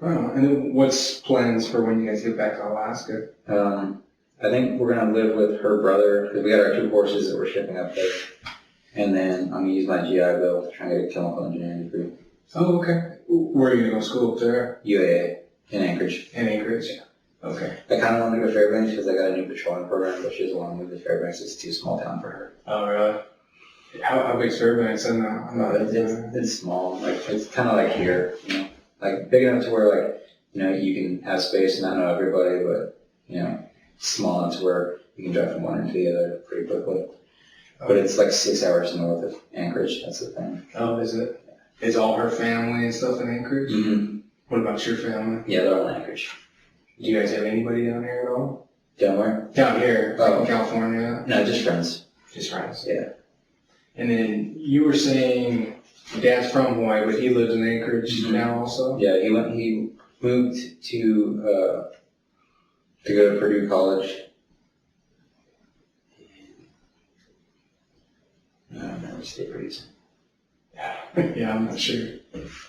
Oh, and then what's plans for when you guys get back to Alaska? I think we're going to live with her brother because we got our 2 horses that we're shipping up there. And then I'm going to use my GI Bill to try and get a chemical engineering degree. Oh, okay. Where are you going to go to school up there? UAA in Anchorage. In Anchorage? Yeah. Okay. I kind of want to go to Fairbanks because I got a new patrolling program, but she doesn't want to move to Fairbanks. It's too small town for her. Oh, really? How big's Fairbanks? I'm not it's small. Like, it's kind of like here, you know, like big enough to where, like, you know, you can have space and not know everybody, but, you know, small enough to where you can drive from one end to the other pretty quickly. But it's like 6 hours north of Anchorage. That's the thing. Oh, is it? Is all her family and stuff in Anchorage? Mm-hmm. What about your family? Yeah, they're all in Anchorage. Do you guys have anybody down here at all? Down where? Down here, in California. No, just friends. Just friends. Yeah. And then you were saying Dad's from Hawaii, but he lives in Anchorage now also? Yeah, he moved to go to Purdue College. I don't remember state reason. Yeah, I'm not sure.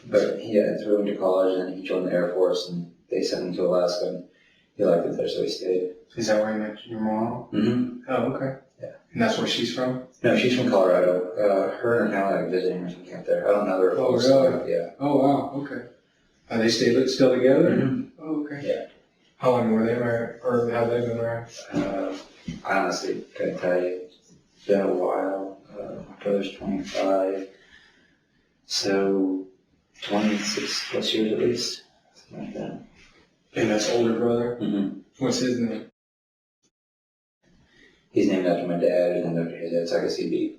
But yeah, he went to college and then he joined the Air Force and they sent him to Alaska and he liked it there, so he stayed. Is that where you met your mom? Mm-hmm. Oh, okay. Yeah. And that's where she's from? No, she's from Colorado. Her and her family like visiting or something up there. I don't know their Oh, really? Yeah. Oh, wow. Okay. Are they still together? Mm-hmm. Oh, okay. Yeah. How long were they married, or have they been married? I honestly couldn't tell you. It's been a while. My brother's 25, so 26 plus years at least. Something like that. And that's older brother? Mm-hmm. What's his name? He's named after my dad, and named after his dad, so I guess he'd be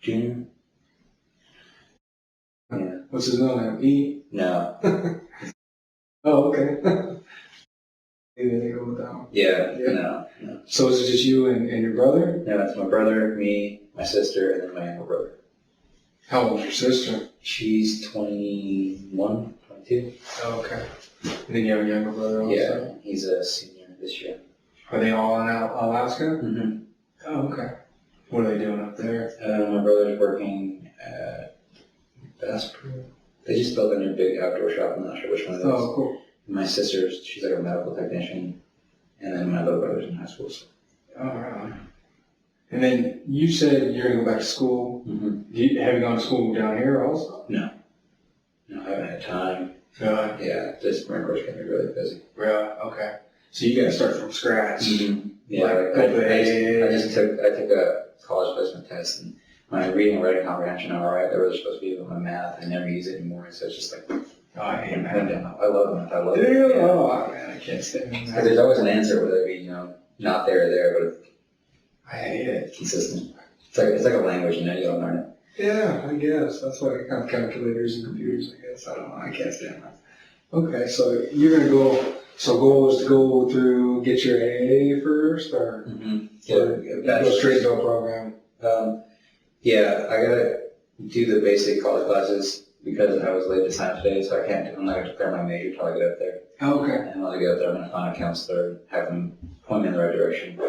Junior. Yeah. What's his middle name? E? No. Oh, okay. Maybe they go with that one. Yeah. No. So is it just you and your brother? No, it's my brother, me, my sister, and then my younger brother. How old's your sister? She's 21, 22. Oh, okay. And then you have a younger brother also? Yeah, he's a senior this year. Are they all in Alaska? Mm-hmm. Oh, okay. What are they doing up there? My brother's working at Bass Pro. They just built a new big outdoor shop. I'm not sure which one it is. Oh, cool. My sister's, she's like a medical technician. And then my little brother's in high school. So. Oh, right. And then you said you're going to go back to school. Mm-hmm. Have you gone to school down here also? No, I haven't had time. Yeah, this Marine Corps can be really busy. Yeah, okay. So you got to start from scratch. Mm-hmm. Yeah, I took a college placement test, and my reading and writing comprehension are alright. They were supposed to be with my math. I never use it anymore, so it's just like, oh, I hate math. I love math. I love Yeah. it. Yeah. Oh, man, I can't stand math. Because there's always an answer, whether it be, you know, not there or there, but I hate it. it's consistent. It's like a language, you know, you gotta learn it. Yeah, I guess. That's why I have calculators and computers, I guess. I don't know. I can't stand that. Okay, so you're going to go, so goal is to go through, get your AA first, or go straight to a program? Yeah, I gotta do the basic college classes because I was late to sign up today, so I'm not gonna declare my major till I get up there. Oh, okay. And when I get up there, I'm gonna find a counselor, have them point me in the right direction,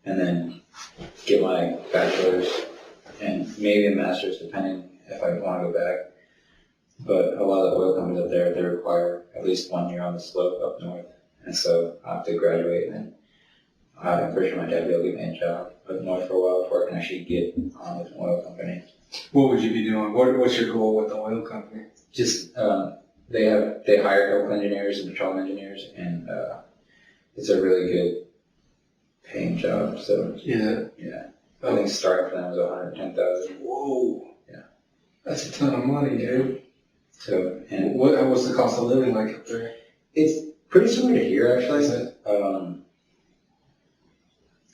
and then get my bachelor's and maybe a master's, depending if I want to go back. But a lot of the oil companies up there, they require at least 1 year on the slope up north, and so I have to graduate, and then I'm pretty sure my dad will be able to get me a job up north for a while before I can actually get on with an oil company. What would you be doing? What's your goal with the oil company? Just they hire chemical engineers and petroleum engineers, and it's a really good paying job. So Yeah. I think starting for them was $110,000. Whoa. Yeah. That's a ton of money, dude. So and What's the cost of living like up there? it's pretty similar to here actually. Is it?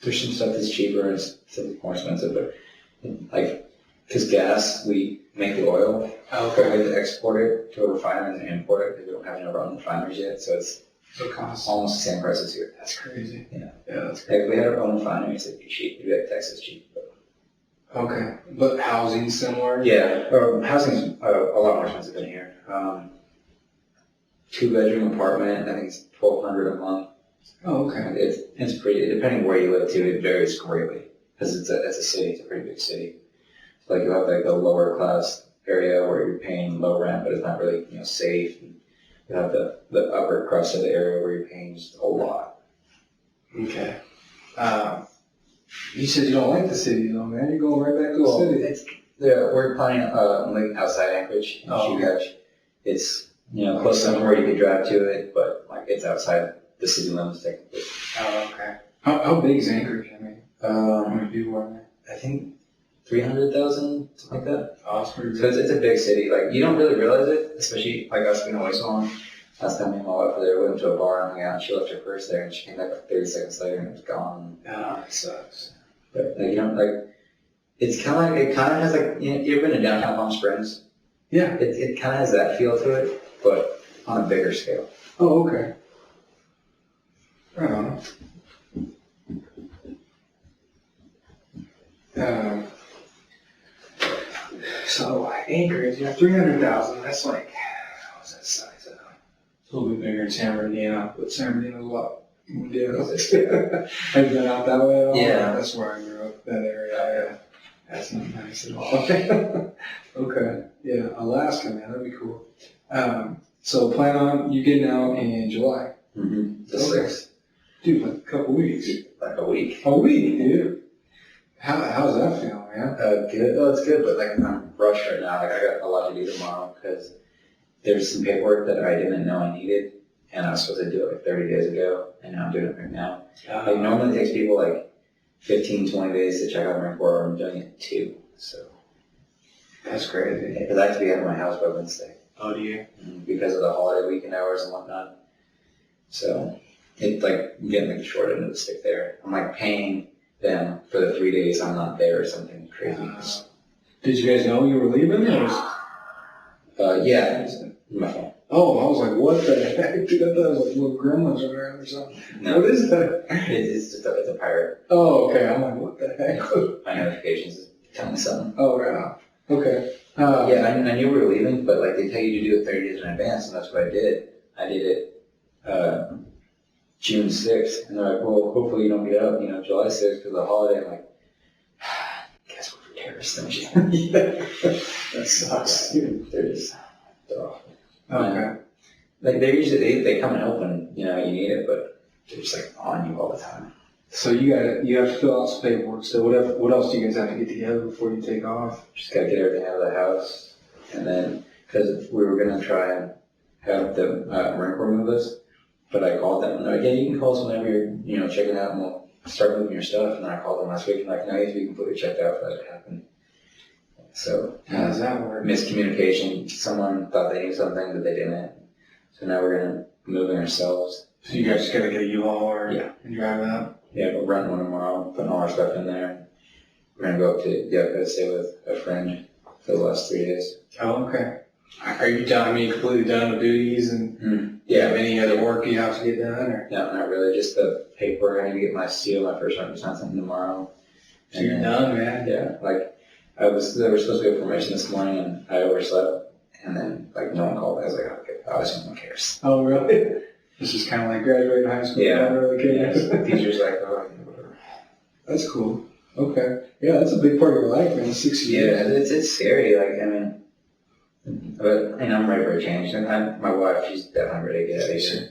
There's some stuff that's cheaper and stuff that's more expensive, but like, because gas, we make the oil, Oh, but we have to export it to a refinery and import it because we don't have any of our own refineries yet, so it's So it costs. almost the same price as here. That's crazy. Yeah. Yeah, that's Like, if we had our own refineries, it'd be cheap. It'd be like Texas cheap. But okay. But housing's similar? yeah, housing's a lot more expensive than here. 2-bedroom apartment, I think it's $1,200 a month. Oh, okay. It's pretty, depending where you live too, it varies greatly because it's a city, it's a pretty big city. So like you'll have like the lower class area where you're paying low rent, but it's not really, safe. And you have the upper crust of the area where you're paying just a lot. Okay. You said you don't like the city though, man. You're going right back to the city. We're planning on living outside Anchorage in Shoegatch. It's, close enough where you could drive to it, but like it's outside the city limits technically. Oh, okay. How big is Anchorage? I mean, how many people are there? I think 300,000, something like that. Oh, that's pretty So good. it's a big city. Like, you don't really realize it, especially like us being away so long. Last time me and my wife were there, we went to a bar and hung out, and she left her purse there, and she came back like 30 seconds later, and it was gone. Ah, it sucks. But like, it's kind of like, it kind of has like, you ever been to downtown Palm Springs? Yeah. It kind of has that feel to it, but on a bigger scale. Oh, okay. Right on. So Anchorage, 300,000. That's like, what's that size? A little bit bigger than San Bernardino, but San Bernardino's a lot. Yeah. Have you been out that way at all? Yeah. That's where I grew up. That area. Yeah. That's not nice at all. Okay. Yeah, Alaska, man, that'd be cool. So plan on you getting out in July. Mm-hmm. The Okay. 6th. Dude, like a couple weeks. Like a week. A week, dude. How's that feel, man? Good. Oh, it's good, but like I'm rushed right now. Like I got a lot to do tomorrow because there's some paperwork that I didn't know I needed, and I was supposed to do it like 30 days ago, and now I'm doing it right now. Like normally it takes people like 15, 20 days to check out my report, I'm doing it in 2. So That's crazy. because I have to be out of my house by Wednesday. Oh, do you? Because of the holiday weekend hours and whatnot. So it's like getting the short end of the stick there. I'm like paying them for the 3 days I'm not there or something crazy. Did you guys know you were leaving? Or was... Yeah, my phone. Oh, I was like, what the heck? Dude, I thought it was like little gremlins around or something. No, What is that? it's just it's a pirate. Oh, okay. I'm like, what the heck? My notifications is telling me something. Oh, right on. Okay. Yeah, I knew we were leaving, but like they tell you to do it 30 days in advance, and that's what I did. I did it June 6th, and they're like, well, hopefully you don't get out, July 6th because of the holiday. I'm like, guess we're for terrorists, don't you? Yeah. That sucks. Dude, they're just, they're awful. Okay. Like they usually, they come and help when, you need it, but they're just like on you all the time. So you have to fill out some paperwork. So what else do you guys have to get together before you take off? Just gotta get everything out of the house, and then, because we were gonna try and have the Marine Corps move us, but I called them, and they're like, yeah, you can call us whenever you're, checking out, and we'll start moving your stuff. And then I called them last week, and like, no, you have to be completely checked out for that to happen. So, How does that work? miscommunication. Someone thought they knew something that they didn't. So now we're gonna be moving ourselves. So you guys just gotta get a U-Haul Yeah. and drive out? Yeah, we'll rent one tomorrow, putting all our stuff in there. We're gonna go up to Yucca to stay with a friend for the last 3 days. Oh, okay. Are you done? I mean, completely done with duties and do you have any other work you have to get done? Or? No, not really. Just the paperwork. I need to get my seal, my first 100% something tomorrow. So you're done, man. Yeah, like there was supposed to be a formation this morning, and I overslept, and then like no one called. I was like, okay, obviously no one cares. Oh, really? This is kind of like graduating high school. Yeah. No one really cares. The teacher's like, oh, whatever. That's cool. Okay. Yeah, that's a big part of your life, man. 6 years. Yeah, it's scary. Like, I mean, but I'm ready for a change. And my wife, she's definitely ready to get out of here.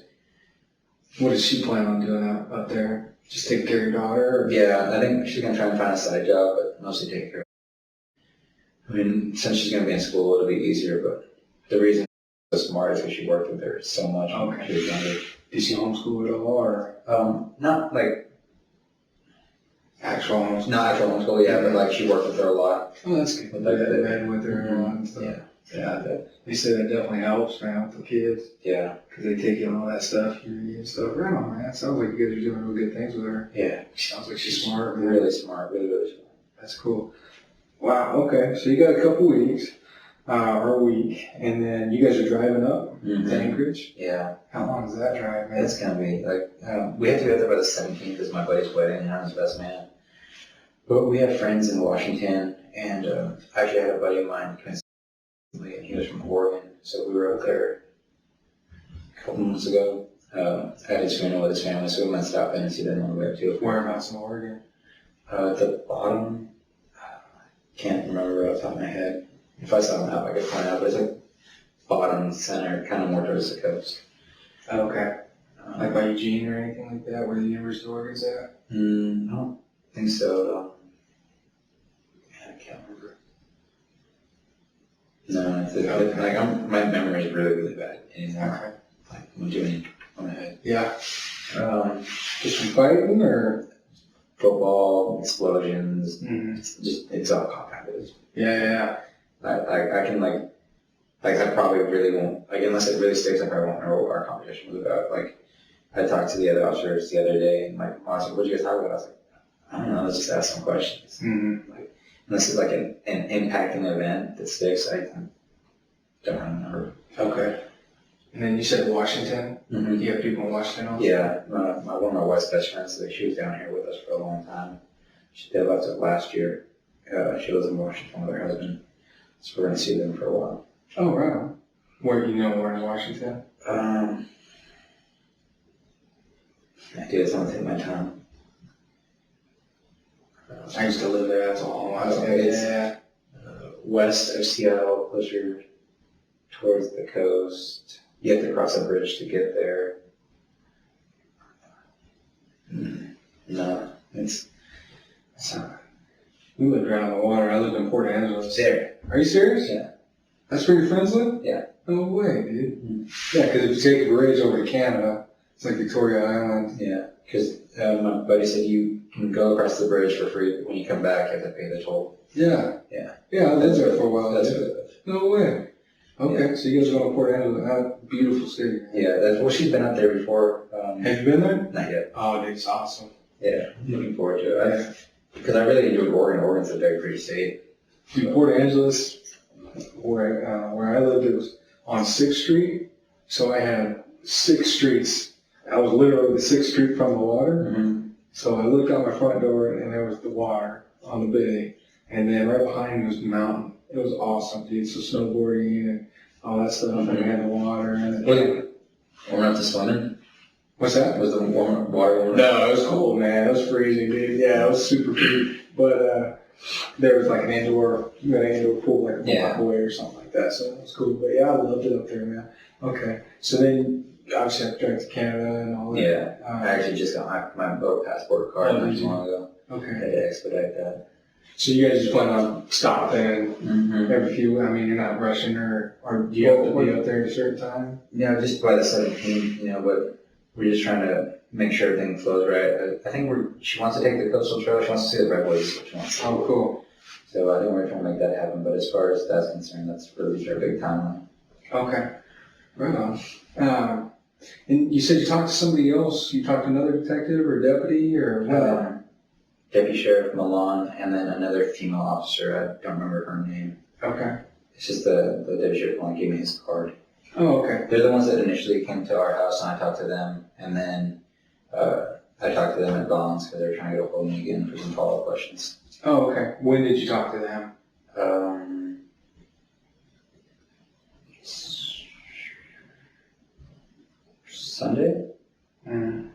What does she plan on doing up there? Just taking care of your daughter? Or? Yeah, I think she's gonna try and find a side job, but mostly take care of her. I mean, since she's gonna be in school, it'll be easier. But the reason she's so smart is because she worked with her so much when she was younger. Did she homeschool at all, or Not like actual homeschool? not actual homeschool, yeah, but like she worked with her a lot. Oh, that's good. With Like the- bed with her and all that stuff. Yeah, Yeah, they say that definitely helps, man, with the kids. yeah, Because they take in all that stuff, you read and stuff. Right on, man. Sounds like you guys are doing real good things with her. yeah. Sounds like she's smart, man. Really smart, really, really smart. That's cool. Wow, okay. So you got a couple weeks, or a week, and then you guys are driving up to Anchorage? Yeah, How long is that drive, man? it's gonna be like we have to go there by the 17th because my buddy's wedding and I'm his best man. But we have friends in Washington, and I actually had a buddy of mine recently, and he was from Oregon, so we were up there a couple months ago. At his funeral with his family, so we might stop in and see them on the way up too. Whereabouts in Oregon? At the bottom, can't remember off the top of my head. If I saw a map, I could point out, but it's like bottom center, kind of more towards the coast. Okay. Like by Eugene or anything like that, where the University of Oregon's at? I don't think so. I can't remember. No, my memory is really, really bad anymore. Okay. Like, I'm doing on my head. Yeah. Just from fighting or? Football, explosions, it's all compounded. Yeah. I can I probably really won't, unless it really sticks, I probably won't know what our competition was about. I talked to the other officers the other day, and I was like, what did you guys talk about? I was like, I don't know, let's just ask some questions. Unless it's an impacting event that sticks, I don't remember. Okay. And then you said Washington? Do you have people in Washington also? Yeah, one of my wife's best friends, she was down here with us for a long time. They left it last year. She lives in Washington with her husband, so we're going to see them for a while. Oh, right. Where in Washington? I do, it's only take my time. I used to live there, that's all. It's west of Seattle, closer towards the coast. You have to cross a bridge to get there. No, it's not. We lived right on the water. I lived in Port Angeles. There. Are you serious? Yeah. That's where your friends live? Yeah. No way, dude. Yeah, because if you take the bridge over to Canada, it's like Victoria Island. Yeah, because my buddy said you can go across the bridge for free, but when you come back, you have to pay the toll. Yeah. Yeah. Yeah, I lived there for a while. That's good. No way. Okay, so you guys are going to Port Angeles. Beautiful city. Yeah, she's been up there before. Have you been there? Not yet. Oh, dude, it's awesome. Yeah, I'm looking forward to it. Because I really enjoyed Oregon. Oregon's a very pretty state. Dude, Port Angeles, where I lived, it was on 6th Street. So I had 6 streets. I was literally the 6th street from the water. So I looked out my front door and there was the water on the bay. And then right behind me was the mountain. It was awesome, dude. So snowboarding and all that stuff. And I had the water. And warm up to swimming? What's that? Was the water warm? No, it was cold, man. It was freezing, dude. Yeah, it was super cool. But there was like an indoor pool, like a microwave or something like that. So it was cool. But yeah, I loved it up there, man. Okay. So then obviously I have to drive to Canada and all that. Yeah. I actually just got my boat passport card not too long ago. Okay. I had to expedite that. So you guys just plan on stopping every few, you're not rushing or do you have to be up there at a certain time? Yeah, just by the 17th, but we're just trying to make sure everything flows right. I think she wants to take the coastal trail, she wants to see the redwoods, which wants to. Oh, cool. So I think we're trying to make that happen, but as far as that's concerned, that's really our big timeline. Okay. Right on. And you said you talked to somebody else, you talked to another detective or deputy or what? Deputy Sheriff Milan, and then another female officer. I don't remember her name. Okay. It's just the Deputy Sheriff Milan gave me his card. Oh, okay. They're the ones that initially came to our house, and I talked to them, and then I talked to them at Bonds because they were trying to get a hold of me again for some follow-up questions. Oh, okay. When did you talk to them? Sunday. And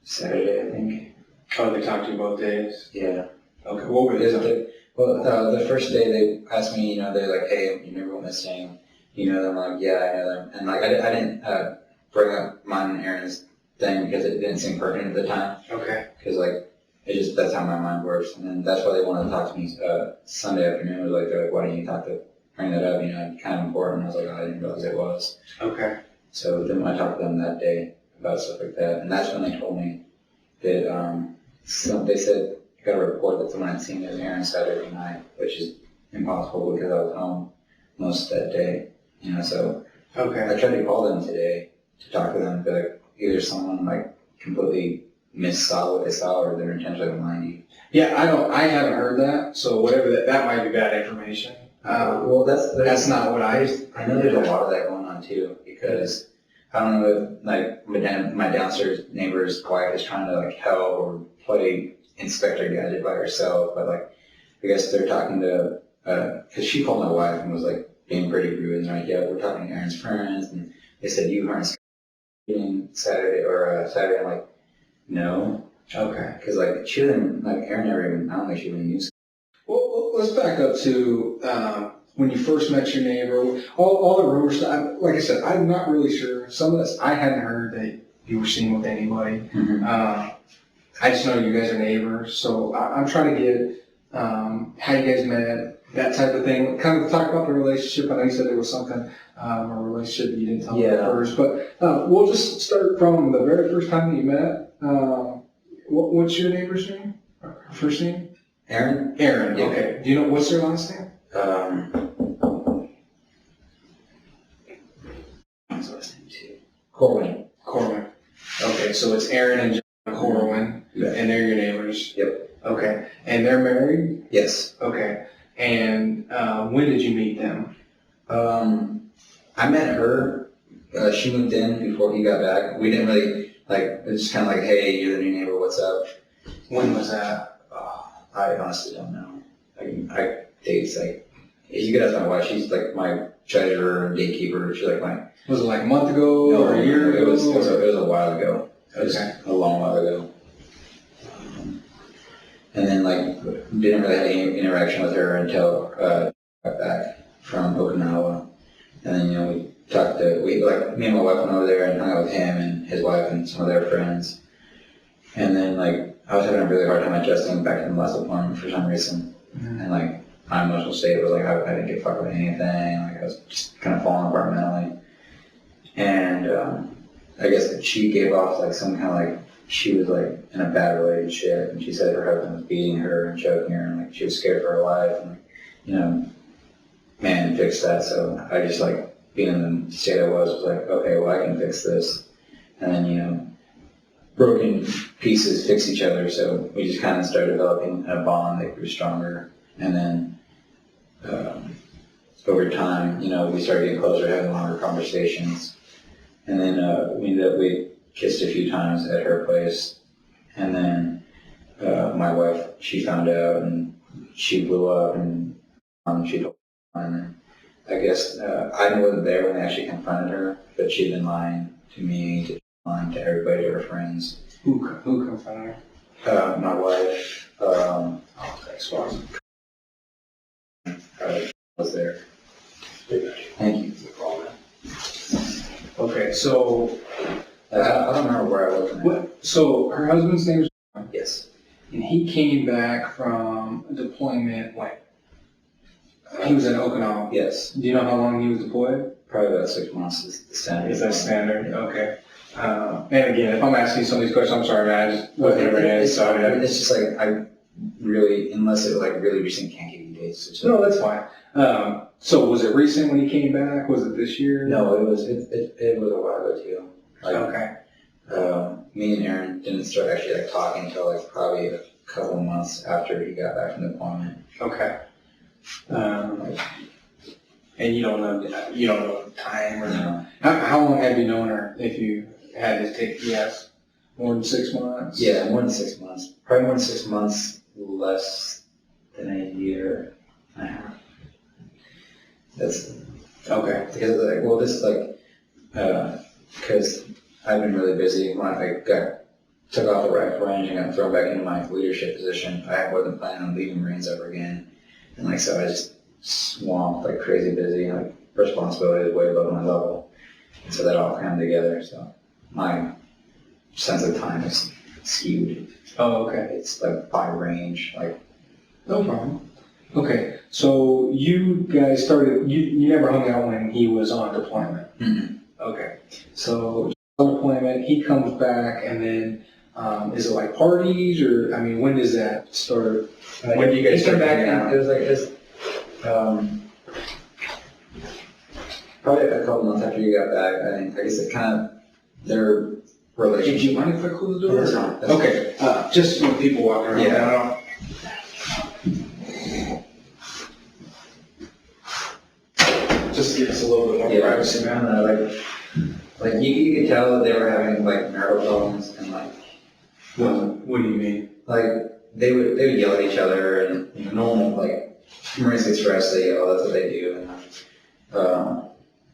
Saturday, I think. Oh, they talked to you both days? Yeah. Okay, what were they saying? Well, the first day they asked me, they're like, hey, you never went missing. You know them? I'm like, yeah, I know them. And I didn't bring up mine and Erin's thing because it didn't seem pertinent at the time. Okay. Because that's how my mind works. And then that's why they wanted to talk to me Sunday afternoon. They're like, why don't you bring that up? Kind of important. I was like, oh, I didn't realize it was. Okay. So then I talked to them that day about stuff like that. And that's when they told me that they said, I got a report that someone had seen it Erin Saturday night, which is impossible because I was home most of that day. So okay. I tried to call them today to talk to them, but either someone completely missaw what they saw or they're intentionally lying to you. Yeah, I haven't heard that, so whatever that might be bad information. Well, that's not what I know. There's a lot of that going on too, because I don't know if my downstairs neighbor's wife is trying to help or play Inspector Gadget by herself, but I guess they're talking to because she called my wife and was being pretty rude, and they're like, yeah, we're talking to Erin's friends, and they said you weren't Saturday. I'm like, no. Okay. Because like she didn't, like Erin never even, I don't think she even used. Well, let's back up to when you first met your neighbor. All the rumors. Like I said, I'm not really sure. Some of this I hadn't heard that you were seen with anybody. Mm-hmm. I just know you guys are neighbors, so I'm trying to get how you guys met, that type of thing. Kind of talk about the relationship. I know you said there was something, a relationship that you didn't tell me at first, but we'll just start from the very first time that you met. What's your neighbor's name? Her first name? Erin? Erin, Yeah. okay. Do you know, what's their last name? What's the last name too? Corwin. Corwin. Okay, so it's Erin and John Corwin, and they're your neighbors? Yep. Okay, and they're married? Yes. Okay, and when did you meet them? I met her, she moved in before he got back. We didn't really, like, it was just kind of like, hey, you're the new neighbor, what's up? When was that? I honestly don't know. I dates, like, if you could ask my wife, she's like my treasurer and gatekeeper. She's like my... Was it like a month ago or a year ago? It was a while ago. It was Okay. a long while ago. And then, like, didn't really have any interaction with her until I got back from Okinawa. And then, you know, we talked to, me and my wife went over there and hung out with him and his wife and some of their friends. And then, like, I was having a really hard time adjusting back to the last appointment for some reason. Mm-hmm. And, like, my emotional state was, like, I didn't get fucked with anything. Like, I was just kind of falling apart mentally. And I guess that she gave off, like, some kind of, like, she was, like, in a bad relationship. And she said her husband was beating her and choking her. And, like, she was scared for her life. And, like, you know, man, fix that. So I just, like, being in the state I was like, okay, well, I can fix this. And then, you know, broken pieces fix each other, so we just kind of started developing a bond that grew stronger. And then over time, you know, we started getting closer, having longer conversations. And then we kissed a few times at her place. And then my wife, she found out and she blew up and she told me. And I guess I wasn't there when they actually confronted her, but she'd been lying to me, lying to everybody, to her friends. Who confronted her? My wife. Okay, so I was there. Thank you for calling. Okay, so I don't remember where I was. what? So her husband's name is John, Yes. and he came back from a deployment. Like he was in Okinawa. Yes. Do you know how long he was deployed? Probably about 6 months is the standard. Is that standard? Okay. And again, if I'm asking you some of these questions, I'm sorry, man. I just wasn't ever in. It's just like I really, unless it was like really recent, can't give you dates. No, that's fine. So was it recent when he came back? Was it this year? No, it was a while ago too. Like, okay. Me and Erin didn't start actually like talking until like probably a couple months after he got back from deployment. Okay. And you don't know the time or no. How long have you known her? If you had to take a guess, more than 6 months. Yeah, more than 6 months. Probably more than 6 months, less than a year and a half. That's okay. because like, well, this is like because I've been really busy. When I took off the rifle range and got thrown back into my leadership position, I wasn't planning on leaving Marines ever again. And like so, I just swamped like crazy busy. Like responsibility is way above my level, and so that all came together. So my sense of time is skewed. Oh, okay. It's like by range, like. No problem. Okay, so you guys started. You never hung out when he was on deployment. Mm-hmm. Okay, so on deployment, he comes back, and then is it like parties or I mean, when does that start? When do you guys start back? hanging out? It was like this. Probably a couple months after you got back, I think. I guess it kind of their relationship. Did you mind if I close the door? That's fine. Okay, just when people walking around. Yeah. Just to give us a little bit more privacy, man. Like you could tell that they were having like marital problems and like. What do you mean? Like they would yell at each other and normal like Marines get stressed, they yell. That's what they do. And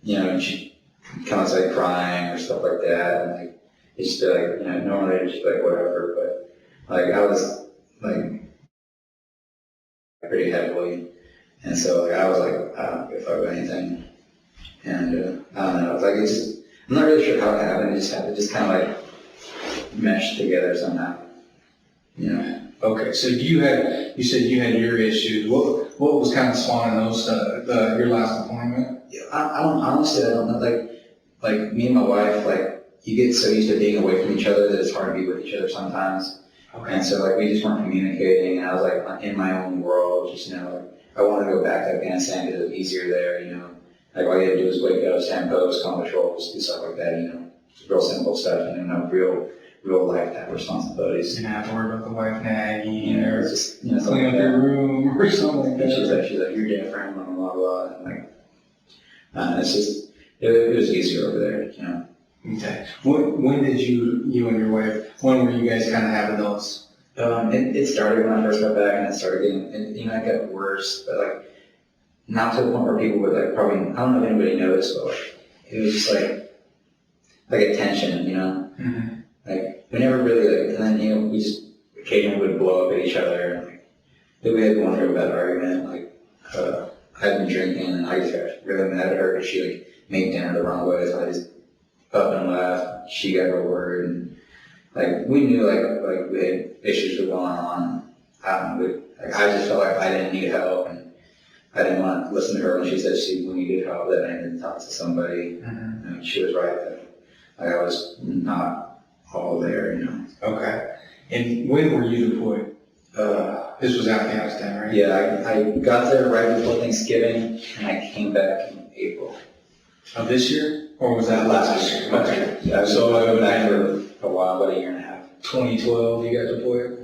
you know, and she kind of started crying or stuff like that, and like it's just like, you know, normally it's just like whatever, Like I was like pretty heavily, and so like I was like, I don't give a fuck about anything, and I don't know. It's like it's just, I'm not really sure how it happened. It just kind of like meshed together somehow, you know. Okay, so you said you had your issues. What was kind of spawning those your last deployment? Yeah, I don't honestly. I don't know. Like me and my wife, like you get so used to being away from each other that it's hard to be with each other sometimes. Okay. And so like we just weren't communicating, and I was like in my own world, just like I wanted to go back to Afghanistan because it was easier there, Like all you had to do was wake up, stand post, call patrols, do stuff like that, real simple stuff, no real life type responsibilities. You didn't have to worry about the wife nagging or just clean something up like your that. room or something like that. And she's like, you're different, blah blah blah, and like it's just it was easier over there, Okay. When did you and your wife? When were you guys kind of having those? It started when I first got back, and it started getting, it got worse, but like not to the point where people would like probably, I don't know if anybody noticed, but like, it was just like a tension, Mm-hmm. Like we never really like, and then we just occasionally would blow up at each other, and like we had one real bad argument, like I'd been drinking, and I just got really mad at her because she like made dinner the wrong way, so I just up and left. She got her word, and like we knew like we had issues were going on. Like I just felt like I didn't need help, and I didn't want to listen to her when she said she needed help. That I needed to talk to somebody. Mm-hmm. And she was right. That like I was not all there, Okay. And when were you deployed? This was Afghanistan, right? Yeah, I got there right before Thanksgiving, and I came back in April. Of this year, or was that last year? Okay. Yeah, So I I was would back have for a while, about a year and a half. 2012. You got deployed.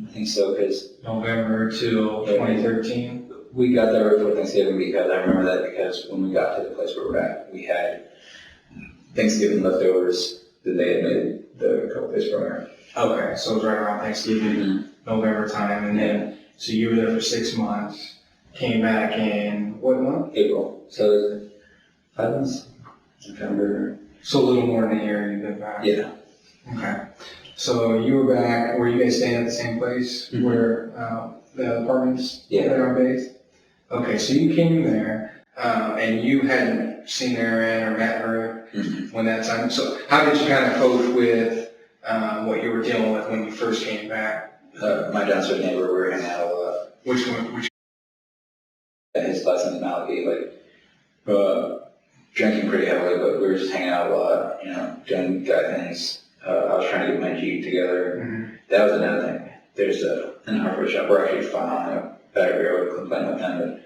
I think so, because November till 2013. we got there before Thanksgiving, because I remember that because when we got to the place where we're at, we had Thanksgiving leftovers that they had made the couple days prior. Okay, so it was right around Thanksgiving, November time, and then so you were there for 6 months. Came back in what month? April. So 5 months. November. So a little more than a year you've been back. Yeah. Okay. So you were back. Were you guys staying at the same place where the apartments there on base? Okay, so you came there, and you hadn't seen Erin or met her when that time. So how did you kind of cope with what you were dealing with when you first came back? My downstairs neighbor, we were hanging out a lot. Which one? His last name is Malachi, drinking pretty heavily, but we were just hanging out a lot, doing guy things. I was trying to get my Jeep together. Mm-hmm. That was another thing. There's an hardware shop. We're actually fine on a battery. I would complain with them, but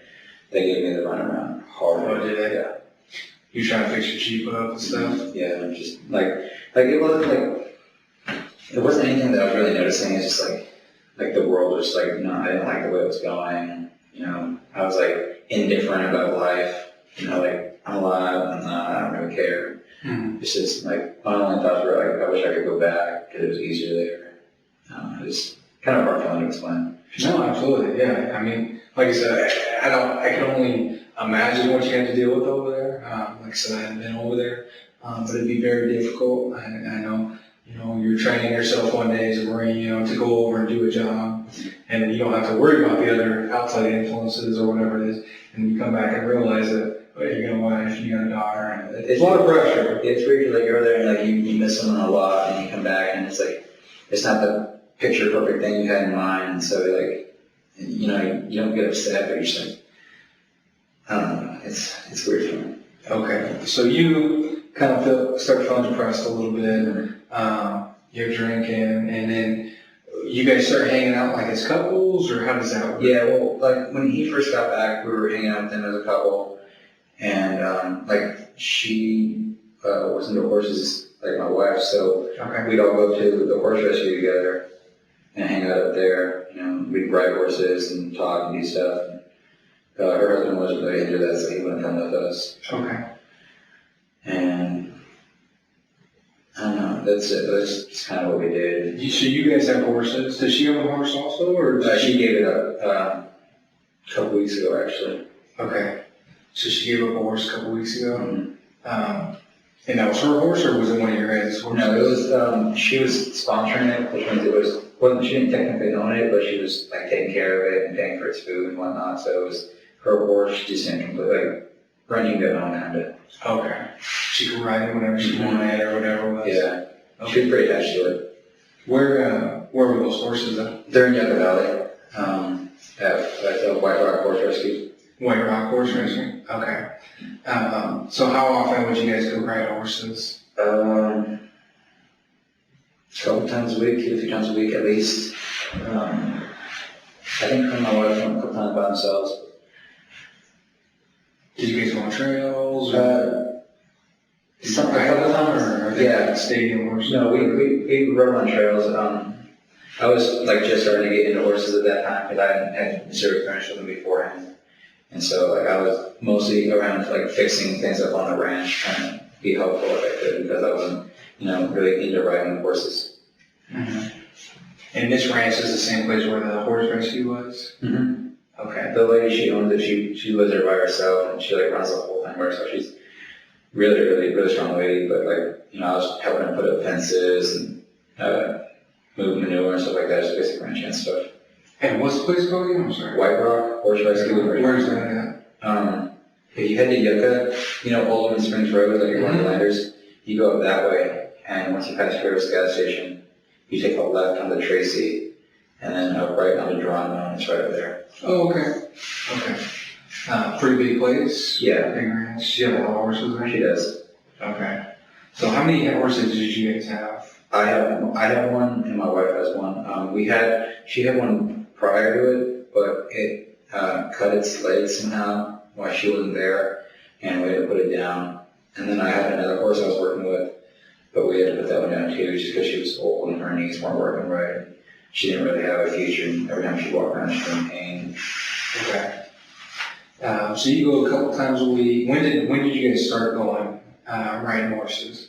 they gave me the runaround hard. Oh, did they? Yeah. You trying to fix your Jeep up and stuff? Yeah, and just like it wasn't it wasn't anything that I was really noticing. It's just like the world was I didn't like the way it was going. I was like indifferent about life. Like I'm alive, I'm not, I don't really care. Mm-hmm. It's just like my only thoughts were like I wish I could go back because it was easier there. It's kind of hard for me to explain. No, absolutely. Yeah. I mean, like I said, I can only imagine what you had to deal with over there. Like I said, I haven't been over there, but it'd be very difficult. I know, you're training yourself one day as a Marine, to go over and do a job, and you don't have to worry about the other outside influences or whatever it is, and you come back and realize that you got a wife, you got a daughter, and it's a lot of pressure. It's weird because you're there and you miss someone a lot, and you come back and it's it's not the picture perfect thing you had in mind, and so you don't get upset, but you're just I don't know, it's weird for me. Okay, so you kind of start feeling depressed a little bit. You're drinking, and then you guys start hanging out like as couples, or how does that work? Yeah, well, like when he first got back, we were hanging out with him as a couple, and she was into horses like my wife, so we'd all go to the horse rescue together and hang out up there. We'd ride horses and talk and do stuff. Her husband wasn't really into that, so he wouldn't come with us. Okay. And I don't know, that's it. That's just kind of what we did. So you guys have horses. Does she have a horse also, or She gave it up a couple weeks ago, actually. Okay. So she gave up a horse a couple weeks ago. Mm-hmm. And that was her horse, or was it one of your guys' horses? No, it was. She was sponsoring it, which means it was she didn't technically own it, but she was like taking care of it and paying for its food and whatnot. So it was her horse. She just didn't completely like running it on kind of. Okay. She could ride it whenever she wanted or whatever it was. Yeah. Okay. She was pretty attached to it. Where were those horses at? They're in Yucca Valley. At the White Rock Horse Rescue. White Rock Horse Rescue? Okay. So how often would you guys go ride horses? A couple times a week, 2 to 3 times a week at least. I think her and my wife went a couple times by themselves. Did you guys go on trails? Or A couple times. Or are they Yeah. stadium horses? No, we rode on trails. I was like just starting to get into horses at that time because I hadn't zero experience with them beforehand. And so like I was mostly around like fixing things up on the ranch, trying to be helpful if I could because I wasn't, really into riding horses. Mm-hmm. And this ranch is the same place where the horse rescue was? Mm-hmm. Okay. The lady she owns it, she lives there by herself and she like runs the whole thing by herself. She's really, really, really strong lady, but like, I was helping her put up fences and move manure and stuff like that, just basic ranching and stuff. And what's the place called again? I'm sorry. White Rock Horse Rescue. Where's that at? If you head to Yucca, Oldham Springs Road, like you're going to Landers, you go up that way, and once you pass Harris gas station, you take a left onto Tracy, and then up right onto Geronimo, and it's right up there. Oh, okay. Okay. Pretty big place? Yeah. Big ranch. Do you have a lot of horses there? She does. Okay. So how many horses did you guys have? I have one, and my wife has one. She had one prior to it, but it cut its legs somehow while she wasn't there, and we had to put it down. And then I had another horse I was working with, but we had to put that one down too, just because she was old and her knees weren't working right. She didn't really have a future, and every time she walked around, she was in pain. Okay. So you go a couple times a week. When did you guys start going riding horses?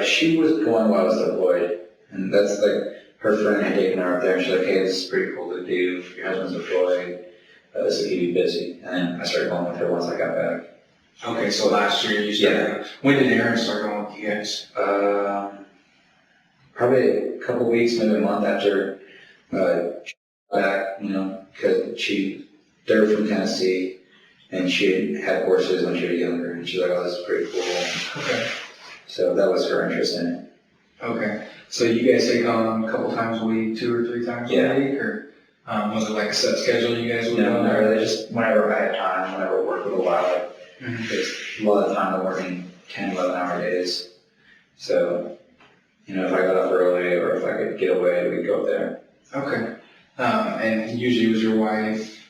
She was going while I was deployed, and that's like her friend had taken her up there, and she's like, "Hey, this is pretty cool to do. Your husband's deployed. This will keep you busy." And then I started going with her once I got back. Okay, so last year you started. Yeah. When did Erin start going with you guys? Probably a couple weeks, maybe a month after she got back, because they're from Tennessee, and she had horses when she was younger, and she's like, "Oh, this is pretty cool." Okay. So that was her interest in it. Okay. So you guys take on a couple times a week, 2 or 3 times a week, or was it like a set schedule you guys would No, go? not really. Just whenever I had time, whenever work would allow it. Because a lot of the time I'm working 10, 11-hour days. So, if I got up early or if I could get away, we'd go up there. Okay. And usually it was your wife,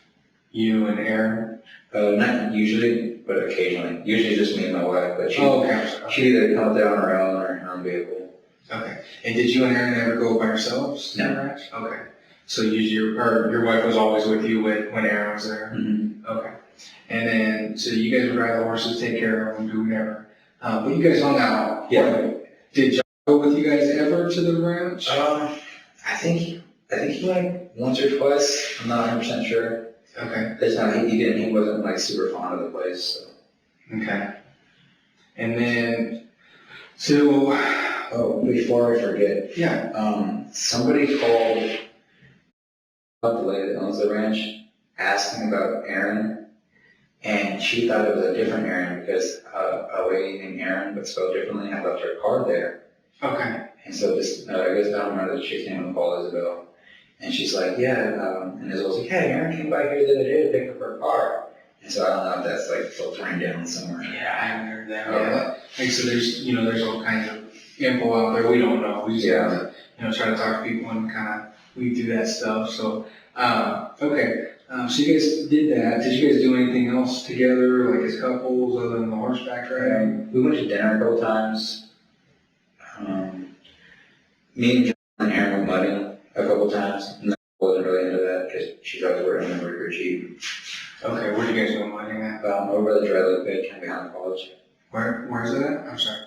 you and Erin? Not usually, but occasionally. Usually just me and my wife, but she'd either come up there on her own or in her own vehicle. Okay. And did you and Erin ever go by yourselves? No. Okay. So usually your wife was always with you when Erin was there? Mm-hmm. Okay. And then, so you guys would ride the horses, take care of them, do whatever. But you guys hung out. Yeah. Did John go with you guys ever to the ranch? I think he went once or twice. I'm not 100% sure. Okay. This time he didn't. He wasn't like super fond of the place. So. Okay. And then, so. Oh, before I forget. Yeah. Somebody called up the lady that owns the ranch, asking about Erin, and she thought it was a different Erin because a lady named Erin, but spelled differently, had left her card there. Okay. And so this, I guess I don't remember the chick's name on the call, Isabel. And she's like, yeah, and Isabel's like, hey, Erin came by here the other day to pick up her car. And so I don't know if that's like filtering down somewhere. Yeah, I haven't heard that. Yeah. Like, so there's all kinds of info out there we don't know. We just have to, try to talk to people and kind of weed through that stuff. So, okay. So you guys did that. Did you guys do anything else together, like as couples, other than the horseback riding? We went to dinner a couple times. Me and John and Erin went mudding a couple times, and I wasn't really into that because she thought they were in the cheap. Okay, where do you guys go mining at? Over by the dry lake bed, kind of behind the college. Where's that at? I'm sorry.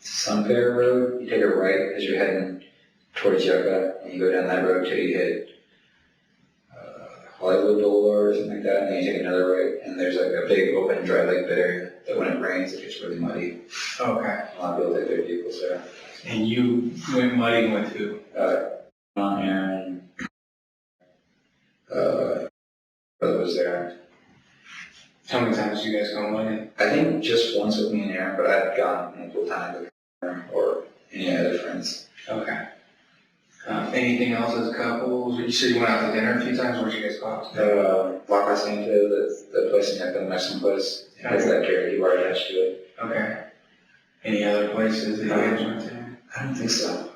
Sunfair Road. You take a right as you're heading towards Yucca, and you go down that road till you hit Hollywood Boulevard or something like that, and then you take another right, and there's like a big open dry lake bed area that when it rains, it gets really muddy. Okay. A lot of people take their vehicles there. And you went mudding with who? was there. How many times did you guys go looking? I think just once with me and Erin, but I've gone multiple times with her or any other friends. Okay. Anything else as couples? You said you went out to dinner a few times. Where'd you guys go out to? La Casienta, the place in the Mexican place, has that karaoke bar attached to it. Okay. Any other places that you guys went to? I don't think so.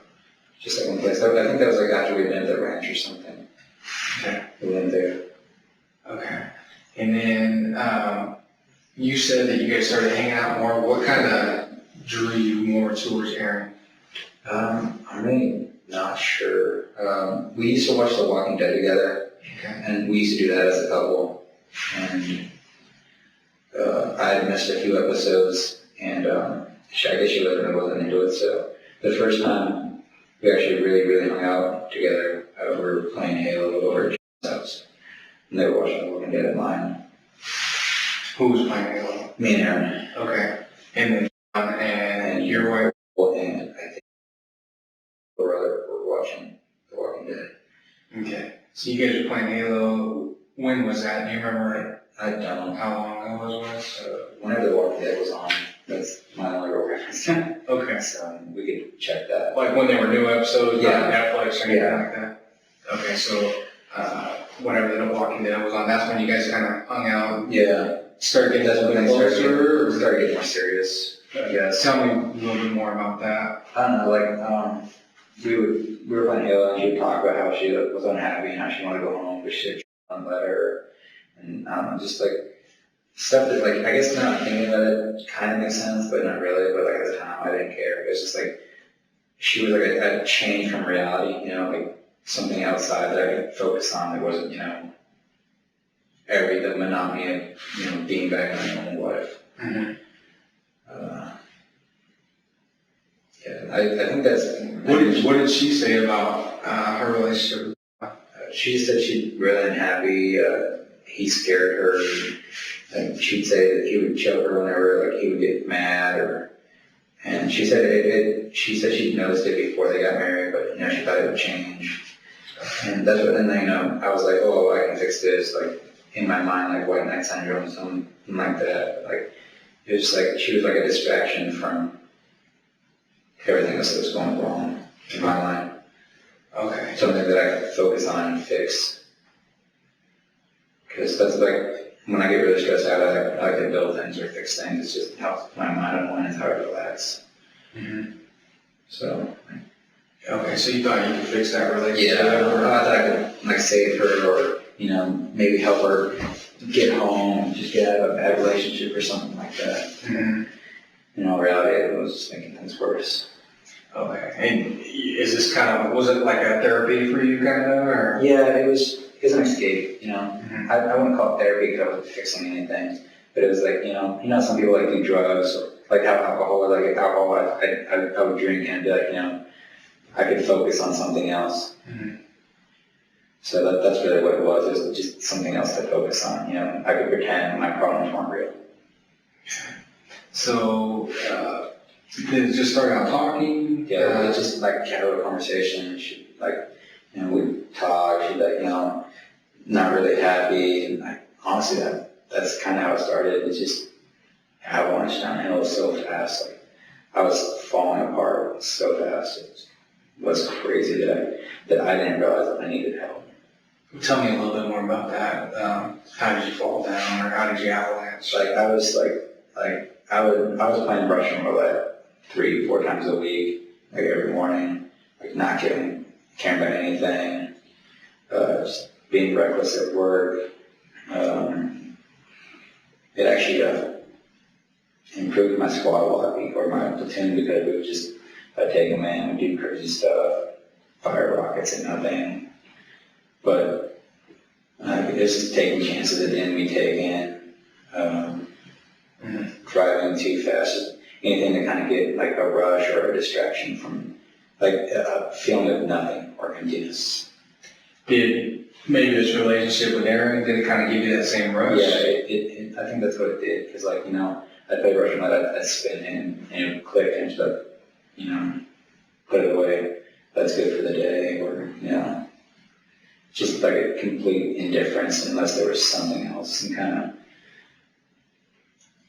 Just like one place. I think that was like after we went to the ranch or something. Okay. We went there. Okay. And then you said that you guys started hanging out more. What kind of drew you more towards Erin? I'm really not sure. We used to watch The Walking Dead together, Okay. and we used to do that as a couple. And I had missed a few episodes, and I guess she wasn't into it. So the first time we actually really hung out together, we were playing Halo over at John's house, and they were watching The Walking Dead in mine. Who was playing Halo? Me and Erin. Okay. And then and your wife. And I think my brother were watching The Walking Dead. Okay. So you guys were playing Halo. When was that? Do you remember I don't know. how long ago it was? Whenever The Walking Dead was on, that's my only real reference. Okay. So we could check that. Like when there were new episodes Yeah. on Netflix or anything like that? Okay, so whenever The Walking Dead was on, that's when you guys kind of hung out, Yeah. started getting That's when they closer? started getting more serious. I guess. Tell me a little bit more about that. I don't know, like, we were playing Halo and she would talk about how she was unhappy and how she wanted to go home, but she had let her. And I don't know, just like stuff that, like, I guess now I'm thinking about it kind of makes sense, but not really. But like at the time, I didn't care. It was just like she was like a change from reality, like something outside that I could focus on that wasn't, the monotony of, being back in my normal life. Mm-hmm. Yeah, I think that's. What did she say about her relationship? She said she's really unhappy. He scared her. And she'd say that he would choke her whenever, like, he would get mad, and she said she'd noticed it before they got married, but she thought it would change. And that's what. And then I was like, oh, I can fix this. Like in my mind, like white knight syndrome, something like that. Like it was just like she was like a distraction from everything else that was going wrong in my mind. Okay. Something that I could focus on and fix. Because that's like, when I get really stressed out, I like to build things or fix things. It just helps my mind unwind and how I relax. Mm-hmm. So. Okay, so you thought you could fix that relationship? Yeah, I thought I could like save her or, maybe help her get home, just get out of a bad relationship or something like that. Mm-hmm. In all reality, I was just making things worse. Okay, and is this was it like a therapy for you kind of, or? Yeah, it was an escape, Mm-hmm. I wouldn't call it therapy because I wasn't fixing anything, but it was like, some people like do drugs, or like have alcohol, I would drink and be like, I could focus on something else. Mm-hmm. So that's really what it was. It was just something else to focus on. I could pretend my problems weren't real. So, did it just start out talking? Yeah, it was just like casual conversation. She we'd talk. She'd not really happy. And honestly, that's kind of how it started. It just avalanche downhill so fast. Like I was falling apart so fast. It was crazy that I didn't realize that I needed help. Tell me a little bit more about that. How did you fall down, or how did you avalanche? I was playing Russian roulette 3-4 times a week, like every morning, like not caring about anything, just being reckless at work. It actually improved my squad a lot, or my platoon, because we would just take them in and do crazy stuff, fire rockets and nothing. But it's just taking chances at the enemy taking, driving too fast, just anything to kind of get like a rush or a distraction from like a feeling of nothing or emptiness. Did maybe this relationship with Erin, did it kind of give you that same rush? Yeah, I think that's what it did, because I played Russian roulette, I'd spin and it would click and just put it away. That's good for the day, or just like a complete indifference unless there was something else, some kind of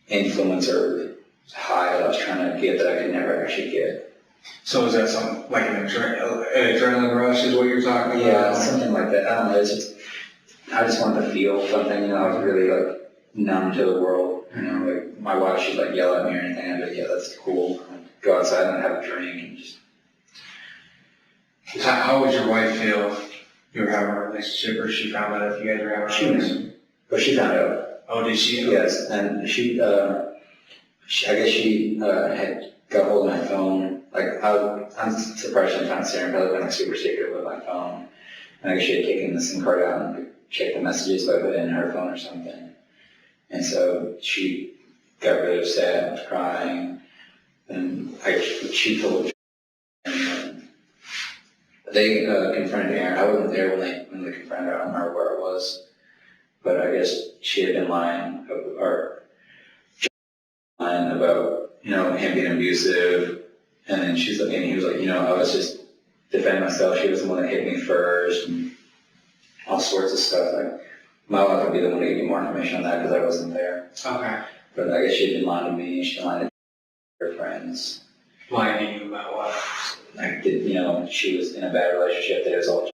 influence or high that I was trying to get that I could never actually get. So is that something like an adrenaline rush is what you're talking about? Yeah, something like that. I don't know, it's just, I just wanted to feel something, you know, I was really like numb to the world, you know, like my wife, she'd like yell at me or anything, I'd be like, yeah, that's cool. I'd go outside and have a drink and just. How would your wife feel if you were having a relationship or she found out if you guys were having a relationship? But she found out. Oh, did she? Yes, and she I guess she had got hold of my phone. Like, I'm surprised she didn't find Sarah, but I've been like super secret with my phone. And I guess she had taken the SIM card out and checked the messages by put it in her phone or something. And so she got really upset and was crying. And she told they confronted Erin. I wasn't there when they confronted her. I don't remember where it was. But I guess she had been lying about, you know, him being abusive. And then she's like, and he was like, you know, I was just defending myself. She was the one that hit me first and all sorts of stuff. Like, my wife would be the one to give you more information on that because I wasn't there. Okay. But I guess she had been lying to me. She lied to her friends. Lying to you about what? Like, you know, she was in a bad relationship that was all.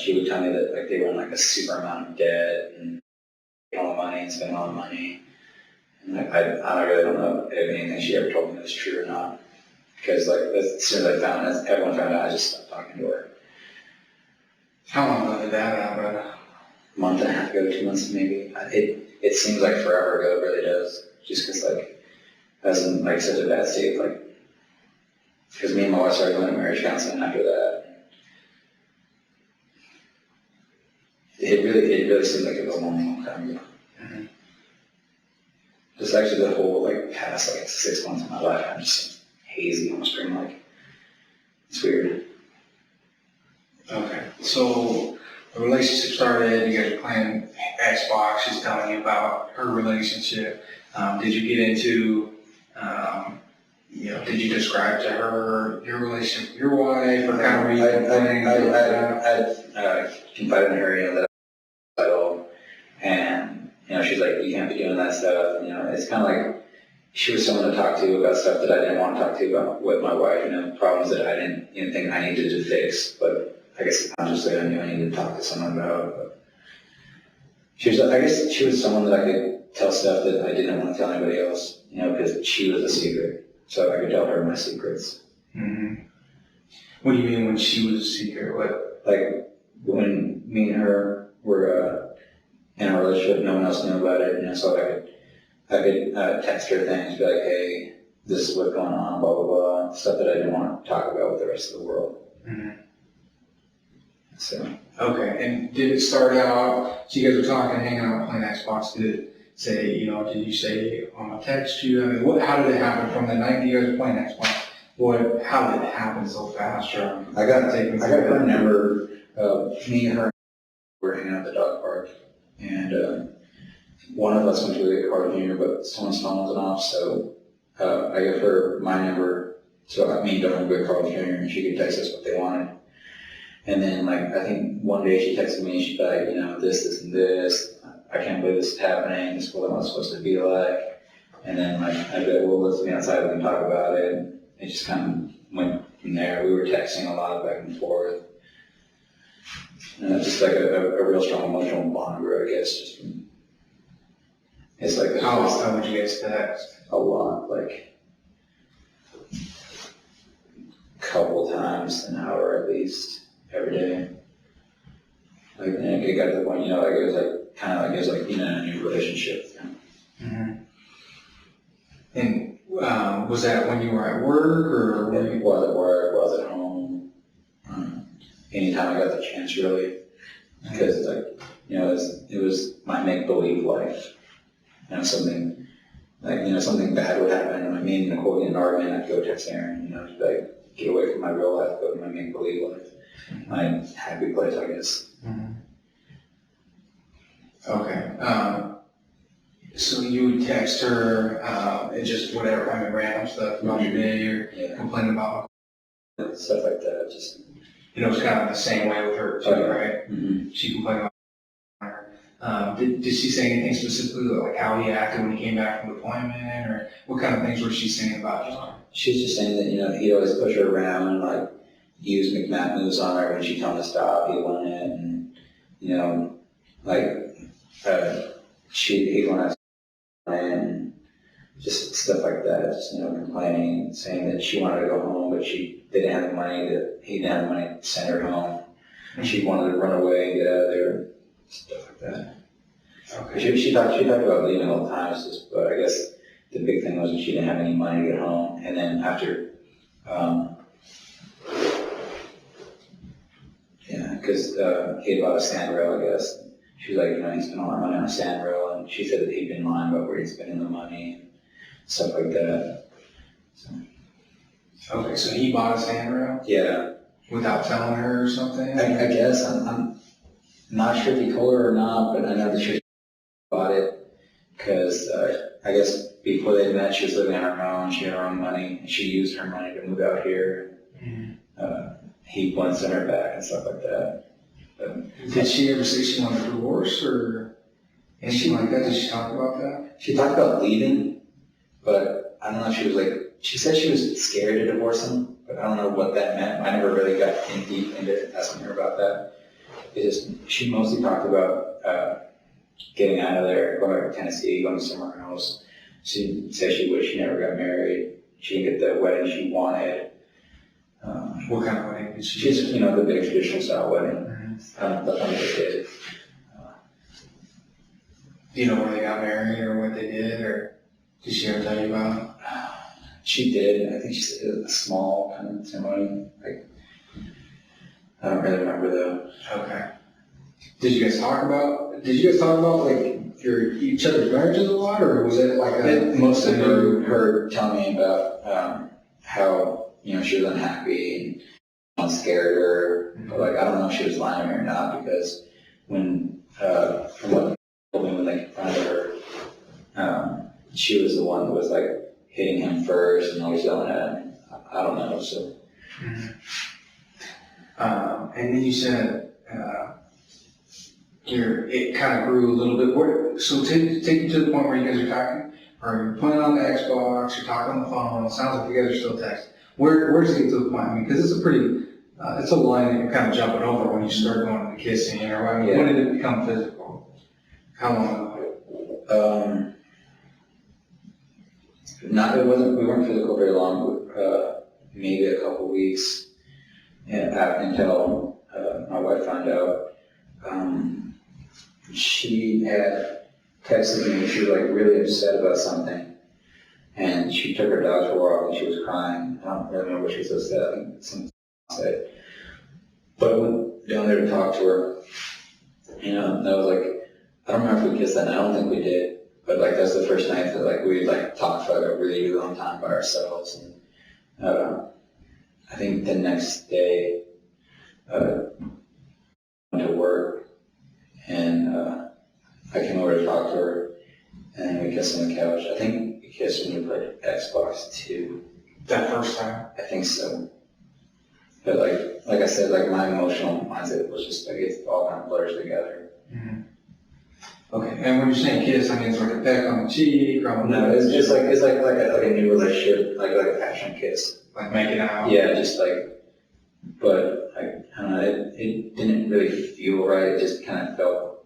She would tell me that like they were in like a super amount of debt and all the money and spend all the money. And like, I really don't know if anything she ever told me was true or not. Because like as soon as everyone found out, I just stopped talking to her. How long ago did that happen? A month and a half ago, 2 months maybe. It seems like forever ago. It really does. Just because like I was in like such a bad state. Like because me and my wife started going to marriage counseling after that. It really seemed like it was a long time ago. Mm-hmm. Just actually the whole like past like 6 months of my life, I'm just hazy, almost dreamlike. It's weird. Okay. So the relationship started, you guys are playing Xbox, she's telling you about her relationship. Did you get into, you know, did you describe to her your relationship with your wife or kind of read I confided in her, you know, that title, and you know, she's like, you can't be doing that stuff. You know, it's kind of like she was someone to talk to about stuff that I didn't want to talk to about with my wife. You know, problems that I didn't even think I needed to fix, but I guess consciously I knew I needed to talk to someone about. But I guess she was someone that I could tell stuff that I didn't want to tell anybody else. You know, because she was a secret, so I could tell her my secrets. Mm-hmm. What do you mean when she was a secret? What? Like when me and her were in a relationship, no one else knew about it. You know, so I could text her things, be like, hey, this is what's going on, blah blah blah, stuff that I didn't want to talk about with the rest of the world. Mm-hmm. So. Okay, and did it start out, so you guys were talking, hanging out, playing Xbox, did it say, you know, did you say, I'm gonna text you? I mean, how did it happen from the night that you guys were playing Xbox? How did it happen so fast? Or I got her number, me and her were hanging out at the dog park, and one of us went to the Carl Jr., but someone's phone wasn't off, so I gave her my number, so me and Dawn would go to Carl Jr., and she could text us what they wanted. And then, like, I think one day she texted me, she'd be like, you know, this, and this. I can't believe this is happening. This is what I'm supposed to be like. And then, like, I'd be like, well, let's be outside and talk about it. And it just kind of went from there. We were texting a lot back and forth. And it's just like a real strong emotional bond grew, I guess. Just from, it's like how often would you guys text? A lot, like a couple times an hour at least. Every day. Like, and it got to the point, you know, like it was like kind of like it was like, you know, a new relationship. Mm-hmm. And was that when you were at work or? It was at work, was at home. Anytime I got the chance, really, because like, you know, it was my make believe life. You know, something like, you know, something bad would happen. Like me and Nicole get in an argument, I'd go text Erin, you know, just like get away from my real life, go to my make believe life. My happy place, I guess. Mm-hmm. Okay. So you would text her and just whatever, I mean, random stuff about your day or complain about stuff like that. Just it's kind of the same way with her too, right? Mm-hmm. She complained about her. Did she say anything specifically, like how he acted when he came back from deployment, or what kind of things was she saying about John? She's just saying that, he'd always push her around, like, use McMahon moves on her when she told him to stop, he won it, and, he'd want to and just stuff like that, just, complaining, saying that she wanted to go home, but he didn't have the money to send her home. And she wanted to run away and get out of there, stuff like that. Okay. She talked about leaving all the time, but I guess the big thing was that she didn't have any money to get home. And then after, because he had bought a sand rail, I guess. She was like, he spent a lot of money on a sand rail, and she said that he'd been lying about where he'd spending the money and stuff like that. So, Okay, so he bought a sand rail yeah. without telling her or something? I guess. I'm not sure if he told her or not, but I know that she bought it because I guess before they met, she was living on her own. She had her own money, and she used her money to move out here. Mm-hmm. He wanted to send her back and stuff like that. Did she ever say she wanted a divorce or anything like that? Did she talk about that? She talked about leaving, but I don't know if she was like, she said she was scared to divorce him, but I don't know what that meant. I never really got in deep into asking her about that. She mostly talked about getting out of there, going back to Tennessee, going somewhere else. She said she wished she never got married. She didn't get the wedding she wanted. What kind of wedding did she? She's, the big traditional style wedding. Mm-hmm. The funny kid. Do you know where they got married or what they did, or did she ever tell you about it? She did. I think she said a small kind of ceremony. I don't really remember though. Okay. Did you guys talk about like each other's marriages a lot, or was it like Mostly her telling me about how she was unhappy and scared her. But I don't know if she was lying to me or not, because from what they told me when they confronted her, she was the one that was hitting him first and always yelling at him. I don't know. So. Mm-hmm. And then you said it kind of grew a little bit. So take you to the point where you guys are talking, or you're playing on the Xbox, you're talking on the phone. It sounds like you guys are still texting. Where does it get to the point? I mean, because it's it's a line that you're kind of jumping over when you start going to kissing, or when did it become physical? How long ago? We weren't physical very long, maybe a couple weeks, until my wife found out. She had texted me, she was really upset about something, and she took her dog for a walk and she was crying. I don't really remember what she was upset, I think something said. But I went down there to talk to her, and I was I don't remember if we kissed that night, I don't think we did. But that was the first night that we talked for a really long time by ourselves. And I think the next day I went to work, and I came over to talk to her, and we kissed on the couch. I think we kissed when we played Xbox 2. That first time? I think so. But like I said, my emotional mindset was just it all kind of blurs together. Mm-hmm. Okay, and when you're saying kiss, I mean it's like a peck on the cheek, or on the No, it's like a new relationship, like a passion kiss. Like making out. Yeah, just but I don't know, it didn't really feel right. It just kind of felt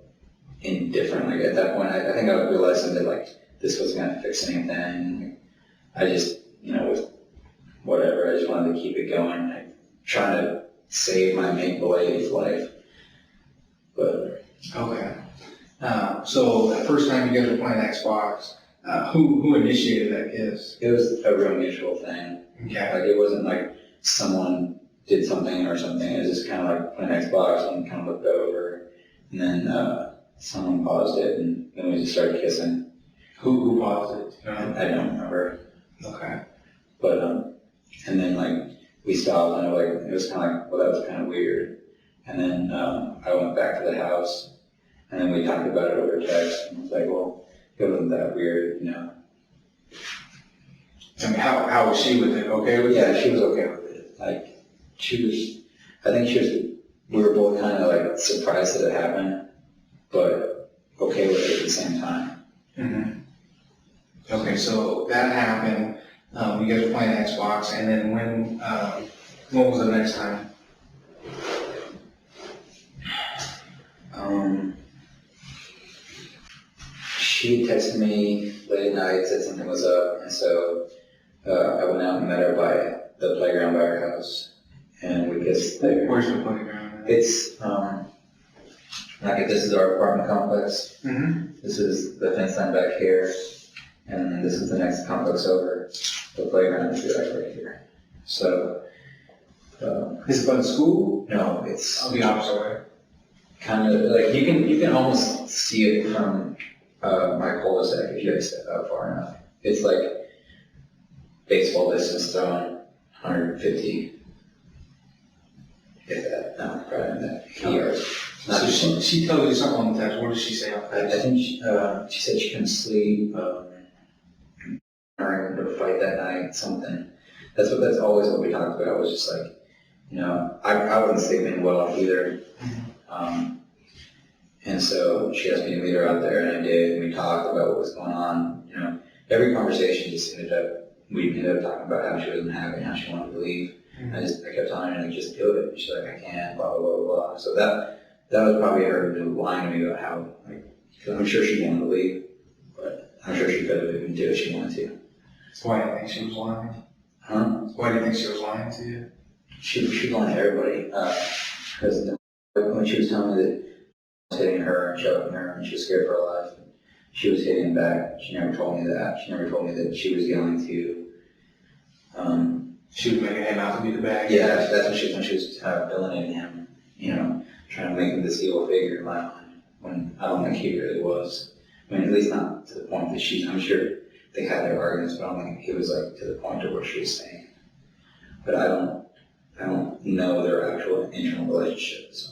indifferent. At that point, I think I was realizing that this wasn't gonna fix anything. I just, with whatever, I just wanted to keep it going, trying to save my make-believe life. But okay. So the first time you guys were playing Xbox, who initiated that kiss? it was a real mutual thing. Okay. It wasn't someone did something or something. It was just kind of playing Xbox and kind of looked over, and then someone paused it, and then we just started kissing. Who paused it? I don't remember. Okay. But and then we stopped, and it was kind of well, that was kind of weird. And then I went back to the house, and then we talked about it over text, and it was well, it wasn't that weird, I mean, how was she with it? Okay with it? Yeah, she was okay with it. She was, I think we were both kind of like surprised that it happened, but okay with it at the same time. Mm-hmm. Okay, so that happened. You guys were playing Xbox, and then when was the next time? She texted me late at night, said something was up, and so I went out and met her by the playground by her house, and we kissed there. Where's the playground? It's like this is our apartment complex. Mm-hmm. This is the fence line back here, and this is the next complex over. The playground is like right here. So. Is it by the school? No, it's The opposite way. kind of like you can almost see it from my cul-de-sac if you guys step out far enough. It's like baseball distance thrown, 150. If that, no, probably not that. Yards. So she told you something on the text. What did she say on I that? think she said she couldn't sleep, or to fight that night, something. That's always what we talked about. Was just like, I wasn't sleeping well either. And so she asked me to meet her out there, and I did. And we talked about what was going on. Every conversation just we ended up talking about how she wasn't happy, how she wanted to leave. Mm-hmm. I kept telling her, like, just do it. She's like, I can't, blah, blah, blah, blah. So that was probably her lying to me about how, because I'm sure she wanted to leave, but I'm sure she could have even did if she wanted to. So why do you think she was lying? Huh? Why do you think she was lying to you? She was lying to everybody. Because when she was telling me that I was hitting her and choking her and she was scared for her life, she was hitting back. She never told me that. She never told me that she was yelling to. She was making him out to be the bad guy. Yeah, that's when she was villanating him, trying to make him this evil figure in my mind, when I don't think he really was. I mean, at least not to the point that I'm sure they had their arguments, but I don't think he was like to the point of what she was saying. But I don't know their actual internal relationship, so.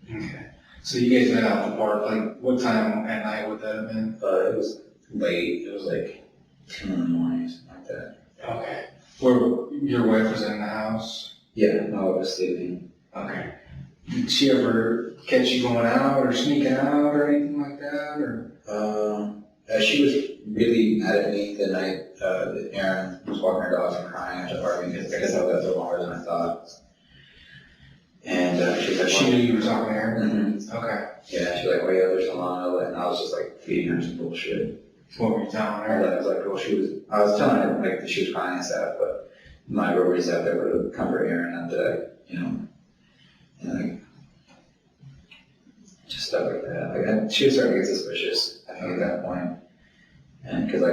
Okay. So you guys met out at the park, like what time at night would that have been? It was late, it was like 2 in the morning, something like that. Okay. Where your wife was in the house? Yeah, no, I was sleeping. Okay. Did she ever catch you going out or sneaking out or anything like that? Or She was really mad at me the night that Erin was walking her dogs and crying after arguing, because I guess I was there longer than I thought. And she was like, she knew you were talking to her? Mm-hmm. Okay. Yeah, she was like, why are you out there so long? And I was just like feeding her some bullshit. What were you telling I her? was like, well, I was telling her like that she was crying and stuff, but my worries out there were to comfort Erin, not that, and like, just stuff like that. Like, she was starting to get suspicious, I think, at that point. And because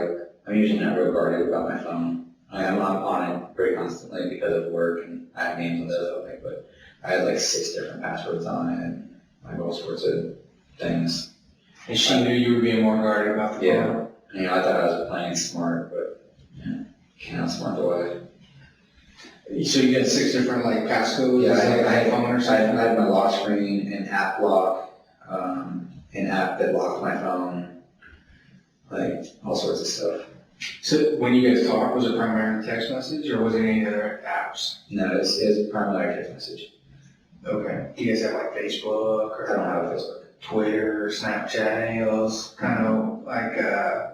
I'm usually not real guarded about my phone. I'm on it pretty constantly because of work, and I have games on those, but I had like 6 different passwords on it, and like all sorts of things. And she knew you were being more guarded about the phone? Yeah. I thought I was playing smart, but can't outsmart the way. So you had 6 different like passcodes? Yeah, I I had phone or something? I had my lock screen, an app lock, an app that locked my phone, like all sorts of stuff. So when you guys talked, was it primarily text message or was it any other apps? No, it's primarily text message. Okay. Do you guys have like Facebook or I don't have a Facebook. Twitter, Snapchat, any of those kind of like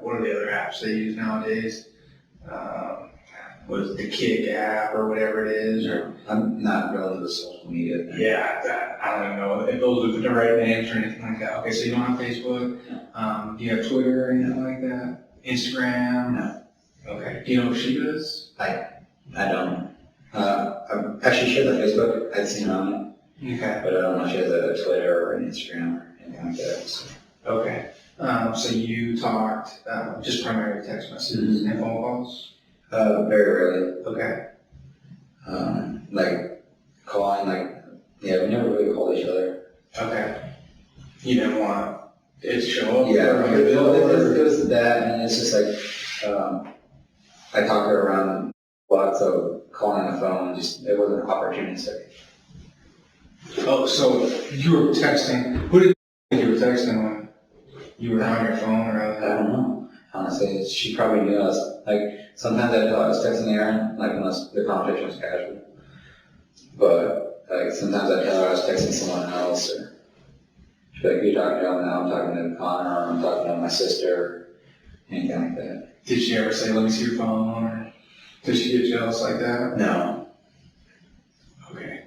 what are the other apps they use nowadays? What is it, the Kick app or whatever it is? Or I'm not really into the social media thing. yeah, I don't even know if those are the right names or anything like that. Okay, so you don't have Facebook. Do you have Twitter or anything like that? Instagram? No. Okay. Do you know if she does? I don't. I'm actually sure that Facebook, I'd seen on it, Okay. but I don't know if she has a Twitter or an Instagram or anything like that. So. Okay. So you talked just primarily text messages and phone calls? Very rarely. Okay. Like calling, we never really called each other. Okay. You didn't want it to show up? Yeah, on your bill? it was that, and it's just like, I talk to her around a lot, so calling on the phone, it wasn't opportunistic. Oh, so you were texting. Who did you think you were texting when you were on your phone or I don't know. Honestly, she probably knew us. Sometimes I thought I was texting Erin, unless the conversation was casual. But Like sometimes I tell her I was texting someone else, or she'd be like, "Who you talking to?" Now I'm talking to Connor, or I'm talking to my sister, or anything like that. Did she ever say, "Let me see your phone," or did she get jealous like that? No. Okay.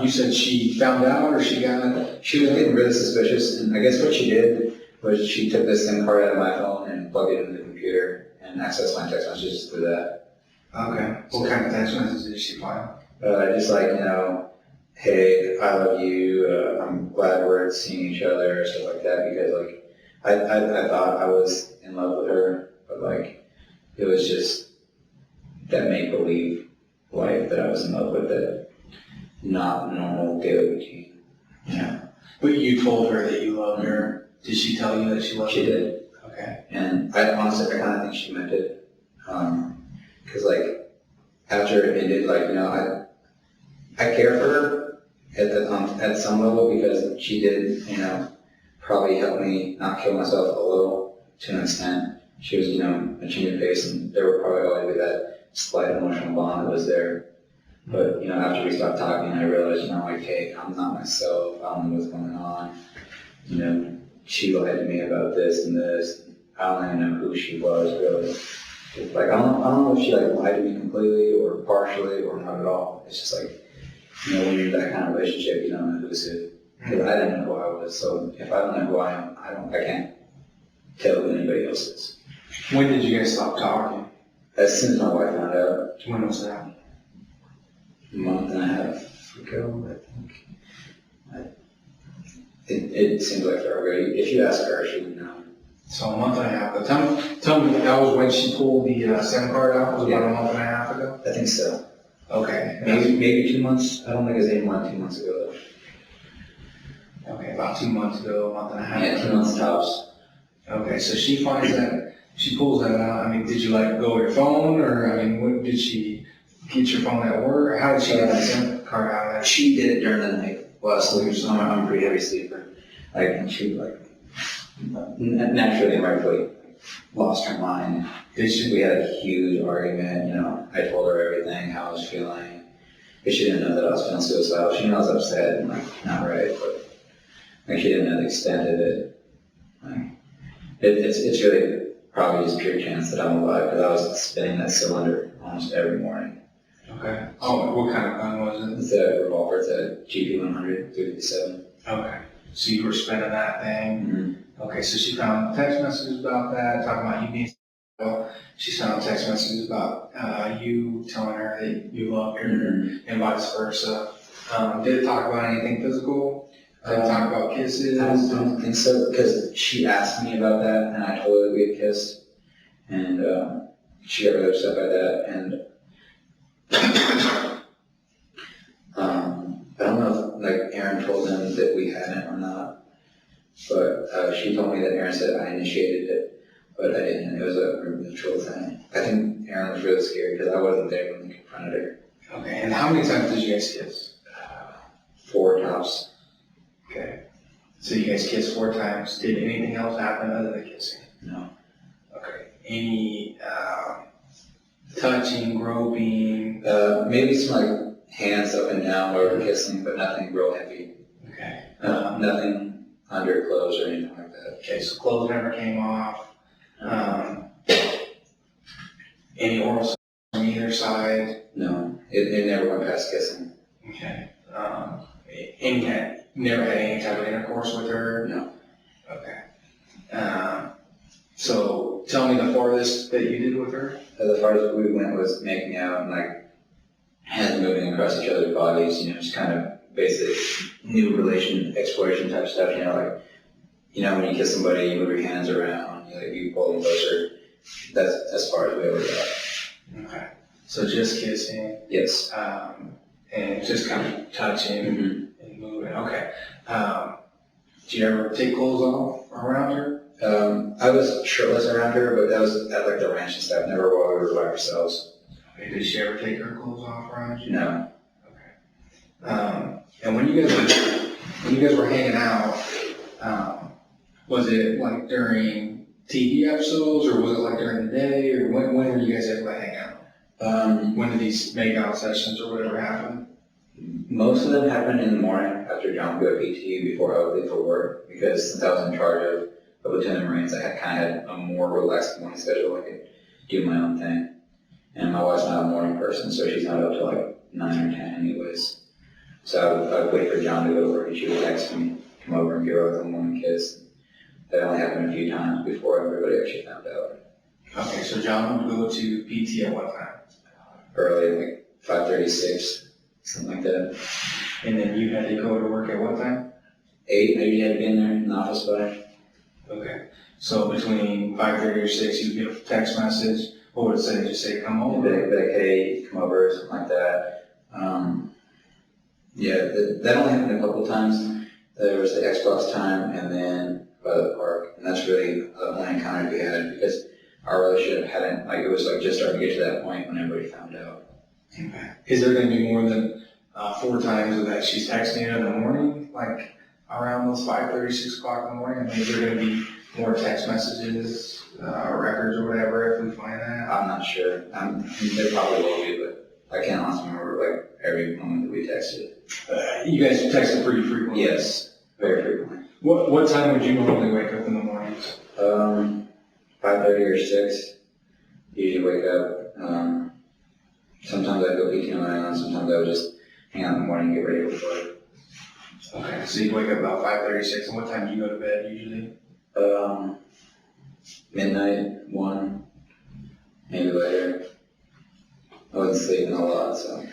You said she found out, or she got? She was getting really suspicious, and I guess what she did was she took this SIM card out of my phone and plugged it into the computer and accessed my text messages through that. Okay. What kind of text messages did she file? Just like, hey, I love you, I'm glad we're seeing each other, stuff like that, because like, I thought I was in love with her, but like, it was just that make-believe life that I was in love with, that not normal daily routine. Yeah. But you told her that you loved her. Did she tell you that she loved you? She did. Okay. And I honestly, I kind of think she meant it. Because like, after it ended, like, I care for her at some level, because she did, probably help me not kill myself a little, to an extent. She was, a change of pace, and there would probably always be that slight emotional bond that was there. But, after we stopped talking, I realized, like, hey, I'm not myself, I don't know what's going on. She lied to me about this and this. I don't even know who she was, really. Like, I don't know if she, like, lied to me completely or partially or not at all. It's just like, when you're in that kind of relationship, you don't know who's who. Because I didn't know who I was, so if I don't know who I am, I can't tell who anybody else is. When did you guys stop talking? As soon as my wife found out, When was that? a month and a half ago, I think. It seems like forever. If you ask her, she would know. So a month and a half ago. Tell me, that was when she pulled the SIM card out? Was about a month and a half ago? I think so. Okay. Maybe 2 months. I don't think it was any more than 2 months ago, though. Okay, about 2 months ago, a month and a half Yeah, ago. 2 months tops. Okay, so she finds that, she pulls that out. I mean, did you let go of your phone, or, what, did she get your phone at work? Or how did she get the SIM card out of there? She did it during the night while I was sleeping, so I'm a pretty heavy sleeper. And she, naturally and rightfully lost her mind. We had a huge argument, I told her everything, how I was feeling. But she didn't know that I was feeling suicidal. She knew I was upset and, not right, but, she didn't know the extent of it. It's really probably just pure chance that I'm alive, because I was spinning that cylinder almost every morning. Okay. Oh, what kind of gun was it? It's a revolver, it's a GP100 357. Okay. So you were spinning that thing. Mm-hmm. Okay, so she found text messages about that, talking about you being well. She found text messages about you telling her that you loved her, and vice versa. Did it talk about anything physical? Did it talk about kisses? I don't think so, because she asked me about that, and I told her we had kissed, and she got really upset by that, and I don't know if Erin told them that we hadn't or not, but she told me that Erin said I initiated it, but I didn't. It was a mutual thing. I think Erin was really scared because I wasn't there when we confronted her. Okay, and how many times did you guys kiss? 4 tops. Okay, so you guys kissed 4 times. Did anything else happen other than kissing? No. Okay, any touching, groping? Maybe some hands up and down while we were kissing, but nothing real heavy. Okay. Nothing under clothes or anything like that. Okay, so clothes never came off. Any oral sex on either side? No, it never went past kissing. Okay. Never had any type of intercourse with her? No. Okay. So tell me the farthest that you did with her? The farthest we went was making out and hands moving across each other's bodies, just kind of basic new relation exploration type stuff, when you kiss somebody, you move your hands around, you pull them closer. That's as far as we ever got. Okay. So just kissing? Yes. And just kind of touching and moving. Okay. Did you ever take clothes off around her? I was shirtless around her, but that was at the ranch and stuff, never while we were by ourselves. Okay. Did she ever take her clothes off around you? No. Okay. And when you guys were hanging out, was it during TV episodes, or was it during the day, or when were you guys able to hang out? When did these make out sessions or whatever happen? Most of them happened in the morning after John would go to PT before I would leave for work, because since I was in charge of a platoon of Marines, I had a more relaxed morning schedule. I could do my own thing. And my wife's not a morning person, so she's not up till like 9 or 10 anyways. So I would wait for John to go to work, and she would text me, come over and give her like a morning kiss. That only happened a few times before everybody actually found out. Okay, so John would go to PT at what time? Early, like 5:36, something like that. And then you had to go to work at what time? 8, maybe you had to be in there in the office by. Okay, so between 5:30 or 6, you get a text message. What would it say? Just say, come Be over? like, hey, come over, or something like that. That only happened a couple times. There was the Xbox time, and then by the park, and that's really the only encounter we had, because our relationship hadn't, like, it was like just starting to get to that point when everybody found out. Okay. Is there going to be more than 4 times that she's texting you in the morning, like around those 5:30, 6 o'clock in the morning? I mean, is there going to be more text messages, records or whatever if we find that? I'm not sure. There probably will be, but I can't honestly remember like every moment that we texted. You guys texted pretty frequently? Yes, very frequently. What time would you normally wake up in the mornings? 5:30 or 6. Usually wake up. Sometimes I'd go PT on my own. Sometimes I would just hang out in the morning and get ready for work. Okay, so you wake up about 5:30, 6, and what time do you go to bed usually? Midnight, 1, maybe later. I wasn't sleeping a lot, so.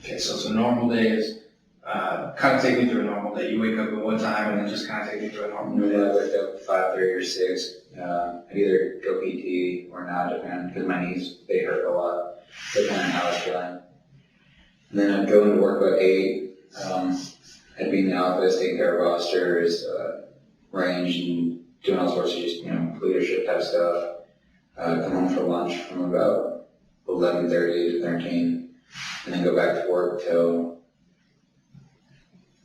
Okay, so normal day is, kind of take me through a normal day. You wake up at what time and then just kind of take me through a normal Normally day? I wake up 5:30 or 6. I'd either go PT or not, depending, because my knees, they hurt a lot, depending on how I was feeling. And then I'd go into work about 8. I'd be in the office, taking care of rosters, range, and doing all sorts of just, leadership type stuff. Come home for lunch from about 11:30 to 13, and then go back to work till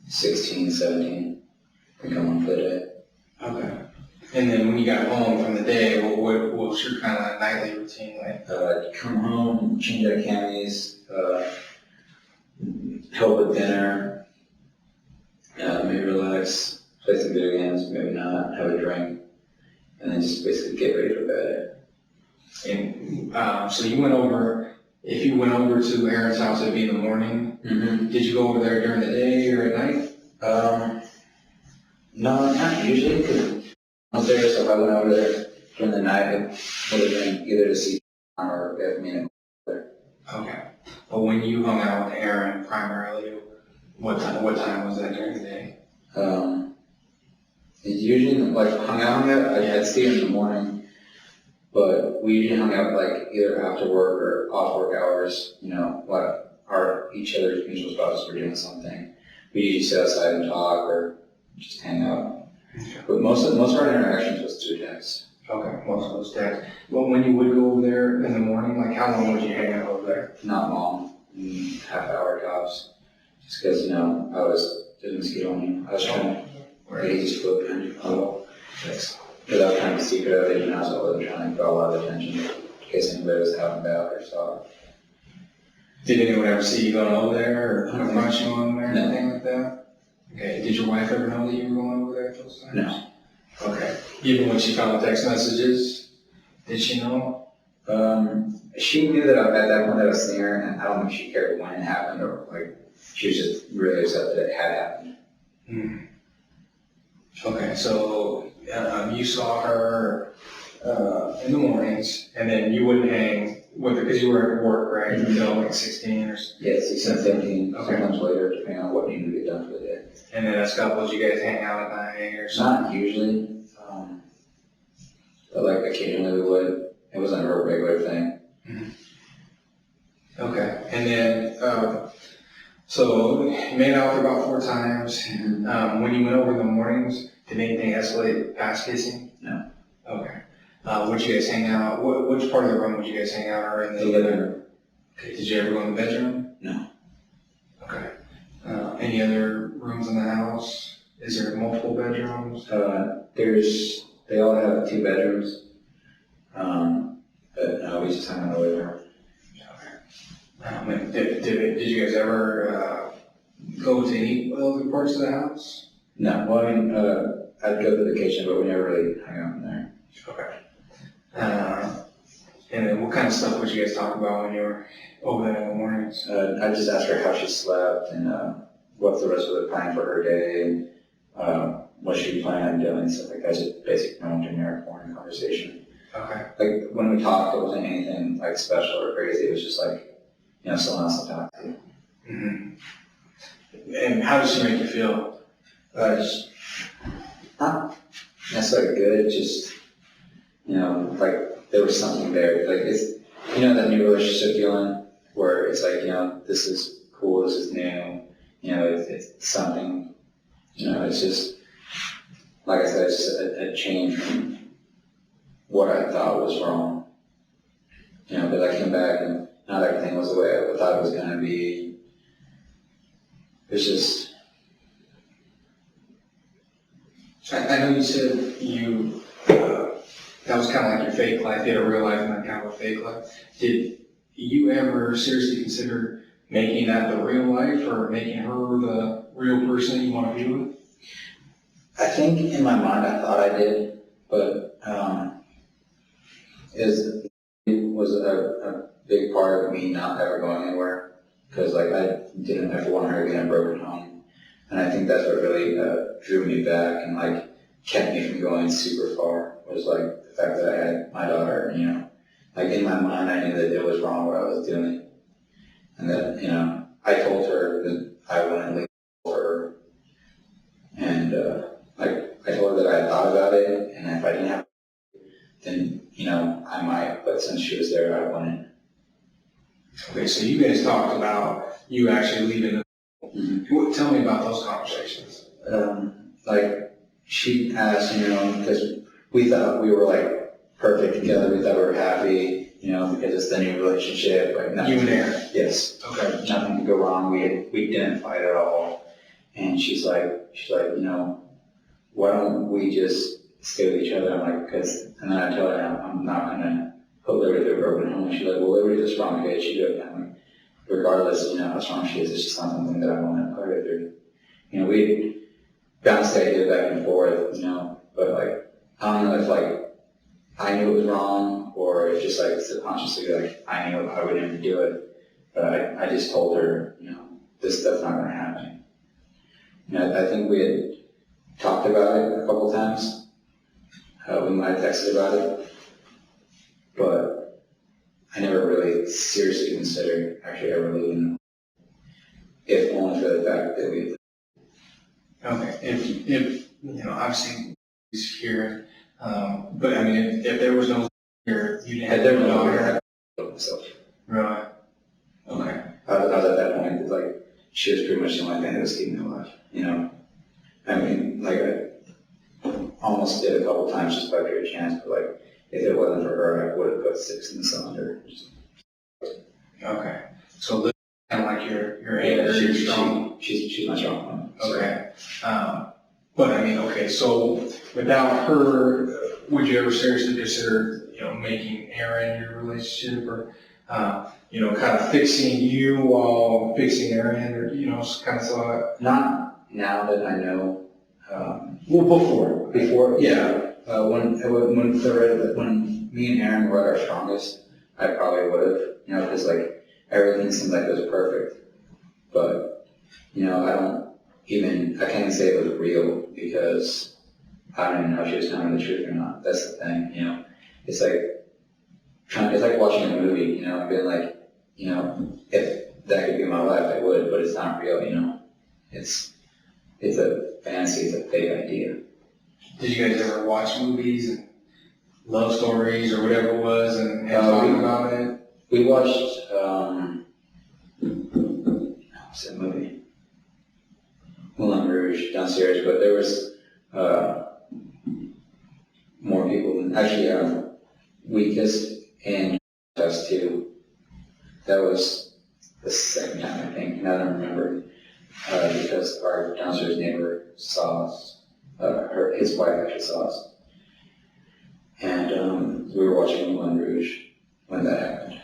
16, 17, and come home for the day. Okay. And then when you got home from the day, what was your kind of nightly routine like? Come home, change out of camis, help with dinner, maybe relax, play some video games, maybe not, have a drink, and then just basically get ready for bed. And so you went over, if you went over to Erin's house, it'd be in the morning. Mm-hmm. Did you go over there during the day or at night? No, not usually, because I was there, so if I went over there during the night, it would have been either to see or if me and there. Okay. But when you hung out with Erin primarily, what time was that during the day? It's usually like hung out. I'd see it in the morning, but we usually hung out like either after work or off work hours. What our each other's mutual spouses were doing something. We usually sit outside and talk or just hang out. But most of our interactions was through text. Okay, most of those texts. Well, when you would go over there in the morning, like how long would you hang out over there? Not long, half hour tops. Just because I was doing mosquito hunting. I was trying to just flew behind you. Because I was kind of a secret of it, and I wasn't trying to draw a lot of attention in case anybody was out and about or saw it. Did anyone ever see you going over there or confront you on there or No. anything like that? Okay, did your wife ever know that you were going over there at those times? No. Okay. Even when she found the text messages, did she know? She knew that at that point that I was seeing her, and I don't think she cared when it happened, or like she was just really upset that it had happened. Hmm. Okay, so you saw her in the mornings, and then you wouldn't hang with her because you were at work, right? Until like 16 or so. Yeah, 16, 17, Okay. sometimes later, depending on what needed to get done for the day. And then as couples, you guys hang out at night or something? Not usually, but like occasionally we would. It wasn't a regular thing. Okay, and then, so you made out for about 4 times. When you went over in the mornings, did anything escalate past kissing? No. Okay. Would you guys hang out, which part of the room would you guys hang out, or in The living room. Okay, did you ever go in the bedroom? No. Okay. Any other rooms in the house? Is there multiple bedrooms? They all have 2 bedrooms. But no, we just hung in the living room. Did you guys ever go to any other parts of the house? No, well, I mean, I'd go to the kitchen, but we never really hung out in there. Okay. And then what kind of stuff would you guys talk about when you were over there in the mornings? I'd just ask her how she slept and what's the rest of the plan for her day and what she planned on doing, stuff like that. Just basic normal generic morning conversation. Okay. Like when we talked, it wasn't anything like special or crazy. It was just like, someone else to talk to. Mm-hmm. And how does she make you feel? Just not necessarily good, just, like there was something there. Like it's, that new relationship feeling where it's like, this is cool, this is new, it's something, it's just, like I said, it's just a change from what I thought was wrong. But I came back and not everything was the way I thought it was going to be. It's just, I know you said that was kind of like your fake life. You had a real life and then kind of a fake life. Did you ever seriously consider making that the real life or making her the real person you want to be with? I think in my mind I thought I did, but it was a big part of me not ever going anywhere because like I didn't ever want her to get a broken home, and I think that's what really drew me back and like kept me from going super far was like the fact that I had my daughter. Like in my mind I knew that it was wrong what I was doing, and that I told her that I wouldn't leave her, and I told her that I had thought about it, and if I didn't have then, I might, but since she was there, I wouldn't. Okay, so you guys talked about you actually leaving the... Tell me about those conversations. Like, she asked, because we thought we were, like, perfect together. We thought we were happy, because it's the new relationship. Like, nothing, you and Erin? Yes. Okay. Nothing could go wrong. We didn't fight at all. And she's like, why don't we just stay with each other? I'm like, and then I tell her I'm not going to put Liberty through a broken home. She's like, well, Liberty's a strong kid. She do it. I'm like, regardless, how strong she is, it's just not something that I want to put her through. We bounced the idea back and forth, but like, I don't know if like, I knew it was wrong or if just like subconsciously, like, I knew I would never do it. But I just told her, this stuff's not going to happen. I think we had talked about it a couple times. We might have texted about it, but I never really seriously considered actually ever leaving, if only for the fact that we. Okay, if obviously he's here, but I mean, if there was no here, you'd have There no no daughter. myself. Right. Okay. I was at that point, it's like, she was pretty much the only thing that was keeping me alive, I mean, like, I almost did a couple times just by pure chance, but like, if it wasn't for her, I would have put 6 in the cylinder. Okay. So this is kind of like your anchor, your strong. She's my strong one. So. Okay. But I mean, okay, so without her, would you ever seriously consider, making Erin your relationship or, kind of fixing you while fixing Erin or, kind of so? Not now that I know. Well, Before, yeah. When me and Erin were at our strongest, I probably would have, because like everything seemed like it was perfect. But, I can't even say it was real because I don't even know if she was telling me the truth or not. That's the thing, It's like watching a movie, and being like, if that could be my life, I would, but it's not real, It's a fantasy, it's a fake idea. Did you guys ever watch movies and love stories or whatever it was and talk about it? We watched, what's that movie? Moulin Rouge downstairs, but there was more people than, actually, Weakest and us too. That was the second time, I think, now that I remember, because our downstairs neighbor saw us. His wife actually saw us. And we were watching Moulin Rouge when that happened.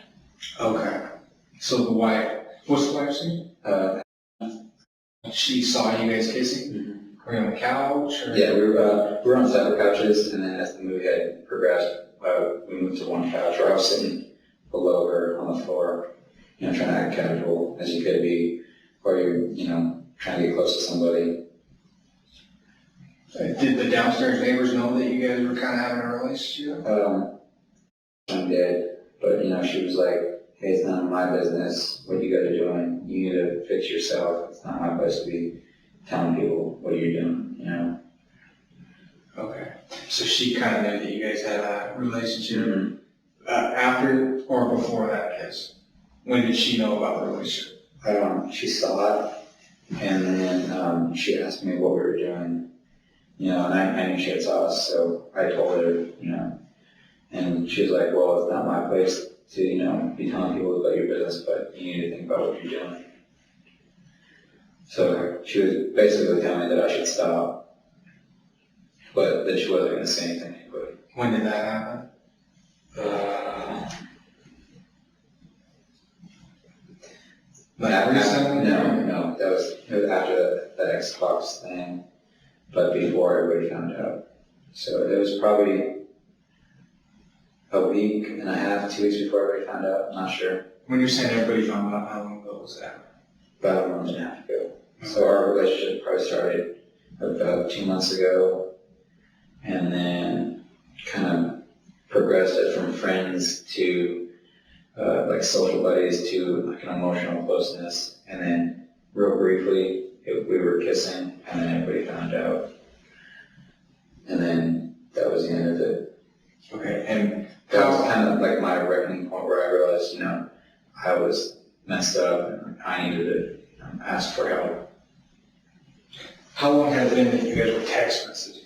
Okay. So the wife, what's the wife's name? she saw you guys kissing? Mm-hmm. Were you on the couch? Or? Yeah, we were on separate couches, and then as the movie had progressed, we moved to one couch where I was sitting below her on the floor, trying to act casual as you could be, or you're, trying to get close to somebody. Did the downstairs neighbors know that you guys were kind of having a relationship? I'm dead, but she was like, hey, it's none of my business what you guys are doing. You need to fix yourself. It's not my place to be telling people what you're doing, Okay. So she kind of knew that you guys had a relationship. Mm-hmm. After or before that kiss? When did she know about the relationship? She saw it, and then she asked me what we were doing, and I knew she had saw us, so I told her, and she was like, well, it's not my place to, be telling people about your business, but you need to think about what you're doing. So she was basically telling me that I should stop, but that she wasn't going to say anything to anybody. When did that happen? Recently? No, it was after the Xbox thing, but before everybody found out. So it was probably a week and a half, 2 weeks before everybody found out. I'm not sure. When you're saying everybody found out, how long ago was that? About a month and a half ago. So our relationship probably started about 2 months ago, and then kind of progressed it from friends to like social buddies to like an emotional closeness, and then real briefly we were kissing, and then everybody found out, and then that was the end of it. Okay, and that was kind of like my reckoning point where I realized, I was messed up and I needed to ask for help. How long has it been that you guys were text messaging?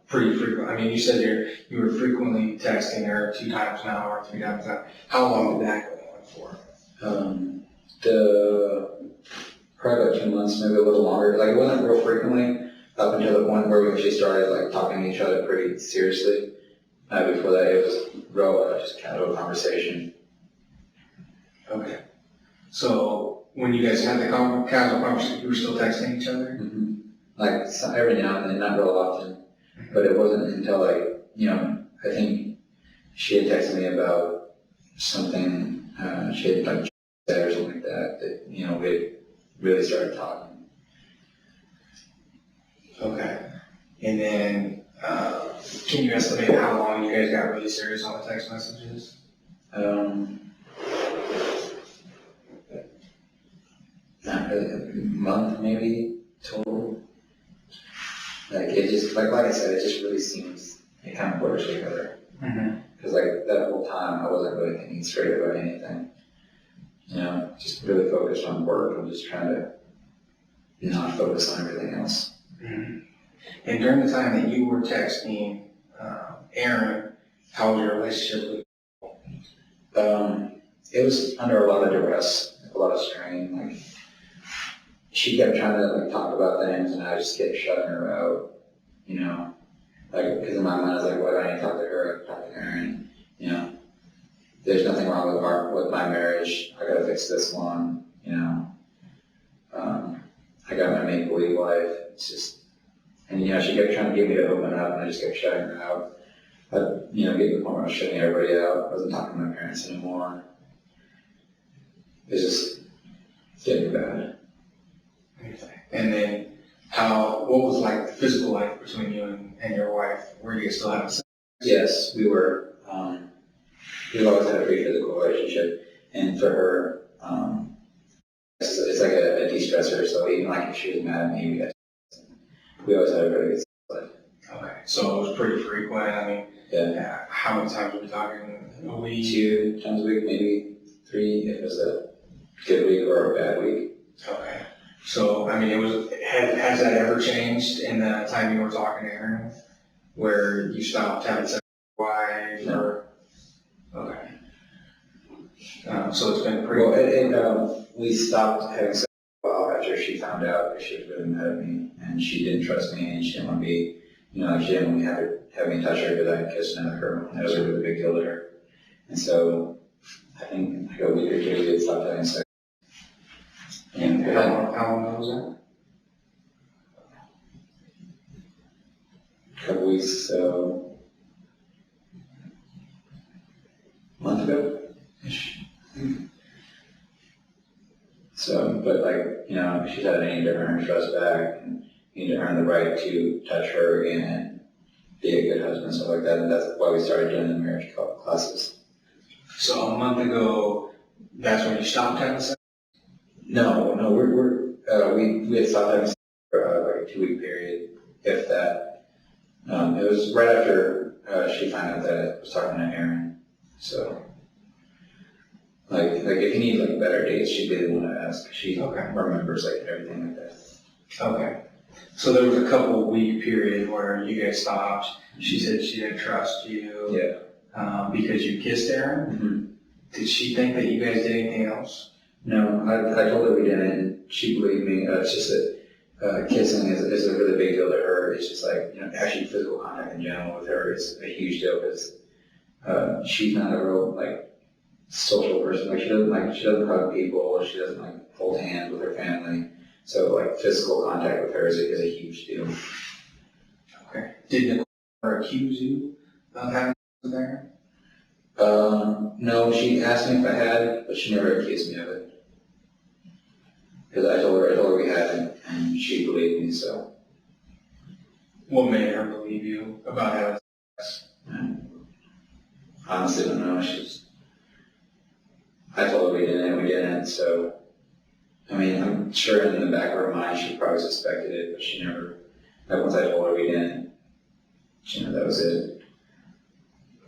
Pretty frequent. I mean, you said you were frequently texting her 2 times an hour, 3 times an hour. How long did that go on for? Probably about 2 months, maybe a little longer. Like, it wasn't real frequently up until the point where we actually started like talking to each other pretty seriously. Before that, it was real just casual conversation. Okay. So when you guys had the casual conversation, you were still texting each other? Mm-hmm. Like every now and then, not real often. But it wasn't until I think she had texted me about something she had like said or something like that we really started talking. Okay. And then, can you estimate how long you guys got really serious on the text messages? Not really, a month maybe total. Like it just, like I said, it just really seems, it kind of blurs together. Because like that whole time I wasn't really thinking straight about anything. Just really focused on work and just trying to not focus on everything else. Mm-hmm. And during the time that you were texting Erin, how was your relationship with It was under a lot of duress, a lot of strain. Like she kept trying to like talk about things, and I just kept shutting her out. Like because in my mind I was like, why do I need to talk to her? I can talk to Erin. There's nothing wrong with my marriage. I gotta fix this one. I got my make-believe life. It's just, and she kept trying to get me to open up, and I just kept shutting her out. But getting to the point where I was shutting everybody out. I wasn't talking to my parents anymore. It was just getting bad. And then what was like the physical life between you and your wife? Were you still having sex? Yes, we were. We've always had a pretty physical relationship, and for her, it's like a de-stressor. So even like if she was mad at me, we always had a very good life. Okay, so it was pretty frequent. I mean, yeah. How many times were we talking a week? 2 times a week, maybe 3 if it was a good week or a bad week. Okay. So, I mean, has that ever changed in the time you were talking to Erin, where you stopped having sex with your wife? No. Or, okay. So it's been pretty. Well, we stopped having sex a while after she found out that she was really mad at me, and she didn't trust me, and she didn't want to be, she didn't want to have me touch her because I kissed another girl. That was a really big deal to her. And so, I think like a week or 2 we had stopped having sex. And we had How long ago was that? a couple weeks, so a month ago-ish. So, but like, you know, she said I need to earn her trust back and need to earn the right to touch her again and be a good husband and stuff like that. And that's why we started doing the marriage classes. So a month ago, that's when you stopped having sex? No, we had stopped having sex for like a 2-week period, if that. It was right after she found out that I was talking to Erin. So, like if you need like better dates, she'd be the one to ask. She remembers like everything like that. Okay. So there was a couple week period where you guys stopped. She said she didn't trust you. Yeah. Because you kissed Erin. Mm-hmm. Did she think that you guys did anything else? No, I told her we didn't, and she believed me. It's just that kissing is a really big deal to her. It's just like, you know, actually physical contact in general with her is a huge deal because she's not a real like social person. Like she doesn't hug people. She doesn't like hold hands with her family. So like physical contact with her is a huge deal. Okay. Did Nicole accuse you of having sex with Erin? No, she asked me if I had, but she never accused me of it. Because I told her we hadn't, and she believed me, so. What made her believe you about having sex? I honestly don't know. I told her we didn't, so. I mean, I'm sure in the back of her mind she probably suspected it, but she never, like once I told her we didn't, she knew that was it.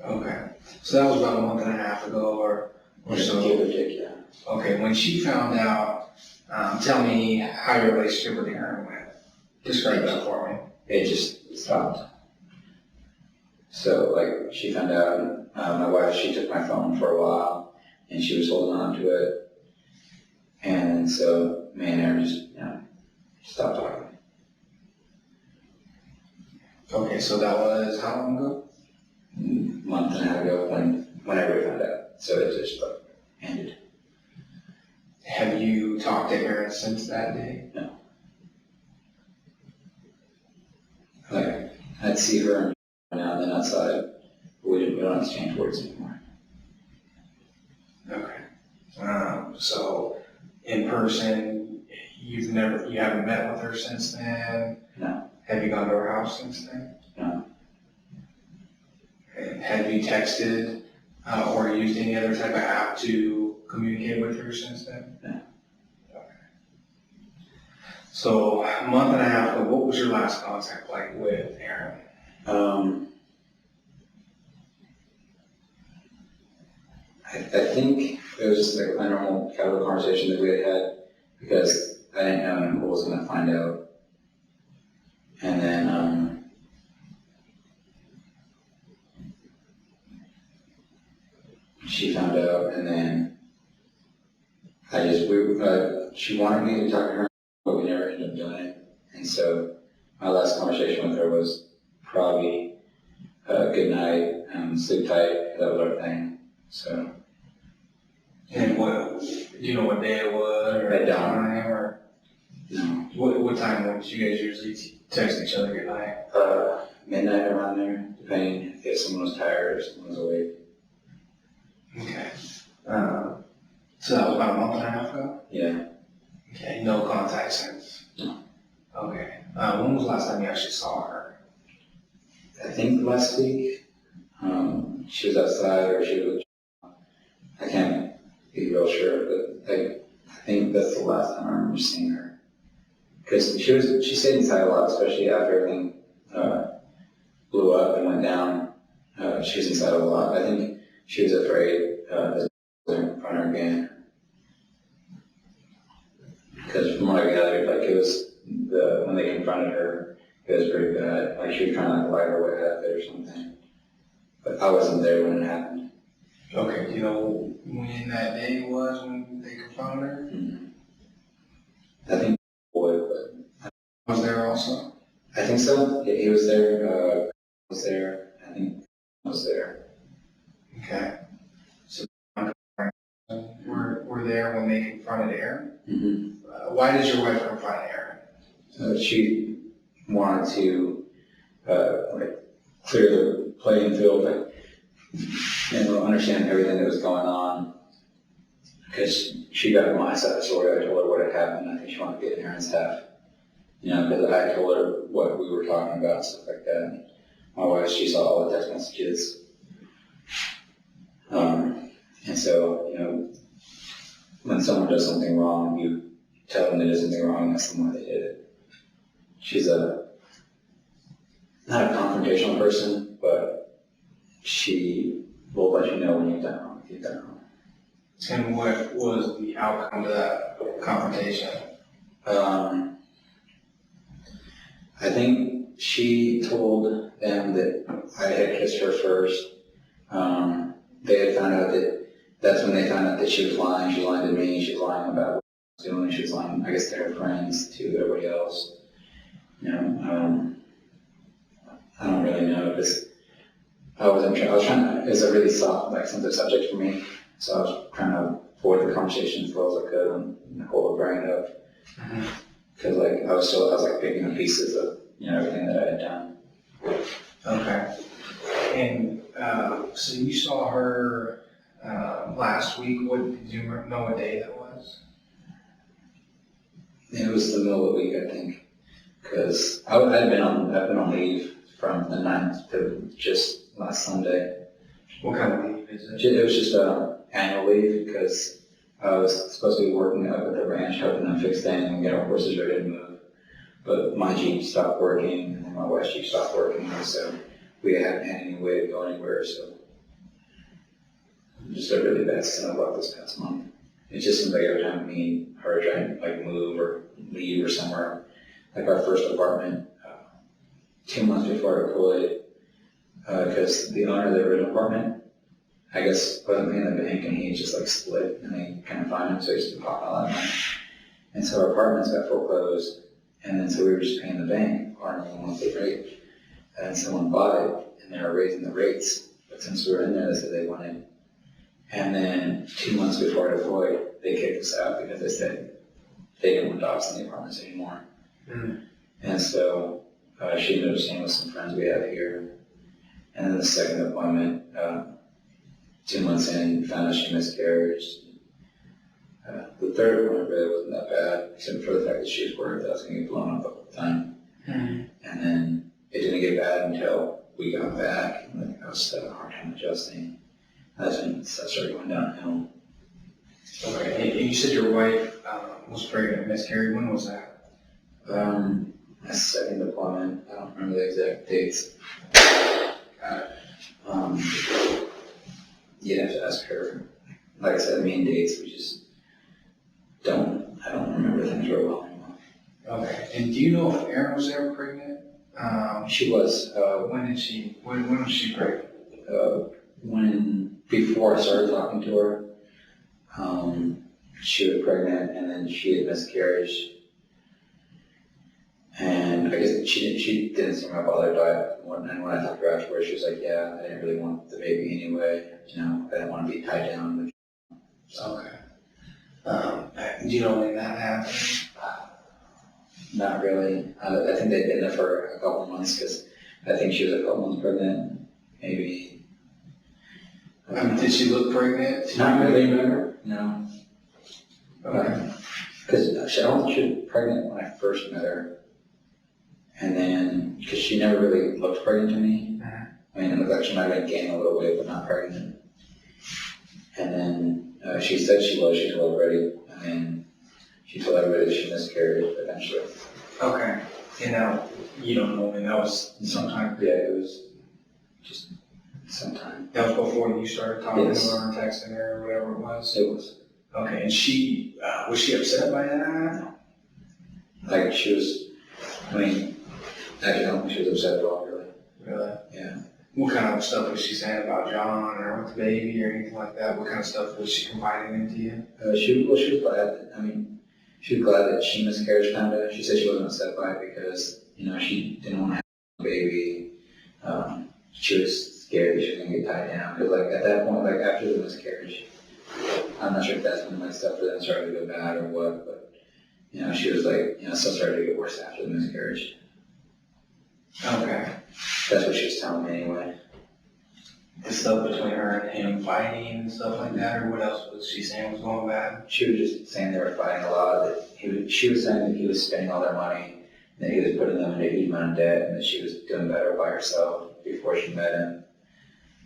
Okay. So that was about a month and a half ago or so. Give or take, yeah. Okay, when she found out, tell me how your relationship with Erin went. Describe that for me. It just stopped. So, like, she found out, my wife, she took my phone for a while, and she was holding on to it. And so, me and Erin just, you know, stopped talking. Okay, so that was how long ago? Month and a half ago whenever we found out. So it just like ended. Have you talked to Erin since that day? No. Like I'd see her now and then outside, but we don't exchange words anymore. Okay. So in person, you haven't met with her since then? No. Have you gone to her house since then? No. And have you texted or used any other type of app to communicate with her since then? No. Okay. So a month and a half ago, what was your last contact like with Erin? I think it was just like a normal casual conversation that we had because I didn't know Nicole was going to find out. And then, she found out, and then she wanted me to talk to her, but we never ended up doing it. And so my last conversation with her was probably good night, sleep tight, that was our thing. So. And do you know what day it was or I don't. time or No. what time did you guys usually text each other good night? Midnight around there, depending if someone was tired or someone was awake. Okay. So that was about a month and a half ago? Yeah. Okay, no contact since? No. Okay. When was the last time you actually saw her? I think last week, she was outside or she was, I can't be real sure, but I think that's the last time I remember seeing her. Because she stayed inside a lot, especially after everything blew up and went down. She was inside a lot. I think she was afraid that it was in front of her again. Because from what I gathered, like it was when they confronted her, it was pretty bad. Like she was trying to like light her way out of it or something. But I wasn't there when it happened. Okay, do you know when that day was when they confronted her? Mm-hmm. I think he would, but Was there also? I think so. Yeah, he was there. Was there? I think I was there. Okay. So were there when they confronted Erin? Mm-hmm. why did your wife confront Erin? She wanted to clear the playing field, understand everything that was going on. Because she got my side of the story, I told her what had happened. I think she wanted to get Erin's half. Because I told her what we were talking about and stuff like that. And my wife, she saw all the text messages. And so, when someone does something wrong, you tell them they did something wrong, and that's the why they did it. She's not a confrontational person, but she will let you know when you've done wrong, if you've done wrong. And what was the outcome of that confrontation? I think she told them that I had kissed her first. They had found out that's when they found out that she was lying. She lied to me. She was lying about what I was doing. She was lying, I guess, to her friends, to everybody else. I don't really know because I was trying to, it's a really soft, sensitive subject for me. So I was trying to avoid the conversation as well as I could and hold her brain up. Because I was picking up pieces of everything that I had done. Okay. And so you saw her last week. Did you know what day that was? It was the middle of the week, I think, because I've been on leave from the 9th to just last Sunday. What kind of leave is it? It was just annual leave because I was supposed to be working up at the ranch helping them fix things and get our horses ready to move. But my Jeep stopped working and then my wife's Jeep stopped working, so we hadn't had any way to go anywhere. So just a really bad stint of luck this past month. It just seems like every time me and her trying to move or leave or somewhere, our first apartment, 2 months before I deployed, because the owner of the original apartment, I guess, wasn't paying the bank and he just split and they kind of fined him, so he used to pop a lot of money. And so our apartments got foreclosed, and then so we were just paying the bank our normal monthly rate. And someone bought it and they were raising the rates, but since we were in there, they said they wanted. And then 2 months before I deployed, they kicked us out because they said they didn't want dogs in the apartments anymore. Mm. And so she ended up staying with some friends we have here. And then the second appointment, 2 months in, found out she miscarried. The third appointment really wasn't that bad, except for the fact that she was worried that I was going to get blown up all the time. Mm. And then it didn't get bad until we got back. And I was having a hard time adjusting. That's when stuff started going downhill. Okay. And you said your wife was pregnant and miscarried. When was that? My second deployment, I don't remember the exact dates. You'd have to ask her. Like I said, main dates, we just I don't remember things real well anymore. Okay. And do you know if Erin was ever pregnant? She was. When was she pregnant? Before I started talking to her, she was pregnant and then she had miscarried. And I guess she didn't seem like bothered by it. And when I talked to her afterwards, she was like, yeah, I didn't really want the baby anyway. I didn't want to be tied down. So, Okay. Do you know when that happened? Not really. I think they'd been there for a couple of months because I think she was a couple months pregnant. Maybe. Did she look pregnant? Not really, remember? No. Okay. Because I don't think she was pregnant when I first met her. And then, because she never really looked pregnant to me. I mean, it looked like she might have been gaining a little weight, but not pregnant. And then she said she was ready. And then she told everybody that she miscarried eventually. Okay. And now, you don't know when that was sometime? Yeah, it was just sometime. That was before you started talking Yes. to her and texting her or whatever it was? It was. Okay. And she, was she upset by that? Like, she was, actually, I don't think she was upset at all, really. Really? Yeah. What kind of stuff was she saying about John or with the baby or anything like that? What kind of stuff was she confiding into you? She was glad. She was glad that she miscarried, kind of. She said she wasn't upset by it because, she didn't want to have a baby. She was scared that she was going to get tied down. Because, at that point, after the miscarriage, I'm not sure if that's when, stuff for them started to go bad or what, but, she was like, stuff started to get worse after the miscarriage. Okay. That's what she was telling me anyway. The stuff between her and him fighting and stuff like that, or what else was she saying was going bad? She was just saying they were fighting a lot. She was saying that he was spending all their money, and that he was putting them in a huge amount of debt, and that she was doing better by herself before she met him.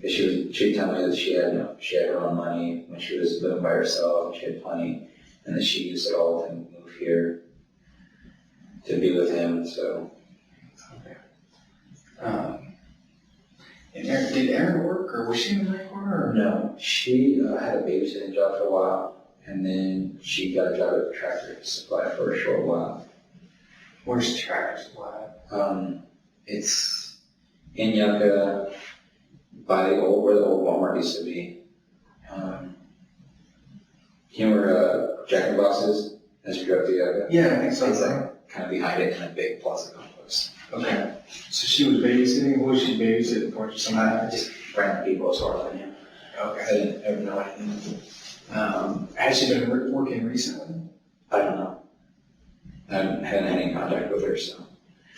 She'd tell me that she had her own money when she was living by herself, and she had plenty, and that she used it all to move here to be with him. So. Okay. And did Erin work, or was she in the Marine Corps? No, she had a babysitting job for a while, and then she got a job at Tractor Supply for a short while. Where's Tractor Supply? It's in Yucca, by where the old Walmart used to be. You know where Jack in the Box is as you drove to Yucca? Yeah, I think so. It's like kind of behind it in a big plaza complex. Okay. So she was babysitting? Who was she babysitting for? Just somebody? Just random people as far as I knew. I Okay. didn't ever know anything. Has she been working recently? I don't know. I haven't had any contact with her, so.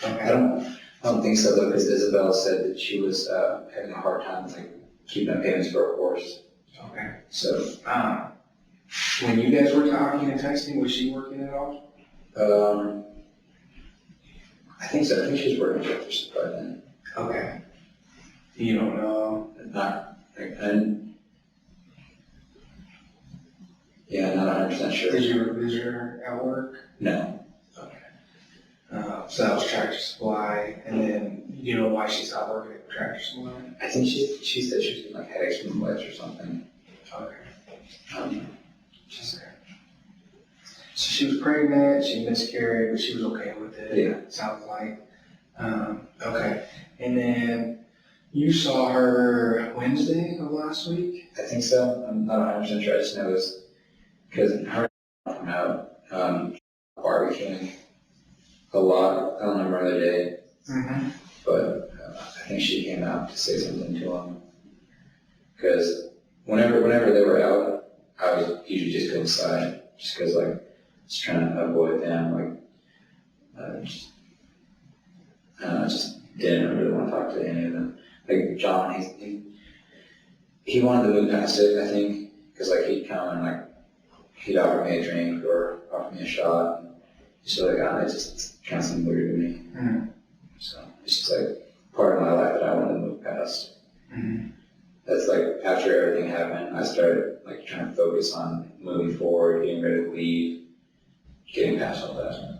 Okay. I don't think so though, because Isabel said that she was having a hard time like keeping up payments for her horse. Okay. So When you guys were talking and texting, was she working at all? I think so. I think she's working at Tractor Supply then. Okay. You don't know? Not 100% sure. Did you ever visit her at work? No. Okay. So that was Tractor Supply, and then you know why she stopped working at Tractor Supply? I think she said she was getting like headaches from the legs or something. Okay. So she was pregnant, she miscarried, but she was okay with it. Yeah. Sounds like. Okay. And then you saw her Wednesday of last week? I think so. I'm not 100% sure. I just know this because her came out barbecuing a lot. I don't remember the day, but I think she came out to say something to him because whenever they were out, I was usually just go inside just because like just trying to avoid them. Like just didn't really want to talk to any of them. Like John, he wanted to move past it, I think, because like he'd come and like he'd offer me a drink or offer me a shot. And just like, it just kind of seemed weird to me. So it's just like part of my life that I wanted to move past. That's like after everything happened, I started like trying to focus on moving forward, getting ready to leave, getting past all that.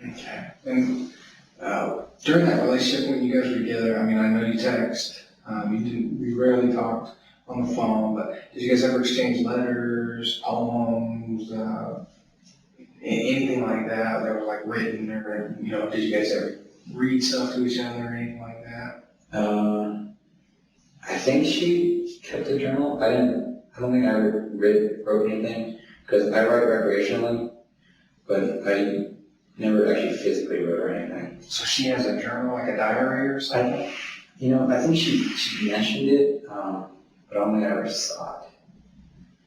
Okay. And during that relationship when you guys were together, I mean, I know you text. You rarely talked on the phone, but did you guys ever exchange letters, poems, anything like that that was like written, or did you guys ever read stuff to each other or anything like that? I think she kept a journal. I don't think I ever wrote anything because I write recreationally, but I never actually physically wrote or anything. So she has a journal, like a diary or something? I think she mentioned it, but I don't think I ever saw it.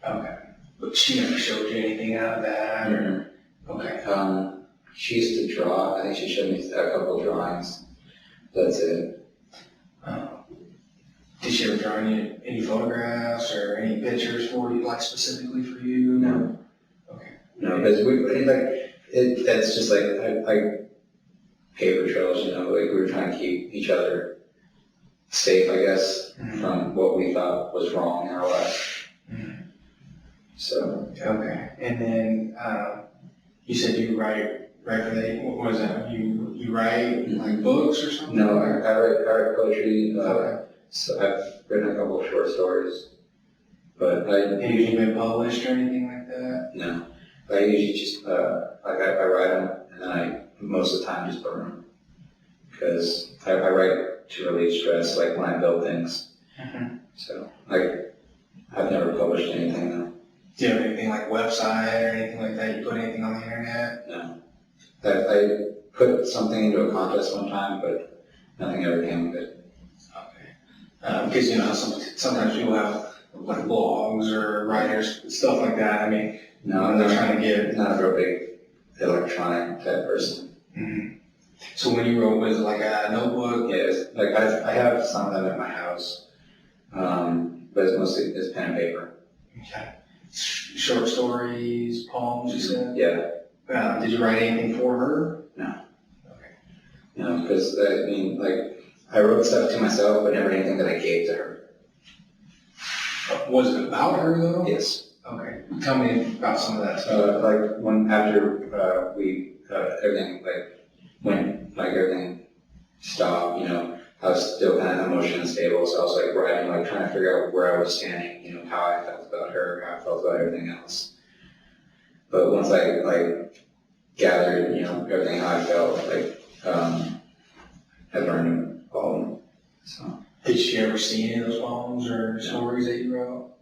Okay. But she never showed you anything out of that? Or? Okay. She used to draw. I think she showed me a couple of drawings. That's it. Did she ever draw any photographs or any pictures for you, like specifically for you? No. Okay. No, because that's just like paper trails, like we were trying to keep each other safe, I guess, from what we thought was wrong in our life. So. Okay. And then you said you write for what was that? You write like books or something? No, I write poetry. Okay. So I've written a couple of short stories, but Have you been published or anything like that? No. I usually just I write them and then I most of the time just burn them because I write to relieve stress, like when I build things. So I've never published anything though. Do you have anything like website or anything like that? You put anything on the internet? No. I put something into a contest one time, but nothing ever came of it. Okay. Because sometimes people have like blogs or writers, stuff like that. I mean, No, they're trying to get. Not a real big electronic type person. Mm-hmm. So when you wrote, was it like a notebook? Yeah, it's like I have some of them at my house, but it's mostly just pen and paper. Okay. Short stories, poems, you said? Yeah. Did you write anything for her? No. Okay. You know, because I mean, like, I wrote stuff to myself, but never anything that I gave to her. Was it about her though? Yes. Okay. Tell me about some of that stuff. Like when after we everything everything stopped, you know, I was still kind of emotionally unstable, so I was like writing, like trying to figure out where I was standing, you know, how I felt about her, how I felt about everything else. But once I like gathered, you know, everything how I felt, like I learned all of them. So. Did she ever see any of those poems or stories that you wrote?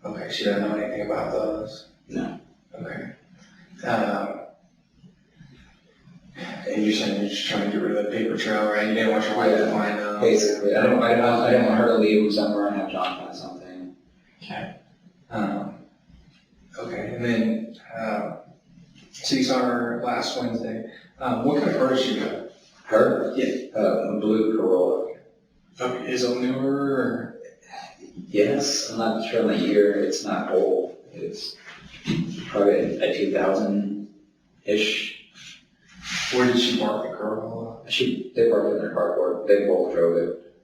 Okay, she doesn't know anything about those? No. Okay. And you're saying you're just trying to get rid of the paper trail, right? You didn't want your wife to find them? Basically, I didn't want her to leave them somewhere and have John find something. Okay. Okay, and then, so you saw her last Wednesday. What kind of car did she got? Her? Yeah. A blue Corolla. Okay, is it newer or? Yes, I'm not sure on the year. It's not old. It's probably a 2000-ish. Where did she park the Corolla? They parked in their carport. They both drove it.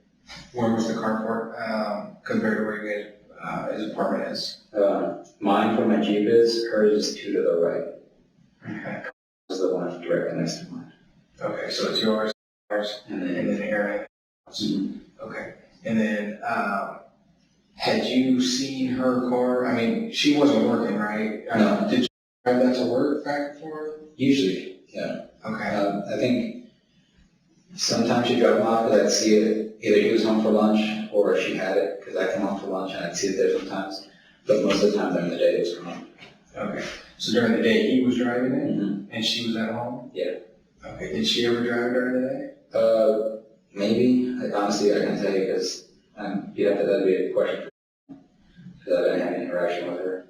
Where was the carport compared to where you guys, his apartment is? Mine for my Jeep is, hers is 2 to the right. Okay. Is the one directly next to mine. Okay, so it's yours, And and then, then Erin. mhm. Okay, and then, had you seen her car? I mean, she wasn't working, right? No. Did you drive that to work back and forth? Usually, yeah. Okay. I think sometimes she'd drive them off because I'd see it. Either he was home for lunch or she had it because I come home for lunch and I'd see it there sometimes. But most of the time during the day it was home. Okay. So during the day he was driving it Mm-hmm. and she was at home? Yeah. Okay. Did she ever drive during the day? Maybe. Honestly, I can't tell you because that'd be a question because I didn't have any interaction with her.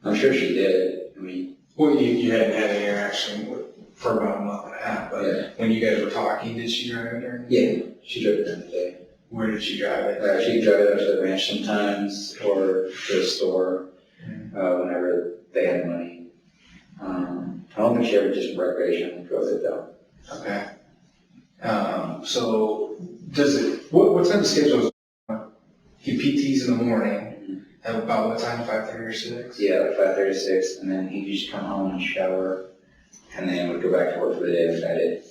I'm sure she did. I mean, Well, you hadn't had any interaction for about a month and a half, but yeah. when you guys were talking, did she drive it during the day? Yeah, she drove it during the day. Where did she drive it? She'd drive it up to the ranch sometimes or to the store whenever they had money. I don't think she ever just recreationally drove it though. Okay. So does it, what type of schedule is it? He PTs in the morning, at about what time, 5:30 or 6? Yeah, like 5:30 to 6, and then he'd just come home and shower, and then would go back to work for the day like I did.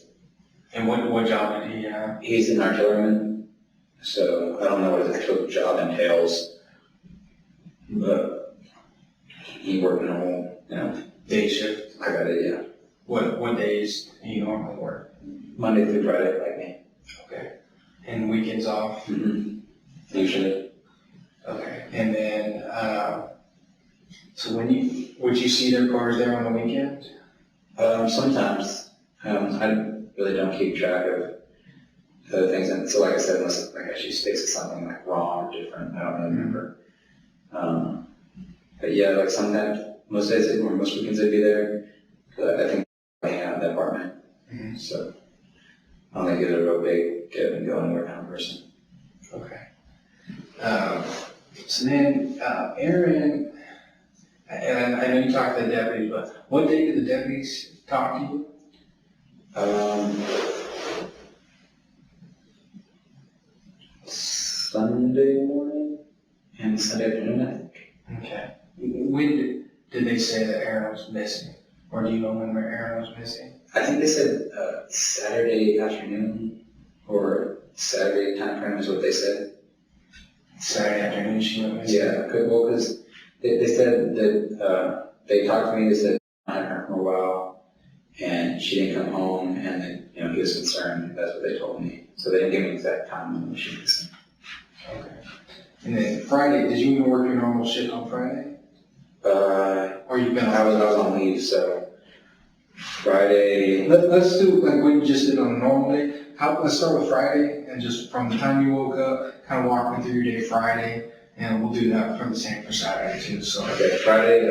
And what job did he have? He's an artilleryman, so I don't know what his actual job entails, but he worked in a whole, you know, Day shift. I got it, yeah. What days do you normally work? Monday through Friday, like me. Okay. And weekends off? Mm-hmm. Usually. Okay. And then, so would you see their cars there on the weekend? Sometimes. I really don't keep track of the things, and so like I said, unless like she fixes something like wrong or different, I don't really remember. But yeah, like sometimes, most days or most weekends I'd be there. But I think I hang out in the apartment, so I don't think it's a real big get and go anywhere kind of person. Okay. So then, Erin, and I know you talked to the deputies, but what day did the deputies talk to you? Sunday morning and Sunday afternoon, I think. Okay. When did they say that Erin was missing? Or do you know when Erin was missing? I think they said Saturday afternoon or Saturday time frame is what they said. Saturday afternoon she went missing? Yeah, because they said that they talked to me, they said I hadn't heard from a while and she didn't come home and then, you know, he was concerned. That's what they told me. So they didn't give me an exact time when she was missing. Okay. And then Friday, did you even work your normal shift on Friday? Or you've been I was on leave, so Friday. Let's do like what you just did on a normal day. Let's start with Friday and just from the time you woke up, kind of walk me through your day Friday And we'll do that for the same for Saturday too, so. Okay, Friday,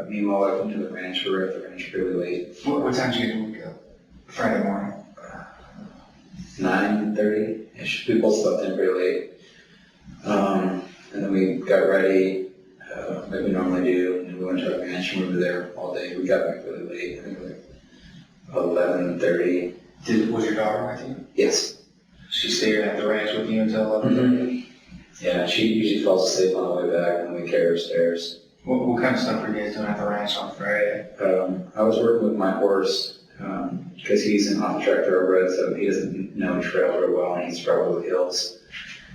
me and my wife went to the ranch. We were at the ranch really late. What time did you guys wake up? Friday morning? 9:30-ish. We both slept in pretty late. And then we got ready, like we normally do, and we went to the ranch and we were there all day. We got back really late, I think like 11:30. Was your daughter with you? Yes. She stayed at the ranch with you until 11:30? Yeah, she usually falls asleep on the way back and we carry her upstairs. What kind of stuff were you guys doing at the ranch on Friday? I was working with my horse, because he's an off-track thoroughbred, so he doesn't know trail very well and he's struggled with hills.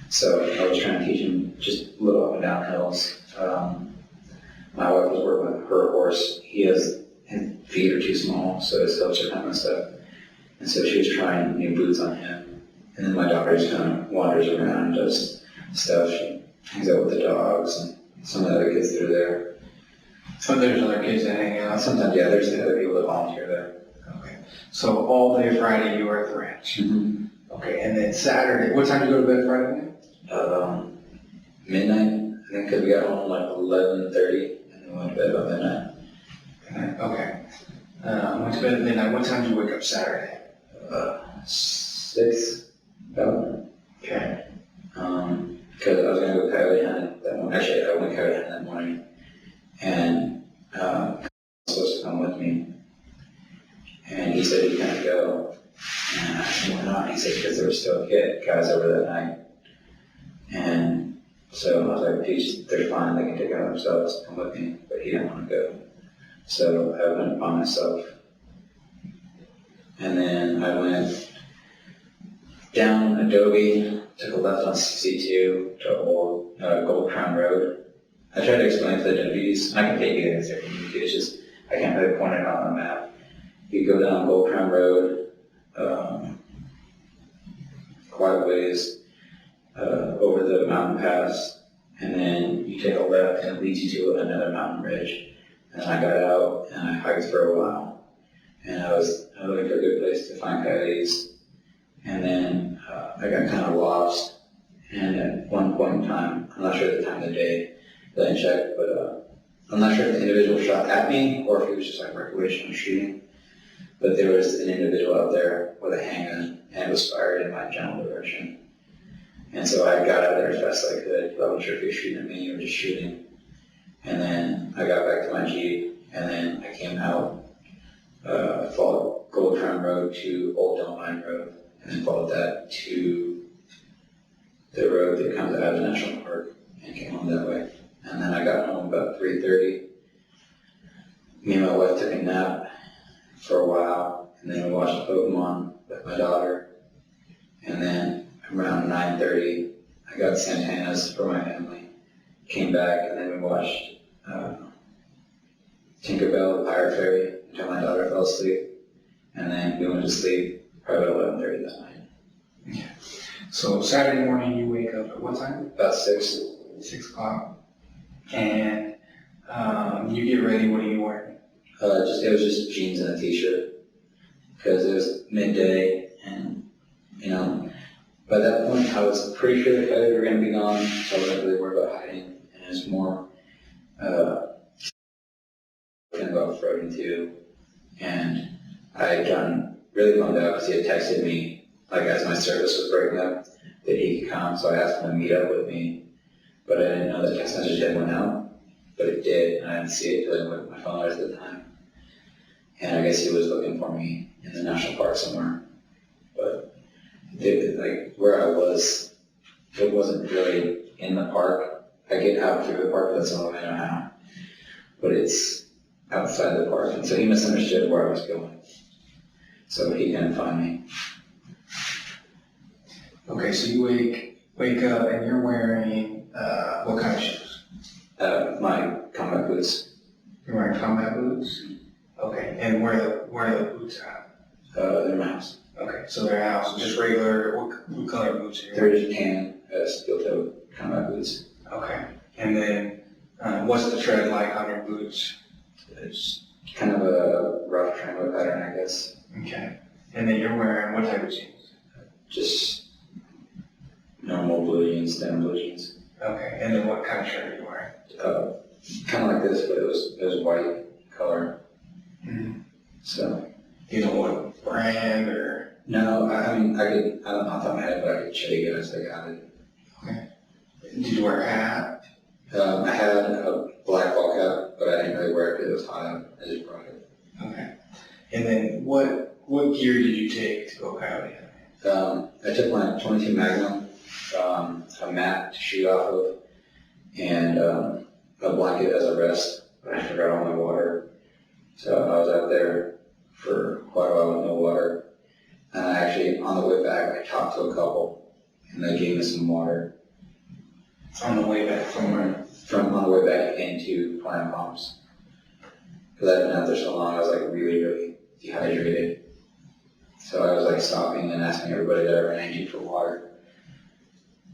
So I was trying to teach him just little up and down hills. My wife was working with her horse. His feet are too small, so his hooves are kind of messed up. And so she was trying new boots on him. And then my daughter just kind of wanders around and does stuff. She hangs out with the dogs and some of the other kids that are there. So there's other kids that hang out? Sometimes, yeah, there's the other people that volunteer there. Okay. So all day Friday you were at the ranch? Mm-hmm. Okay, and then Saturday, what time did you go to bed Friday night? Midnight, I think, because we got home like 11:30 and then we went to bed about midnight. Okay. Went to bed at midnight. What time did you wake up Saturday? 6, about. Okay. Because I was going to go coyote hunting that morning. Actually, I went coyote hunting that morning. And he was supposed to come with me. And he said he couldn't go. And I said, why not? He said, because there were still guys over that night. And so I was like, geez, they're fine. They can take care of themselves. Come with me. But he didn't want to go. So I went by myself. And then I went down Adobe, took a left on 62 to Old Gold Crown Road. I tried to explain to the deputies, and I can take you guys there if you need to. It's just, I can't really point it out on the map. You go down Gold Crown Road, quite a ways, over the mountain pass, and then you take a left and it leads you to another mountain ridge. And I got out and I hiked for a while. And I was looking for a good place to find coyotes. And then I got kind of lost. And at one point in time, I'm not sure the time of the day, I didn't check, but I'm not sure if the individual shot at me or if he was just like recreational shooting. But there was an individual out there with a handgun and it was fired in my general direction. And so I got out of there as fast as I could. I wasn't sure if he was shooting at me or just shooting. And then I got back to my Jeep, and then I came out, followed Gold Crown Road to Old Delmine Road, and then followed that to the road that comes out of the National Park, and came home that way. And then I got home about 3:30. Me and my wife took a nap for a while, and then we watched Pokemon with my daughter. And then around 9:30, I got Santana's for my family. Came back, and then we watched Tinkerbell, the Pirate Fairy, until my daughter fell asleep. And then we went to sleep probably about 11:30 that night. Yeah. So Saturday morning you wake up at what time? About 6. 6 o'clock. And you get ready, what are you wearing? It was just jeans and a t-shirt. Because it was midday, and, by that point I was pretty sure the coyotes were going to be gone, so I wasn't really worried about hiding. And it was more, going to go off-roading too. And I had gotten really bummed out because he had texted me, like as my service was breaking up, that he could come, so I asked him to meet up with me. But I didn't know that text message had went out, but it did, and I didn't see it until I looked at my phone at the time. And I guess he was looking for me in the national park somewhere. But where I was, it wasn't really in the park. I get out through the park, but that's the only way I know how. But it's outside the park, and so he misunderstood where I was going. So he couldn't find me. Okay, so you wake up and you're wearing what kind of shoes? My combat boots. You're wearing combat boots? Okay, and where are the boots at? They're in my house. Okay, so they're house, just regular, what color boots are you They're wearing? just tan, steel-toe combat boots. Okay, and then what's the tread like on your boots? It's kind of a rough triangle pattern, I guess. Okay, and then you're wearing what type of jeans? Just normal blue jeans, denim blue jeans. Okay, and then what kind of shirt are you wearing? Kind of like this, but it was white color. Mm-hmm. So. Do you know what brand or? No, I mean, I don't know off the top of my head, but I could show you guys. I got it. Okay. Did you wear a hat? I had a black ball cap, but I didn't really wear it because it was hot out. I just brought it. Okay. And then what gear did you take to go coyote hunting? I took my 22 Magnum, a mat to shoot off of, and a blanket as a rest. But I forgot all my water, so I was out there for quite a while with no water. And I actually, on the way back, I talked to a couple, and they gave me some water. On the way back from where? On the way back into Plant Palms. Because I'd been out there so long, I was like really, really dehydrated. So I was like stopping and asking everybody there ran into for water.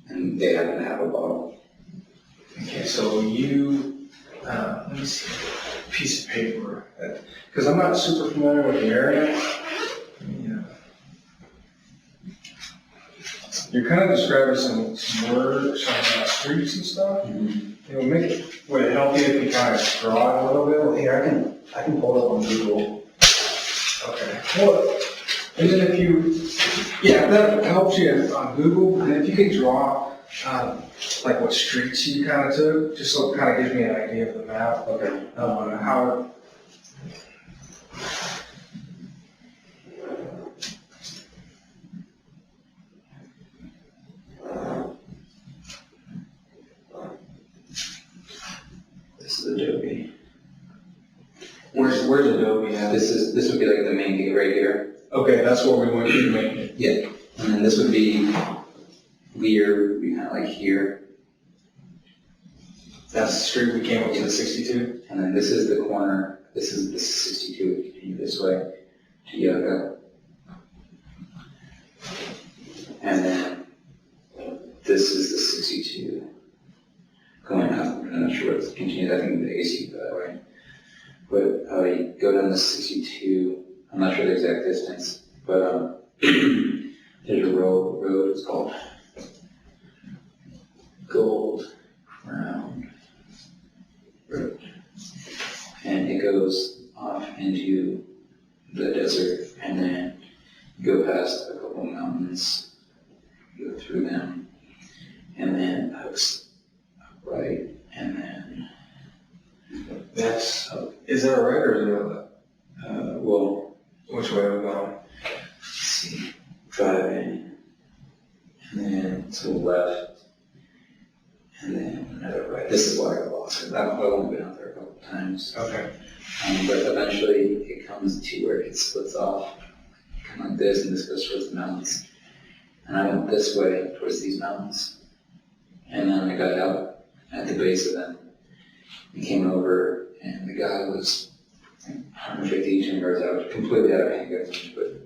And they happened to have a bottle. Okay, so you, let me see, piece of paper, because I'm not super familiar with the area. Yeah. You're kind of describing some words, some streets and stuff. Mm-hmm. Would it help you if you kind of draw it a little bit? Well, here, I can pull it up on Google. Okay. Well, and then if that helps you on Google, and if you could draw, like what streets you kind of took, just so it kind of gives me an idea of the map. Okay. How. This is Adobe. Where's Adobe at? This would be like the main gate right here. Okay, that's where we went to make it. Yeah. And then this would be Lear, would be kind of like here. That's the street we came up to, the 62? And then this is the corner, this is 62, we continue this way to Yoga. And then this is the 62 going up. I'm not sure what's continued, I think the AC go that way. But you go down the 62, I'm not sure the exact distance, but there's a road, it's called Gold Crown Road. And it goes off into the desert, and then you go past a couple mountains, you go through them, and then hooks up right, and then That's, is there a right or is there a left? well, Which way are we going? let's see, driving, and then to the left, and then another right. This is why I got lost, because I've only been out there a couple of times. Okay. But eventually it comes to where it splits off, kind of like this, and this goes towards the mountains. And I went this way towards these mountains. And then I got out at the base of them and came over, and the guy was 150, 200 yards out, completely out of handgun range, but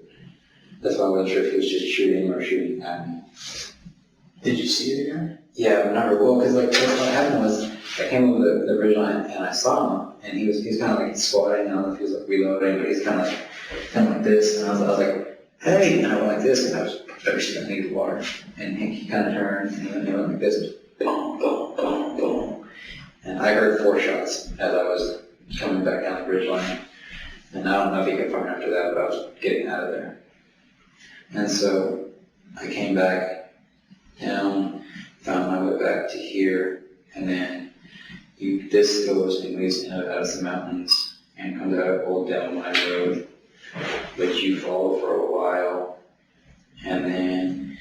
that's why I wasn't sure if he was just shooting or shooting at me. Did you see it again? Yeah, but not well, because like what happened was I came over the ridge line and I saw him, and he's kind of like squatting. I don't know if he was like reloading, but he's kind of like this, and I was like, hey, and I went like this, and I was thirsty, I needed water, and he kind of turned and he went like this, boom, boom, boom, boom, and I heard 4 shots as I was coming back down the ridge line, and I don't know if he could find after that, but I was getting out of there, and so I came back down, found my way back to here, and then this goes and leads out of the mountains and comes out of Old Down Line Road, which you follow for a while, and then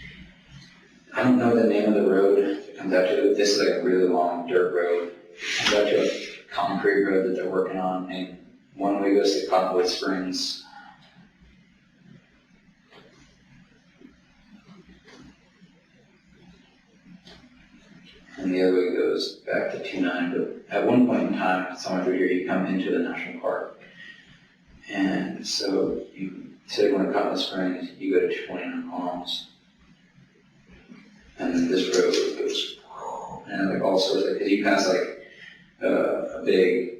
I don't know the name of the road it comes out to. This is like a really long dirt road. It comes out to a concrete road that they're working on, and one way goes to Cottonwood Springs. And the other way goes back to 29, but at one point in time, somewhere through here, you come into the national park. And so you take one to Cottonwood Springs, you go to 29 Palms. And then this road goes, and like all sorts of, because you pass like a big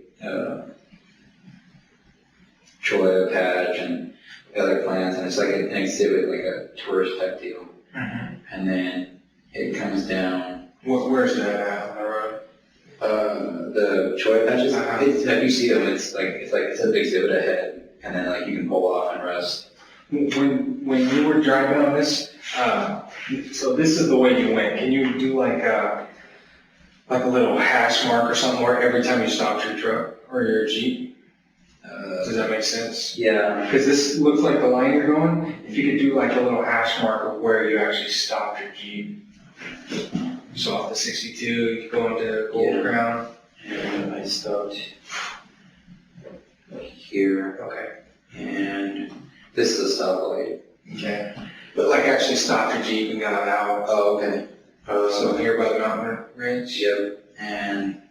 cholla patch and other plants, and it's like an exhibit, like a tourist type deal. Mm-hmm. And then it comes down Where's that at on the road? The choy patches, Uh-huh. have you seen them? It's a big exhibit ahead, and then like you can pull off and rest. When you were driving on this, so this is the way you went. Can you do like a little hash mark or something where every time you stopped your truck or your Jeep? Does that make sense? Yeah. Because this looks like the line you're going. If you could do like a little hash mark of where you actually stopped your Jeep. So off the 62, you go into Gold Crown. And I stopped here, Okay. and this is a stoplight. Okay. But like actually stopped your Jeep and got out. Oh, okay. So here by the mountain range? Yep, and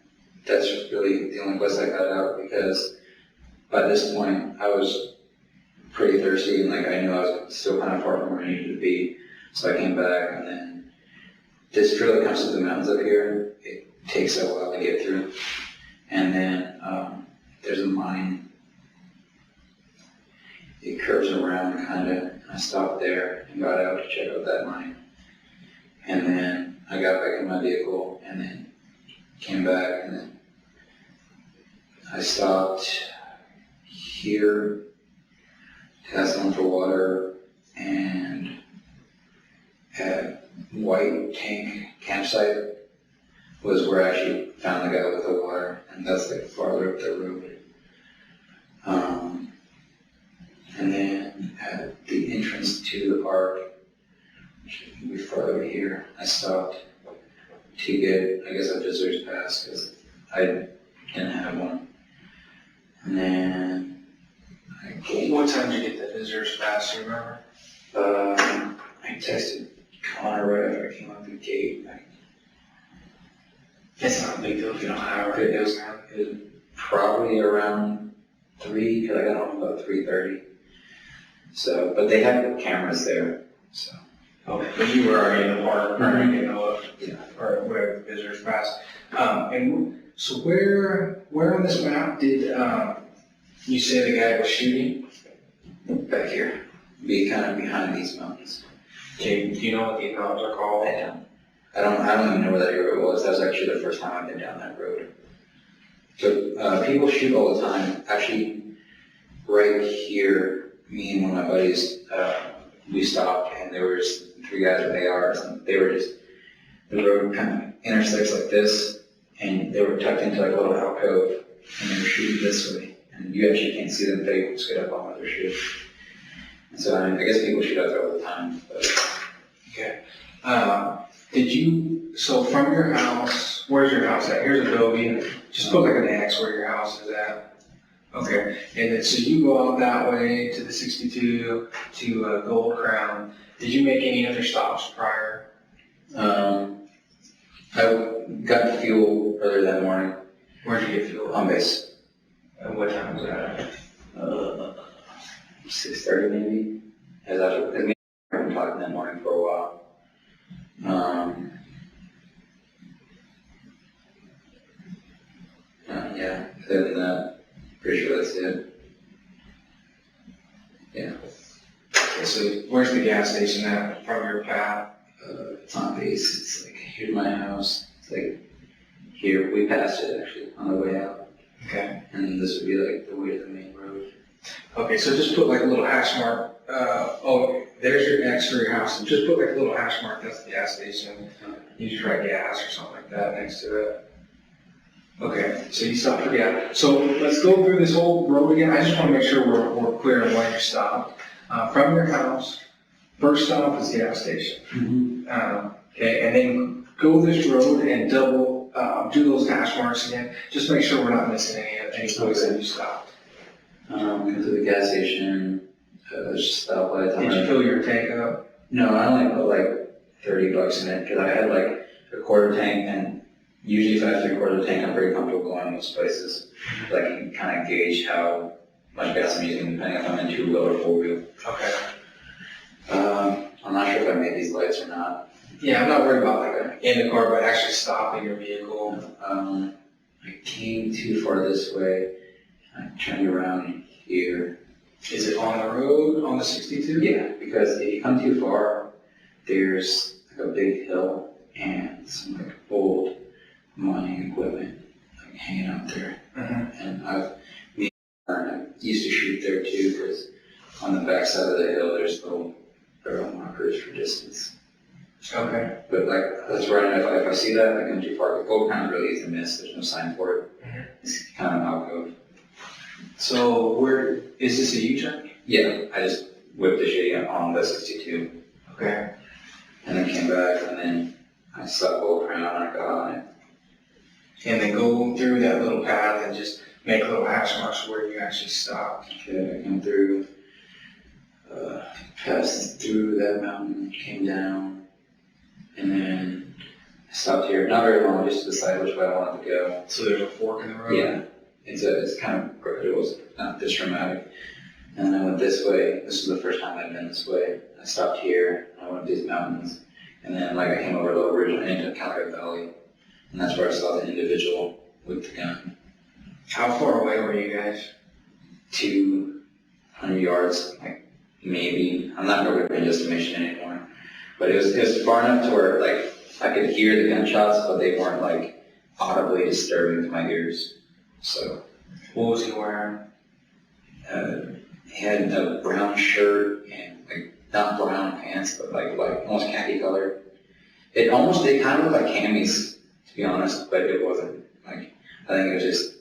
that's really the only place I got out because by this point I was pretty thirsty and like I knew I was still kind of far from where I needed to be. So I came back, and then this trail that comes through the mountains up here, it takes a while to get through. And then there's a mine. It curves around kind of. I stopped there and got out to check out that mine. And then I got back in my vehicle and then came back, and then I stopped here to ask someone for water, and at White Tank Campsite was where I actually found the guy with the water, and that's like farther up the road. And then at the entrance to the park, which would be farther here, I stopped to get, I guess, a visitor's pass because I didn't have one. And then I came. What time did you get the visitor's pass, do you remember? I texted Connor right after I came out the gate. It's not a big deal if you don't have it. It was probably around 3, because I got home about 3:30. So, but they had cameras there, so. Okay, but you were already in the park, already getting a look, Yeah. or whatever the visitors pass. And so where on this map did you say the guy was shooting? Back here, be kind of behind these mountains. Okay, do you know what these mountains are called? I don't even know where that area was. That was actually the first time I've been down that road. So people shoot all the time. Actually, right here, me and one of my buddies, we stopped, and there was 3 guys with ARs, and they were just, the road kind of intersects like this, and they were tucked into like a little alcove, and they were shooting this way, and you actually can't see them. They just get up on what they're shooting. And so I guess people shoot out there all the time. But. Okay. So from your house, where's your house at? Here's Adobe. Just put like an X where your house is at. Okay. And then, so you go out that way to the 62 to Gold Crown. Did you make any other stops prior? I got fuel earlier that morning. Where'd you get fuel? On base. And what time was that? 6:30 maybe. As I've been talking that morning for a while. Yeah, other than that, pretty sure that's it. Yeah. Okay, so where's the gas station at from your path? It's on base. It's like, here's my house. It's like, here, we passed it actually on the way out. Okay. And this would be like the way to the main road. Okay, so just put like a little hash mark. There's your X for your house. And just put like a little hash mark. That's the gas station. You just write gas or something like that next to it. Okay, so you stopped for gas. So let's go through this whole road again. I just want to make sure we're clear on why you stopped. From your house, first stop is gas station. Mm-hmm. Okay, and then go this road and double, do those hash marks again. Just make sure we're not missing any place that you stopped. Went to the gas station, just stopped by the time. Did you fill your tank up? No, I only put like $30 in it because I had like a quarter tank, and usually if I have 3/4 tank, I'm pretty comfortable going most places. Like you can kind of gauge how much gas I'm using depending if I'm in 2-wheel or 4-wheel. Okay. I'm not sure if I made these lights or not. Yeah, I'm not worried about like in the car, but actually stopping your vehicle. I came too far this way. I turned around here. Is it on the road, on the 62? Yeah, because if you come too far, there's like a big hill and some like mining equipment like, hanging out there. And I used to shoot there too, because on the backside of the hill there's little barrel markers for distance. Okay. But like, that's where I know if I see that, like I'm too far. The goal kind of really is a miss. There's no sign for it. It's kind of an alcove. So where, is this a U-turn? Yeah, I just whipped the shitty on the 62. Okay. And then came back, and then I slept all around, and I got on it. And then go through that little path and just make little hash marks where you actually stopped. Okay, I came through, passed through that mountain, came down, and then I stopped here. Not very long, just to decide which way I wanted to go. So there's a fork in the road? Yeah, it's kind of great. It was not this dramatic. And then I went this way. This was the first time I'd been this way. I stopped here. I went up these mountains, and then like I came over the ridge and into kind of like a valley, and that's where I saw the individual with the gun. How far away were you guys? 200 yards, like maybe. I'm not really range estimation anymore, but it was far enough to where like I could hear the gunshots, but they weren't like audibly disturbing to my ears. So. What was he wearing? He had a brown shirt and like not brown pants, but like almost khaki color. It kind of looked like camis, to be honest, but it wasn't. Like I think it was just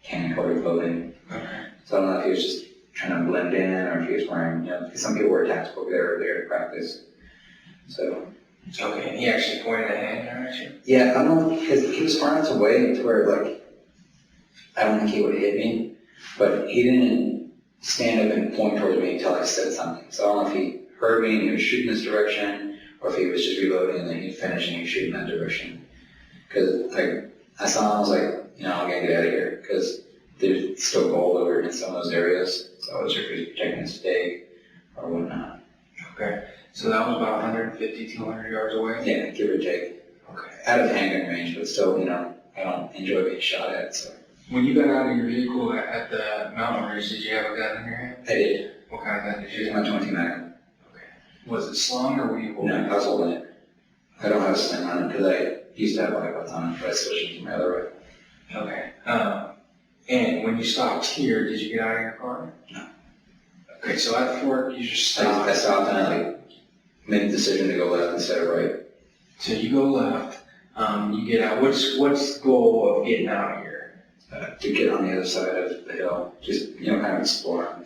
cami colored clothing. Okay. So I don't know if he was just trying to blend in or if he was wearing, because some people wear tactical there to practice. So. Okay, and he actually pointed a handgun at you? Yeah, I don't know, because he was far enough away to where like I don't think he would hit me, but he didn't stand up and point towards me until I said something. So I don't know if he heard me and he was shooting this direction, or if he was just reloading and then he'd finish and he'd shoot in that direction. Because like I saw him, I was like, I'm gonna get out of here because there's still gold over in some of those areas. So I was sure if he was protecting his stake or whatnot. Okay, so that was about 150, 200 yards away? Yeah, give or take. Okay. Out of handgun range, but still, I don't enjoy being shot at. So. When you got out of your vehicle at the mountain ridge, did you have a gun in your hand? I did. What kind of gun did It you was have? my 20 Magnum. Okay. Was it slung or were you holding No, it? I was holding it. I don't have a sling on it because I used to have rifles on it, but I switched it to my other rifle. Okay. And when you stopped here, did you get out of your car? No. Okay, so at the fork, you just I stopped. stopped and I made the decision to go left instead of right. So you go left, you get out. What's the goal of getting out of here? To get on the other side of the hill, just, kind of explore.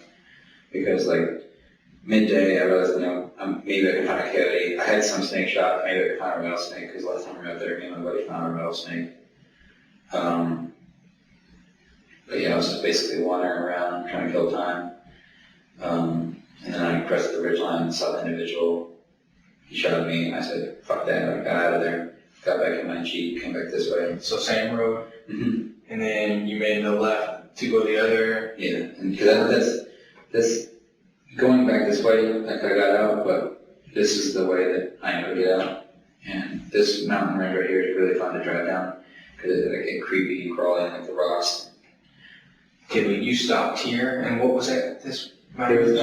Because, like, midday, I realized, maybe I could find a coyote. I had some snake shot, maybe I could find a rattlesnake, because last time we were out there, me and my buddy found a rattlesnake. But yeah, I was just basically wandering around, trying to kill time. And then I pressed the ridgeline and saw the individual. He shot at me, and I said, fuck that, I got out of there. Got back in my Jeep, came back this way. So same road, Mm-hmm. and then you made the left to go the other. Yeah, and because that's going back this way, like I got out, but this is the way that I know to get out. And this mountain range right here is really fun to drive down because it get creepy, you crawl in like the rocks. Okay, you stopped here, and what was that? This There was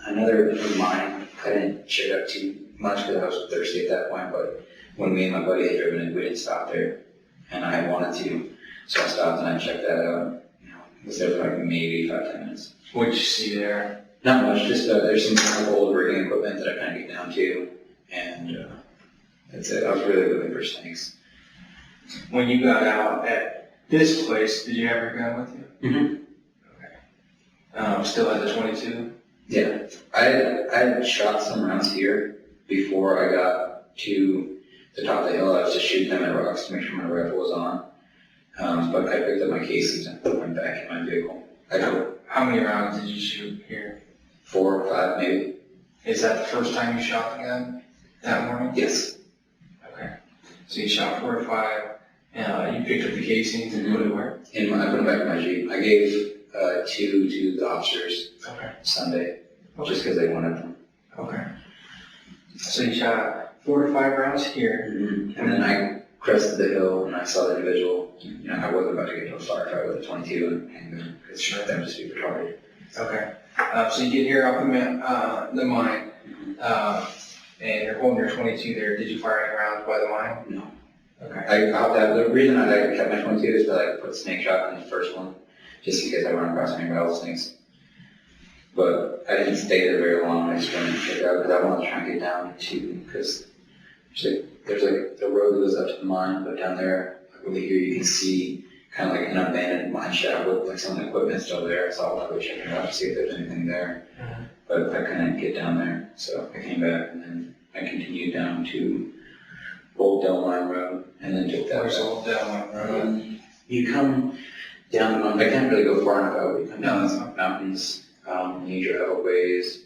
another mine. I didn't check out too much because I was thirsty at that point, but when me and my buddy had driven in, we didn't stop there, and I had wanted to, so I stopped and I checked that out. It was there for like maybe 5-10 minutes. What'd you see there? Not much, just there's some kind of old rigging equipment that I kind of get down to, and that's it. I was really looking for snakes. When you got out at this place, did you have your gun with you? Mm-hmm. Okay. Still had the 22? Yeah, I had shot some rounds here before I got to the top of the hill. I was just shooting them at rocks to make sure my rifle was on. But I picked up my casings and put them back in my vehicle. How many rounds did you shoot here? 4 or 5 maybe. Is that the first time you shot the gun that morning? Yes. Okay. So you shot 4 or 5. You picked up the casings and put it where? I put them back in my Jeep. I gave 2 to the officers Okay. Sunday, just because they wanted them. Okay. So you shot 4 to 5 rounds here. Mm-hmm. And then I crested the hill and I saw the individual. I wasn't about to get into a firefight with a 22 and handgun because that would just be retarded. Okay. So you get here off the mine, and you're holding your 22 there. Did you fire any rounds by the mine? No. Okay. I hopped out. The reason I kept my 22 is that I put snake shot in the first one, just in case I run across any rattlesnakes. But I didn't stay there very long. I just went and checked it out because I wanted to try and get down to, because there's like the road that goes up to the mine, but down there, like over here, you can see kind of like an abandoned mine shaft with like some equipment still there. So I wanted to go check it out to see if there's anything there. Mm-hmm. But I couldn't get down there, so I came back and then I continued down to Old Del Mine Road and then took that. Where's Old Del Mine Road? You come down the mountain. I can't really go far enough out. You come down the mountains, you drive a ways,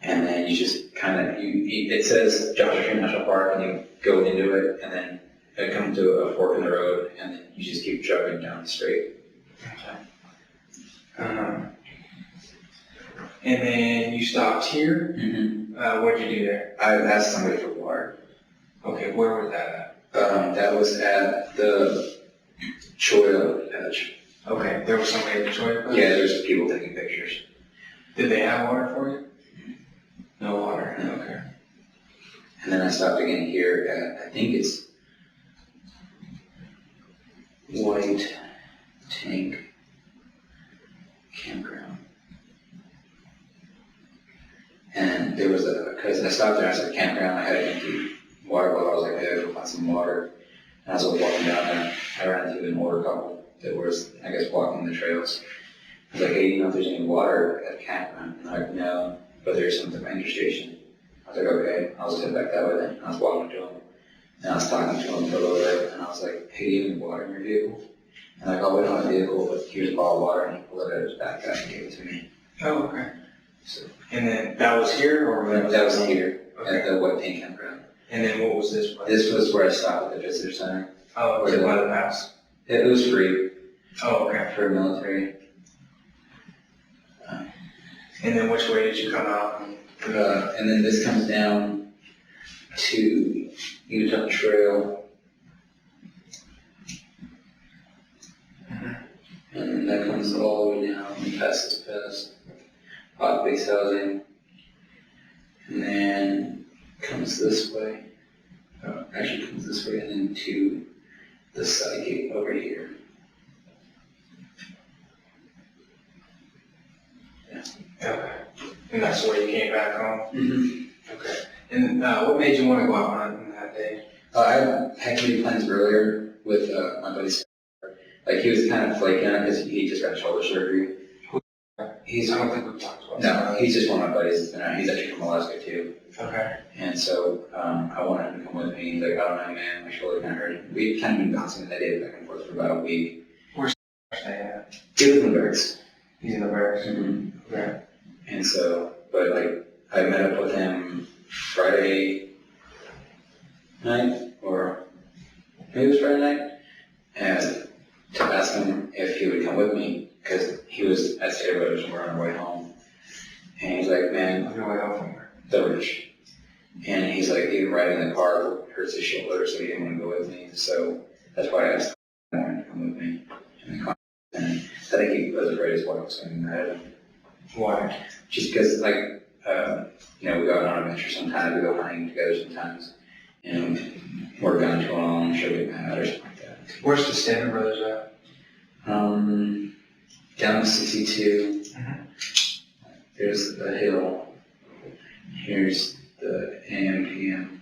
and then you just kind of, it says Joshua Tree National Park, and you go into it, and then it comes to a fork in the road, and then you just keep driving down straight. And then you stopped here? Mm-hmm. What'd you do there? I asked somebody for water. Okay, where was that That was at the Choya Patch. at? Okay, there was somebody at the Choya Patch? Yeah, there's people taking pictures. Did they have water for you? No water, okay. And then I stopped again here at, I think it's White Tank Campground. And there was because I stopped there, I said campground, I had an empty water bottle, I was like, hey, I go find some water. And as I was walking down there, I ran into an older couple that was, I guess, walking the trails. I was like, hey, you know if there's any water at the campground? And they're like, no, but there's some at the ranger station. I was like, okay, I'll just head back that way then. And I was walking to them, and I was talking to them for a little bit, and I was like, hey, do you have any water in your vehicle? And like, oh, we don't have a vehicle, but here's a bottle of water, and he pulled it out of his backpack and gave it to me. Oh, okay. So And then that was here, or that was here Okay. at the White Tank Campground. And then what was this place? This was where I stopped at the visitor center. Oh, was it by the house? It was free Oh, okay. for military. And then which way did you come out? And then this comes down to Utah Trail. And that comes all the way down past Hot Base Housing. And then comes this way. Actually comes this way and then to the side gate over here. Okay. And that's the way you came back home? Mm-hmm. Okay. And what made you want to go out hunting that day? I had made plans earlier with my buddy. Like he was kind of flaking on it because he just got shoulder surgery. I don't think we've talked about No, he's just one of my buddies. He's actually from Alaska too. Okay. And so I wanted him to come with me. He's like, I don't know, man, my shoulder kind of hurt. We'd kind of been bouncing that day back and forth for about a week. Where's staying at? He was in the barracks. He's in the barracks? Mm-hmm. Okay. And so, but like, I met up with him Friday night, or maybe it was Friday night, and to ask him if he would come with me, because he was at State Brothers and we're on our way home. And he's like, man, On your way home from where? the rich. And he's like, even riding in the car hurts his shoulder, so he didn't want to go with me. So that's why I asked him to come with me. And I think he was afraid his wife was going to ahead of him. Why? Just because, like, you know, we go on adventures sometimes, we go hunting together sometimes, and we're gone too long, she'll get mad or something like that. Where's the Standard Brothers at? Down to 62, Mhm. there's the hill, here's the AM, PM,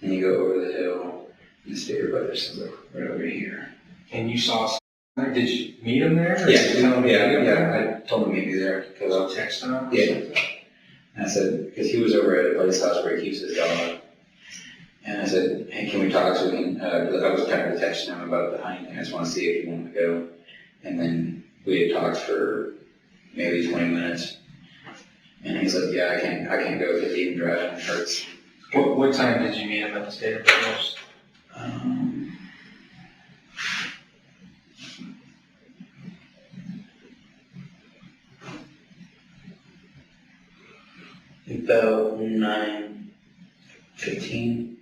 and you go over the hill, and the State Brothers is right over here. And you saw did you meet him there? Or Yeah, did you tell him to meet him there? I told him to meet me there, because I was Text him? Yeah. And I said, because he was over at a buddy's house where he keeps his dog. And I said, hey, can we talk so we can, because I was kind of texting him about the hunting thing. I just want to see if he wanted to go. And then we had talked for maybe 20 minutes. And he's like, yeah, I can't go because even driving hurts. What time did you meet him at the Standard Brothers? About 9:15.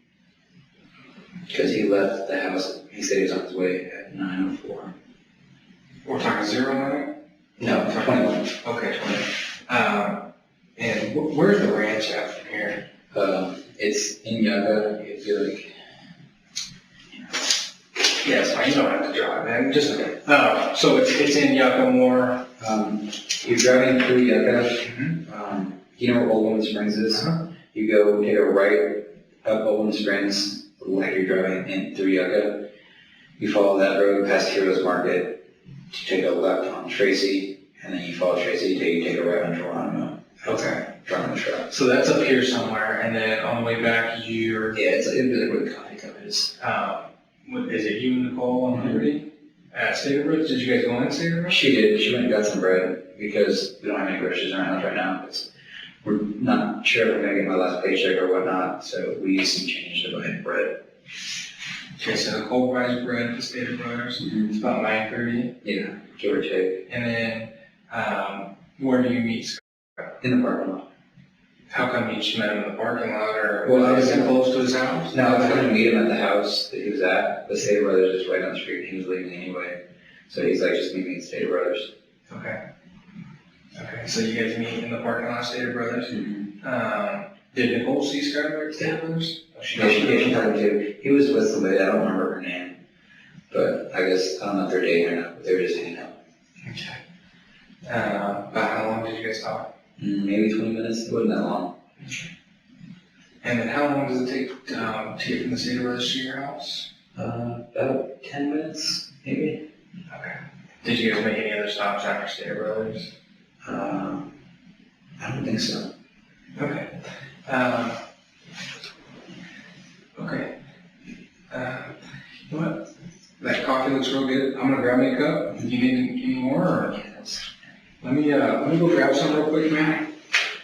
Because he left the house, he said he was on his way at 9:04. We're talking 09? No, 21. Okay, 20. And where's the ranch at from here? It's in Yucca. If you're like, Yeah, it's fine. You don't have to drive, man. Just, so it's in Yucca. You're driving through Yucca. Mm-hmm. You know where Old Woman Springs is? Uh-huh. You go take a right up Old Woman Springs, like you're driving in through Yucca. You follow that road past Heroes Market to take a left on Tracy, and then you follow Tracy till you take a right on Geronimo. Okay. Geronimo Trail. So that's up here somewhere, and then on the way back, you're. Yeah, it's like where the coffee cup is. Is it you and Nicole on Liberty? At State Roads? Did you guys go in State Roads? She did. She went and got some bread because we don't have any groceries in our house right now. We're not sure if we're going to get my last paycheck or whatnot, so we used some change to buy bread. Okay, so Nicole buys bread at the State Brothers. It's about 9:30. Yeah, give or take. And then, where do you meet Scott? In the parking lot. How come you just met him in the parking lot, or Well, I was was it close to his house? No, I was going to meet him at the house that he was at. The State Brothers is right down the street. He was leaving anyway. So he's like, just meet me at State Brothers. Okay. Okay, so you guys meet in the parking lot of State Brothers. Mm-hmm. Did Nicole see Skylar at State Brothers? She told me to. He was with somebody, I don't remember her name. But I guess, I don't know if they're dating or not, but they were just hanging out. Okay. About how long did you guys talk? Maybe 20 minutes. It wasn't that long. And then how long does it take to get from the State Brothers to your house? About 10 minutes, maybe. Okay. Did you guys make any other stops after State Brothers? I don't think so. Okay. Okay. You know what? That coffee looks real good. I'm gonna grab me a cup. Do you need any more? Or? Let me go grab some real quick, man.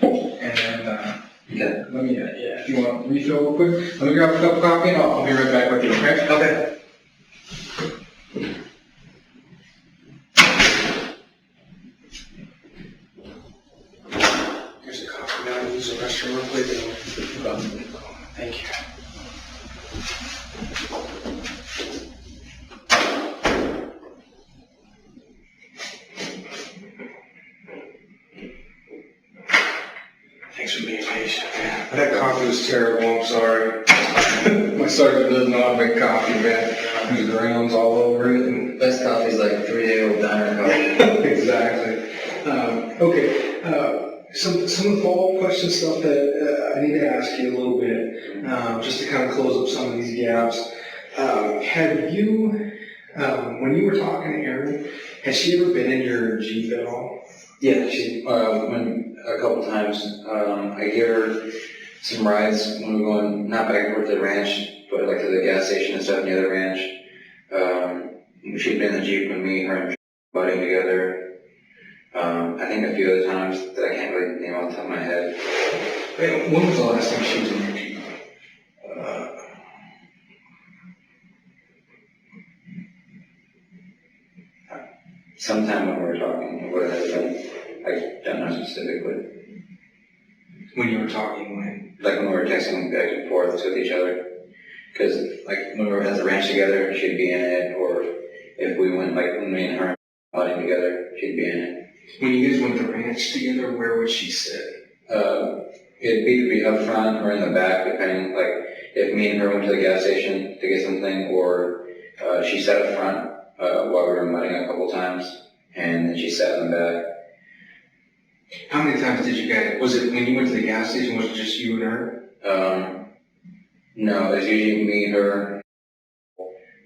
And then Okay. let me if you want to refill real quick, let me grab a cup of coffee and I'll be right back with you. Okay? Okay. Here's the coffee. Now I'll use the restroom real quick. Thank you. Thanks for being patient, man. That coffee was terrible, I'm sorry. My sergeant doesn't know I make coffee, man. There's grounds all over it. And Best coffee is like 3-day-old diner coffee. exactly. Some of the follow-up question stuff that I need to ask you a little bit, just to kind of close up some of these gaps. Have you, when you were talking to Erin, has she ever been in your Jeep at all? Yeah, she went a couple times. I give her some rides when we're going, not back and forth to the ranch, but like to the gas station and stuff near the ranch. She'd been in the Jeep with me, her and butting together. I think a few other times that I can't really name off the top of my head. Wait, when was the last time she was in your Jeep? Sometime when we were talking, what it has been, I don't know specifically. When you were talking, when? Like when we were texting back and forth with each other. Because like when we were at the ranch together, she'd be in it, or if we went, like when me and her butting together, she'd be in it. When you guys went to the ranch together, where would she sit? It'd either be up front or in the back, depending, like, if me and her went to the gas station to get something, or she sat up front while we were mudding a couple times, and then she sat in the back. How many times did you guys, was it when you went to the gas station, was it just you and her? No, it's usually me, her,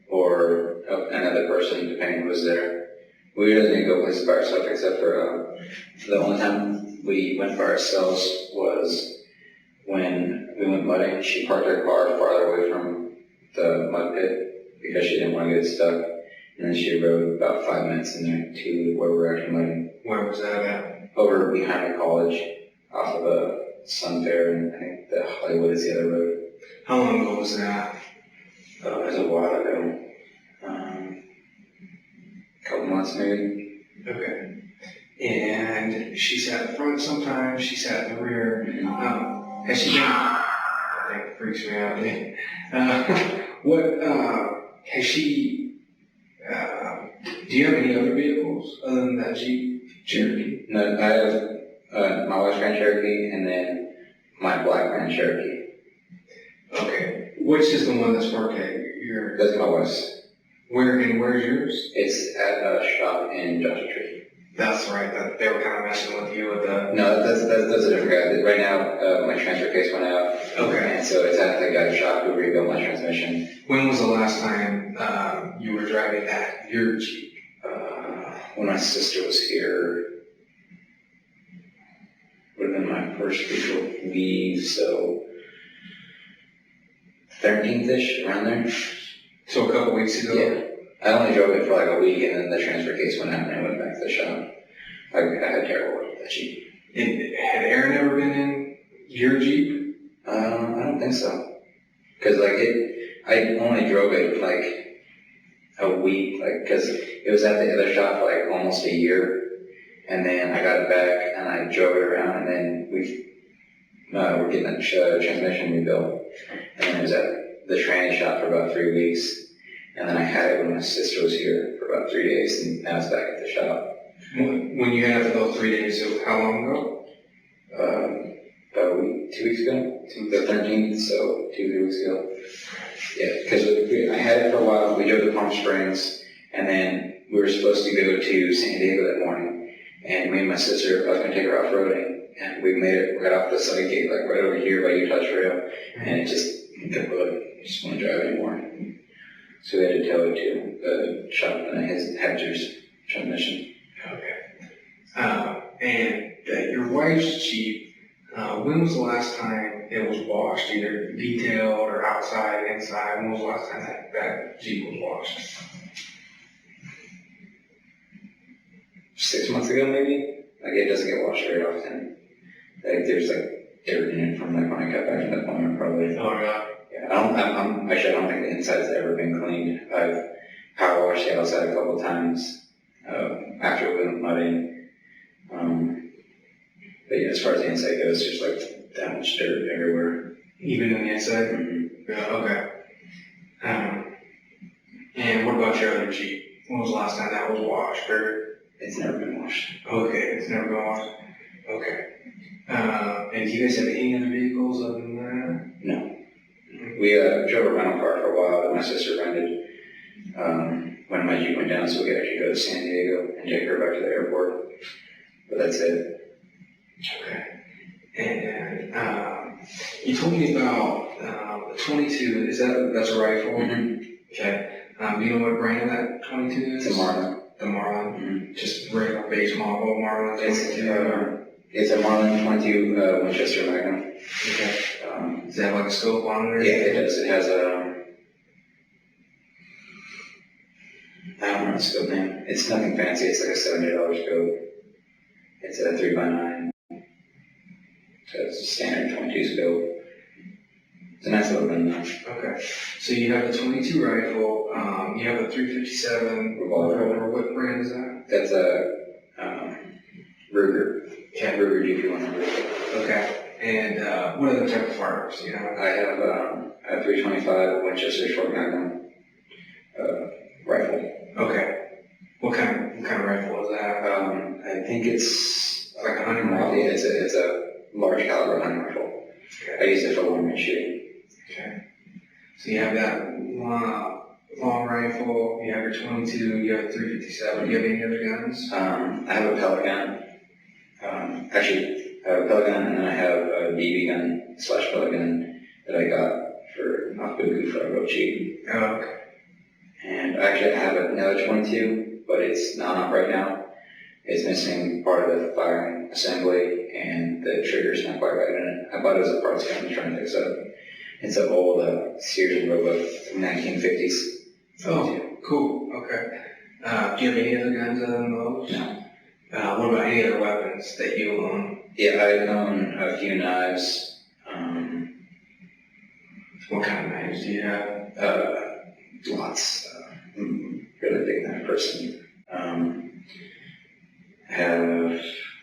or another person, depending who was there. We really didn't go places by ourselves, except for the only time we went by ourselves was when we went mudding. She parked her car farther away from the mud pit because she didn't want to get stuck. And then she rode about 5 minutes in there to where we were actually mudding. Where was that at? Over behind the college, off of a Sunfair, and I think the Hollywood is the other road. How long ago was that? It was a while ago. Couple months maybe. Okay. And she sat in front sometimes, she sat in the rear. Has she been, I think it freaks me out, man. Has she, do you have any other vehicles other than that Jeep Cherokee? No, I have my wife's Grand Cherokee and then my black Grand Cherokee. Okay. Which is the one that's parked at your? That's my wife's. Where's yours? It's at a shop in Joshua Tree. That's right. That they were kind of messing with you with the. No, that's a different guy. Right now, my transfer case went out. Okay. And so it's at the guy's shop who rebuilt my transmission. When was the last time you were driving that your Jeep? When my sister was here, would have been my first week of leave, so 13th-ish, around there. So a couple weeks ago? Yeah. I only drove it for like a week, and then the transfer case went out, and I went back to the shop. I had terrible luck with that Jeep. And had Erin ever been in your Jeep? I don't think so. Because I only drove it like a week, because it was at the other shop for like almost a year. And then I got it back and I drove it around, and then we're getting a transmission rebuilt. And then it was at the tranny shop for about 3 weeks. And then I had it when my sister was here for about 3 days, and now it's back at the shop. When you had it for those 3 days, so how long ago? About a week, 2 weeks ago, the 13th, so 2-3 weeks ago. Yeah, because I had it for a while. We drove to Palm Springs, and then we were supposed to go to San Diego that morning. And me and my sister, I was going to take her off-roading, and we made it right off the side gate, like right over here by Utah Trail, and it just kept going. Just wouldn't drive anymore. So we had to tow it to the shop, and it had his transmission. Okay. And your wife's Jeep, when was the last time it was washed, either detailed or outside, inside? When was the last time that Jeep was washed? 6 months ago, maybe. Like, it doesn't get washed very often. Like, there's like dirt in it from like when I got back from the plumber, probably. Oh, yeah. Yeah, I don't think the inside's ever been cleaned. I've power washed the outside a couple of times after it went mudding. But yeah, as far as the inside goes, there's like that much dirt everywhere. Even in the inside? Mm-hmm. Yeah, okay. And what about your other Jeep? When was the last time that was washed? Or? It's never been washed. Okay, it's never been washed. Okay. And do you guys have any other vehicles other than that? No. We drove a rental car for a while that my sister rented when my Jeep went down, so we could actually go to San Diego and take her back to the airport. But that's it. Okay. And you told me about the 22. That's a rifle? Mm-hmm. Okay. Do you know what brand that 22 is? It's a Marlin. The Marlin? Mm-hmm. Just regular base model Marlin 22? It's a Marlin 22 Winchester Magnum. Okay. Does it have like a scope on it? Yeah, it does. It has I don't remember the scope name. It's nothing fancy. It's like a $70 scope. It's a 3x9. So it's a standard 22 scope. It's a nice little gun though. Okay. So you have the 22 rifle, you have a 357 revolver. What brand is that? That's a Ruger. Okay. Ruger GP100. Okay. And what other type of firearms do you have? I have a 325 Winchester short magnum rifle. Okay. What kind of rifle is that? I think it's Like a hunting rifle. rifle? Yeah, it's a large caliber hunting rifle. I use it for long range shooting. Okay. So you have that long rifle, you have your 22, you have a 357. Do you have any other guns? I have a pellet gun. Actually, I have a pellet gun, and then I have a BB gun / pellet gun that I got off Buku for a real cheap. Oh, okay. And actually, I have another 22, but it's not up right now. It's missing part of the firing assembly, and the trigger's not quite right in it. I bought it as a parts gun, trying to fix it up. It's an old Sears and Roebuck from 1950s. Oh, cool. Okay. Do you have any other guns other than those? No. What about any other weapons that you own? Yeah, I own a few knives. What kind of knives do you have? Lots. Really big knife person.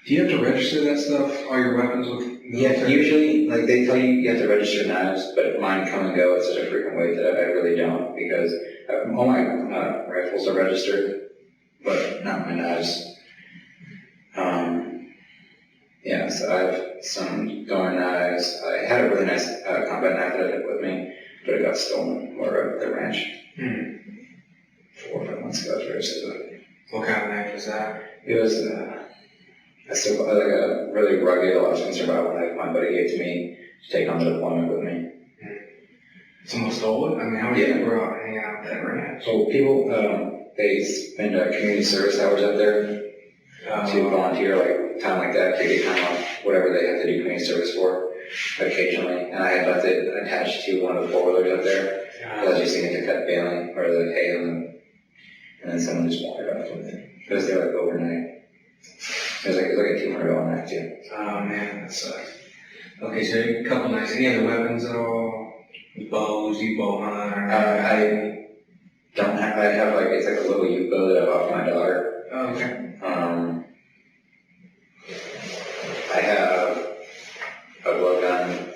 Do you have to register that stuff, all your weapons with Yeah, military? usually, like they tell you have to register knives, but mine come and go at such a frequent rate that I really don't, because all my rifles are registered, but not my knives. Yeah, so I have some Thorn knives. I had a really nice combat knife that I took with me, but it got stolen or at the ranch. is that? It was like a really rugged Alaskan survival knife my buddy gave to me to take on the deployment with me. Someone stole it? I mean, how many people were out hanging out at that ranch? So people, they spend community service hours up there to volunteer, like time like that, to get time off, whatever they have to do community service for, occasionally. And I had left it attached to one of the four-wheelers up there. I was just thinking to cut baling or the hay on them, and then someone just walked off with it. It was there like overnight. It was like a $200 knife too. Oh man, that sucks. Okay, so a couple nights. Any other weapons at all? Bows, you bow hunt? I don't have. I have like it's like a little U-bow that I bought for my daughter. Okay. I have a blowgun.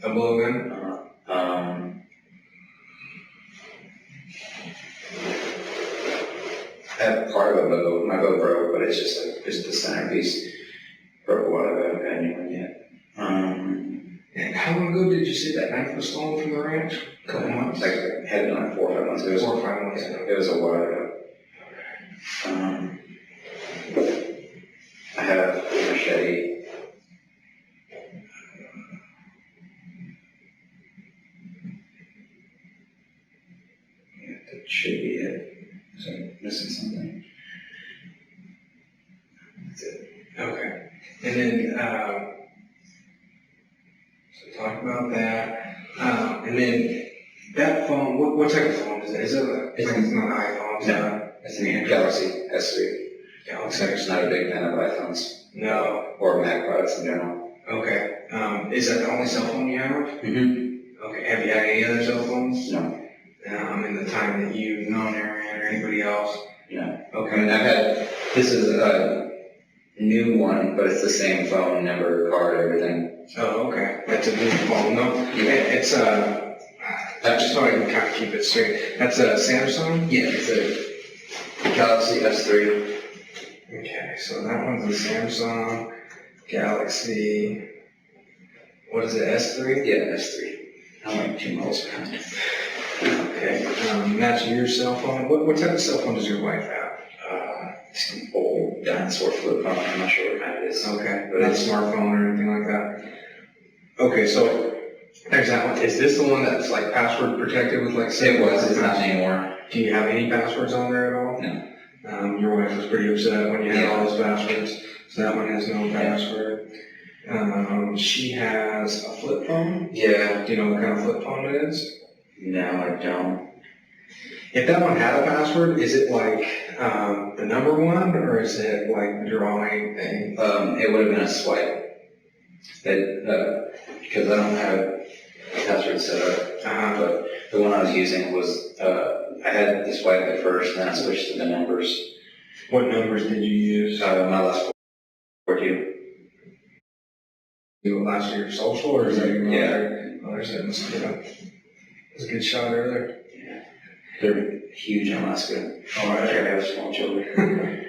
A blowgun? I have part of a bow. My bow broke, but it's just the centerpiece. Broke a while ago. I haven't got a new one yet. And how long ago did you say that knife was stolen from the ranch? A couple months? Like had it like 4 or 5 months ago. 4 or 5 months ago. It was a while ago. I have a machete. Yeah, that should be it. So I'm missing something. That's it. Okay. And then, so talk about that. And then that phone, what type of phone is it? Is it it's not an iPhone? No, it's an Galaxy S3. Galaxy. I'm just not a big fan of iPhones. No. Or Mac products in general. Okay. Is that the only cell phone you have? Mm-hmm. Okay. Have you had any other cell phones? No. In the time that you've known Erin or anybody else? No. Okay. I mean, this is a new one, but it's the same phone, number, card, everything. Oh, okay. That's a new phone. No, it's just so I can kind of keep it straight. That's a Samsung? Yeah, it's a Galaxy S3. Okay, so that one's a Samsung Galaxy. What is it, S3? Yeah, S3. I'm like 2 miles behind. Okay, that's your cell phone. What type of cell phone does your wife have? Some old dinosaur flip phone. I'm not sure what kind it is. Okay, but not a smartphone or anything like that. Okay, so there's that one. Is this the one that's like password protected with like? It was. It's not anymore. Do you have any passwords on there at all? No. Your wife was pretty upset when you had all those passwords, so that one has no password. She has a flip phone. Yeah. Do you know what kind of flip phone it is? No, I don't. If that one had a password, is it like the number one, or is it like the drawing thing? It would have been a swipe. Because I don't have a password set up. But the one I was using was, I had the swipe at first, and then I switched to the numbers. What numbers did you use? My last 42. Last year social, or is that your military? Oh, there's that. Must be a good shot earlier. Yeah. They're huge in Alaska. Oh, I have small children.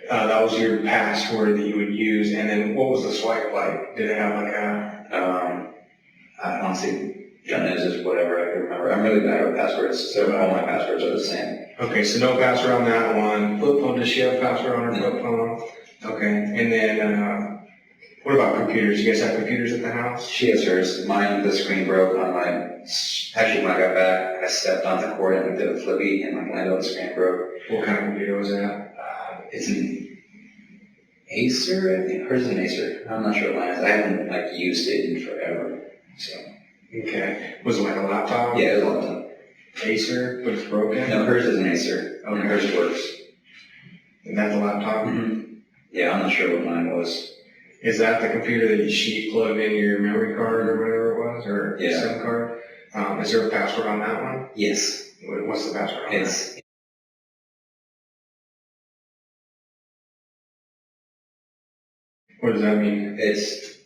That was your password that you would use, and then what was the swipe like? Did it have like a? I honestly don't know, just whatever I can remember. I'm really bad with passwords, so all my passwords are the same. Okay, so no password on that one. Flip phone, does she have a password on her flip phone? Okay, and then what about computers? You guys have computers at the house? She has hers. Mine, the screen broke on my. Actually, when I got back, I stepped on the cord and did a flippy, and my landed on the screen broke. What kind of computer was that? It's an Acer, I think. Hers is an Acer. I'm not sure what mine is. I haven't used it in forever. So. Okay. Was it like a laptop? Yeah, it was a laptop. Acer, but it's broken? No, hers is an Acer. Okay. Hers works. And that's a laptop? Mm-hmm. Yeah, I'm not sure what mine was. Is that the computer that she plugged in your memory card or whatever it was, or SIM card? Is there a password on that one? Yes. What's the password on that? What does that mean? It's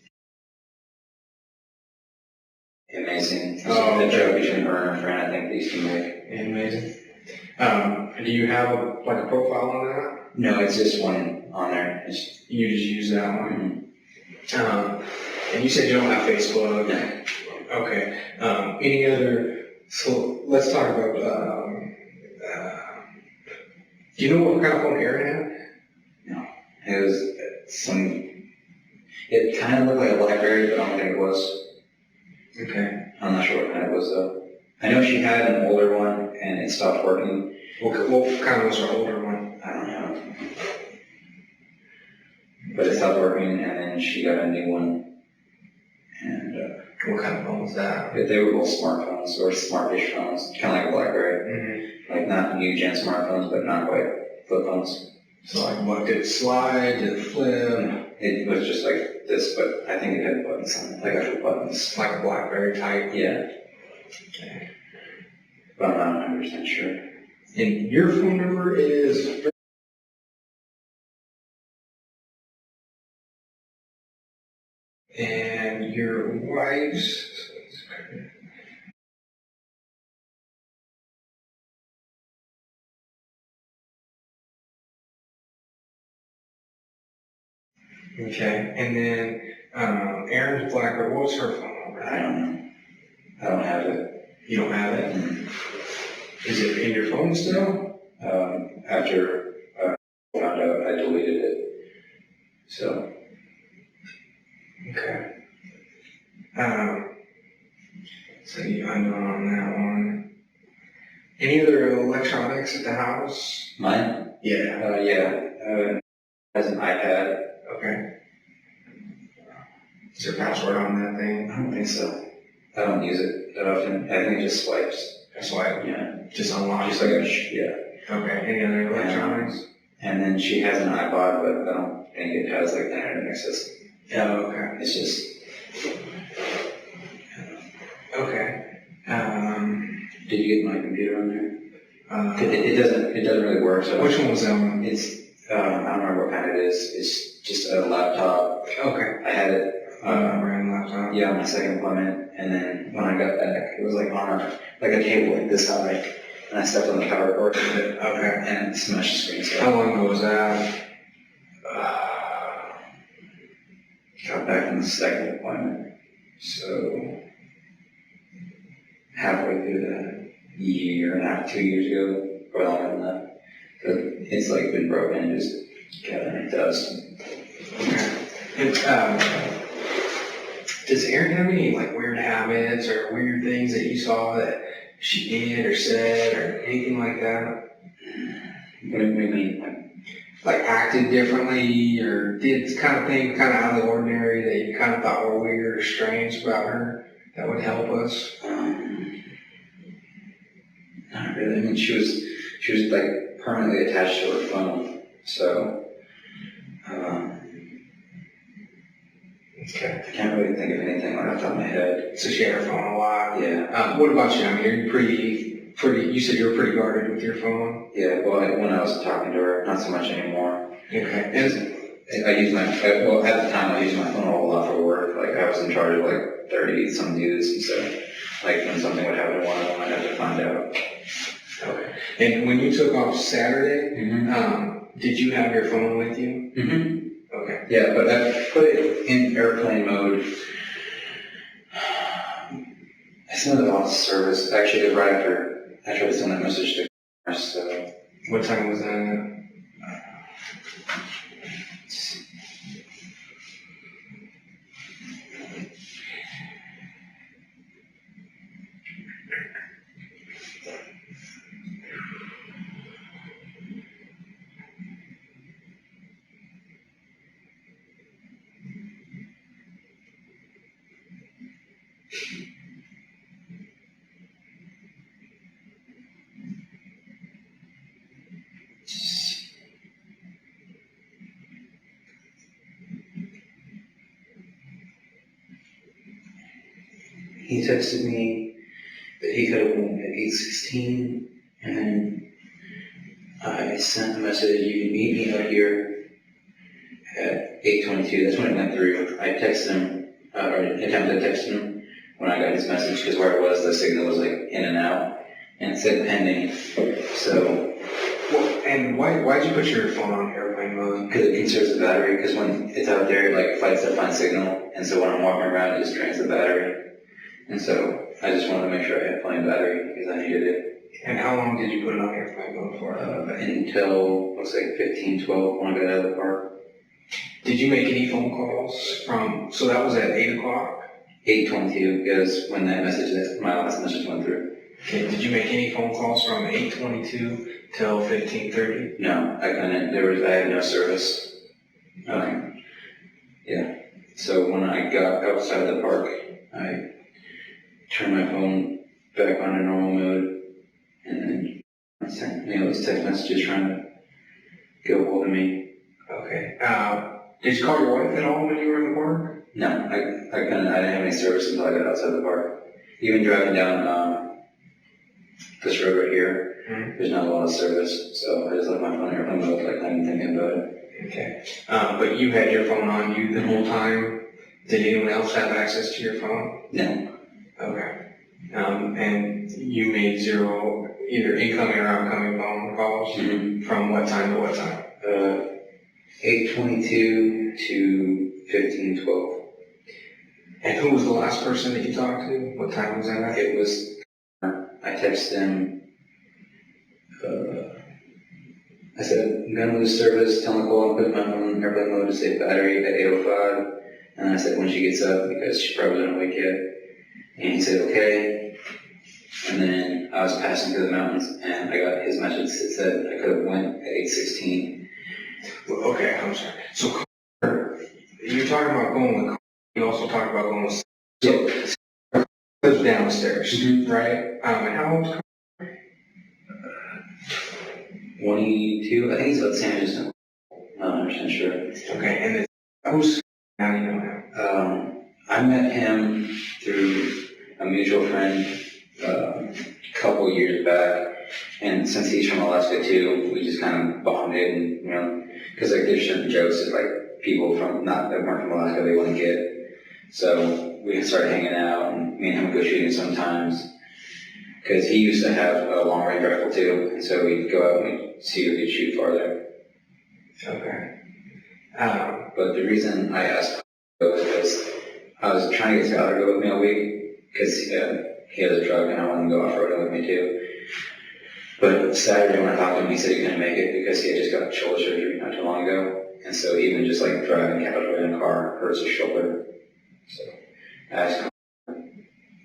amazing. Oh, the okay. joke between her and her friend, I think these can make. Amazing. Do you have a profile on that? No, it's just one on there. You just use that one? And you said you don't have Facebook? No. Okay. Any other, so let's talk about, do you know what kind of phone Erin It was it kind of looked like a BlackBerry, but I don't think it was. Okay. I'm not sure what kind it was though. I know she had an older one and it stopped working. What kind was her older one? I don't know. But it stopped working and then she got a new one. And What kind of phone was that? they were both smartphones or smartish phones, kind of like a BlackBerry. Mm-hmm. Like not new gen smartphones, but not quite flip phones. So like what, did it slide, did it flip? It was just like this, but I think it had buttons on it, like actual buttons. Like a BlackBerry type? Yeah. Okay. But I'm not 100% sure. And your phone number is? And your wife's? Okay, and then Erin's BlackBerry, what was her phone number? I don't know. I don't have it. You don't have it? Is it in your phone still? After I found out, I deleted it. So. Okay. So I know on that one. Any other electronics at the house? Mine? Yeah. Yeah. Has an iPad. Okay. Is there a password on that thing? I don't think so. I don't use it that often. I think it just swipes. That's why Yeah. just unlock. Just like yeah. Okay. Any other electronics? And then she has an iPod, but I don't think it has like internet access. Oh, okay. It's just. Okay. Did you get my computer on there? Which It doesn't really work. So one was that one? it's I don't remember what kind it is. It's just a laptop. Okay. I had it. Random laptop. Yeah, my second appointment, and then when I got back, it was like on a table like this high, and I stepped on the power cord with it, Okay. and it smashed the screen. So How long ago was that? got back from the second appointment, so halfway through the year and a half, 2 years ago, or longer than that. So it's like been broken and just gathering in dust. Okay. And, does Erin have any like weird habits or weird things that you saw that she did or said or anything like that? What do you mean? Like acted differently or did kind of things kind of out of the ordinary that you kind of thought were weird or strange about her that would help us? Not really. I mean, she was like permanently attached to her phone, so Okay. I can't really think of anything right off the top of my head. So she had her phone a lot. Yeah. What about you? I mean, you're pretty, you said you were pretty guarded with your phone? Yeah, well, when I was talking to her, not so much anymore. Okay. And I used at the time I used my phone a whole lot for work. Like, I was in charge of like 30 some dudes, and so, like, when something would happen to one of them, I'd have to find out. Okay. And when you took off Saturday, did you have your phone with you? Mm-hmm. Okay. Yeah, but I put it in airplane mode. I sent it off service, actually, right after I tried to send that message to her, so. What time was that? He texted me that he could have won at 8:16, and then I sent a message, you can meet me up here at 8:22. That's when it went through. I texted him, or attempted to text him when I got his message, because where it was, the signal was like in and out, and it said pending. So. And why'd you put your phone on airplane mode? Because it conserves the battery, because when it's out there, it like fights to find signal, and so when I'm walking around, it just drains the battery. And so I just wanted to make sure I had plenty of battery because I needed it. And how long did you put it on airplane mode for? Until, looks like 15, 12 when I got out of the park. Did you make any phone calls from, so that was at 8 o'clock? 8:22 is when that my last message went through. Okay, did you make any phone calls from 8:22 till 15:30? No, I couldn't. I had no service. Yeah. So when I got outside the park, I turned my phone back on to normal mode, and then I sent those text messages trying to get a hold of me. Okay. Did you call your wife at all when you were in the park? No, I couldn't. I didn't have any service until I got outside the park. Even driving down this road right here, there's not a lot of service, so I just left my phone in airplane mode, like not even thinking about it. Okay. But you had your phone on you the whole time. Did anyone else have access to your phone? No. Okay. And you made 0 either incoming or outcoming phone calls from what time to what time? 8:22 to 15:12. And who was the last person that you talked to? What time was that at? It was, I texted him, I said, I'm going to lose service, tell Nicole I'm putting my phone in airplane mode to save battery at 8:05. And I said when she gets up, because she probably didn't wake yet. And he said, okay. And then I was passing through the mountains, and I got his message that said I could have went at 8:16. Well, okay, I'm sorry. So you're talking about going with car. You also talk about going with. So lives downstairs, right? And how old? 22, I think he's about the same as him. Not 100% sure. Okay, and then who's how do you know him? I met him through a mutual friend a couple years back, and since he's from Alaska too, we just kind of bonded, and because like there's certain jokes that like people from that weren't from Alaska they wouldn't get, so we started hanging out, and me and him would go shooting sometimes, because he used to have a long range rifle too, and so we'd go out and we'd see if we could shoot farther. Okay. But the reason I asked was because I was trying to get Skylar to go with me all week, because he has a truck and I wanted him to go off-roading with me too. But Saturday when I talked to him, he said he couldn't make it because he had just got shoulder surgery not too long ago. And so even just like driving casually in a car hurts his shoulder. So I asked him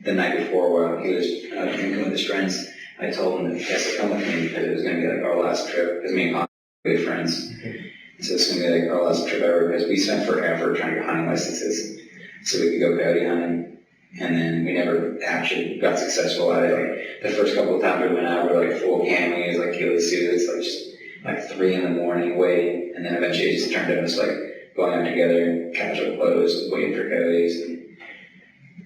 the night before while he was drinking with his friends, I told him that he has to come with me because it was going to be like our last trip, because me and Con are good friends. So it's going to be like our last trip ever, because we spent forever trying to get hunting licenses so we could go coyote hunting. And then we never actually got successful at it. Like the first couple of times we went out, we were like full camis, like ghillie suits, like just like 3 a.m. waiting. And then eventually it just turned into us like going out together, casual clothes, waiting for coyotes. And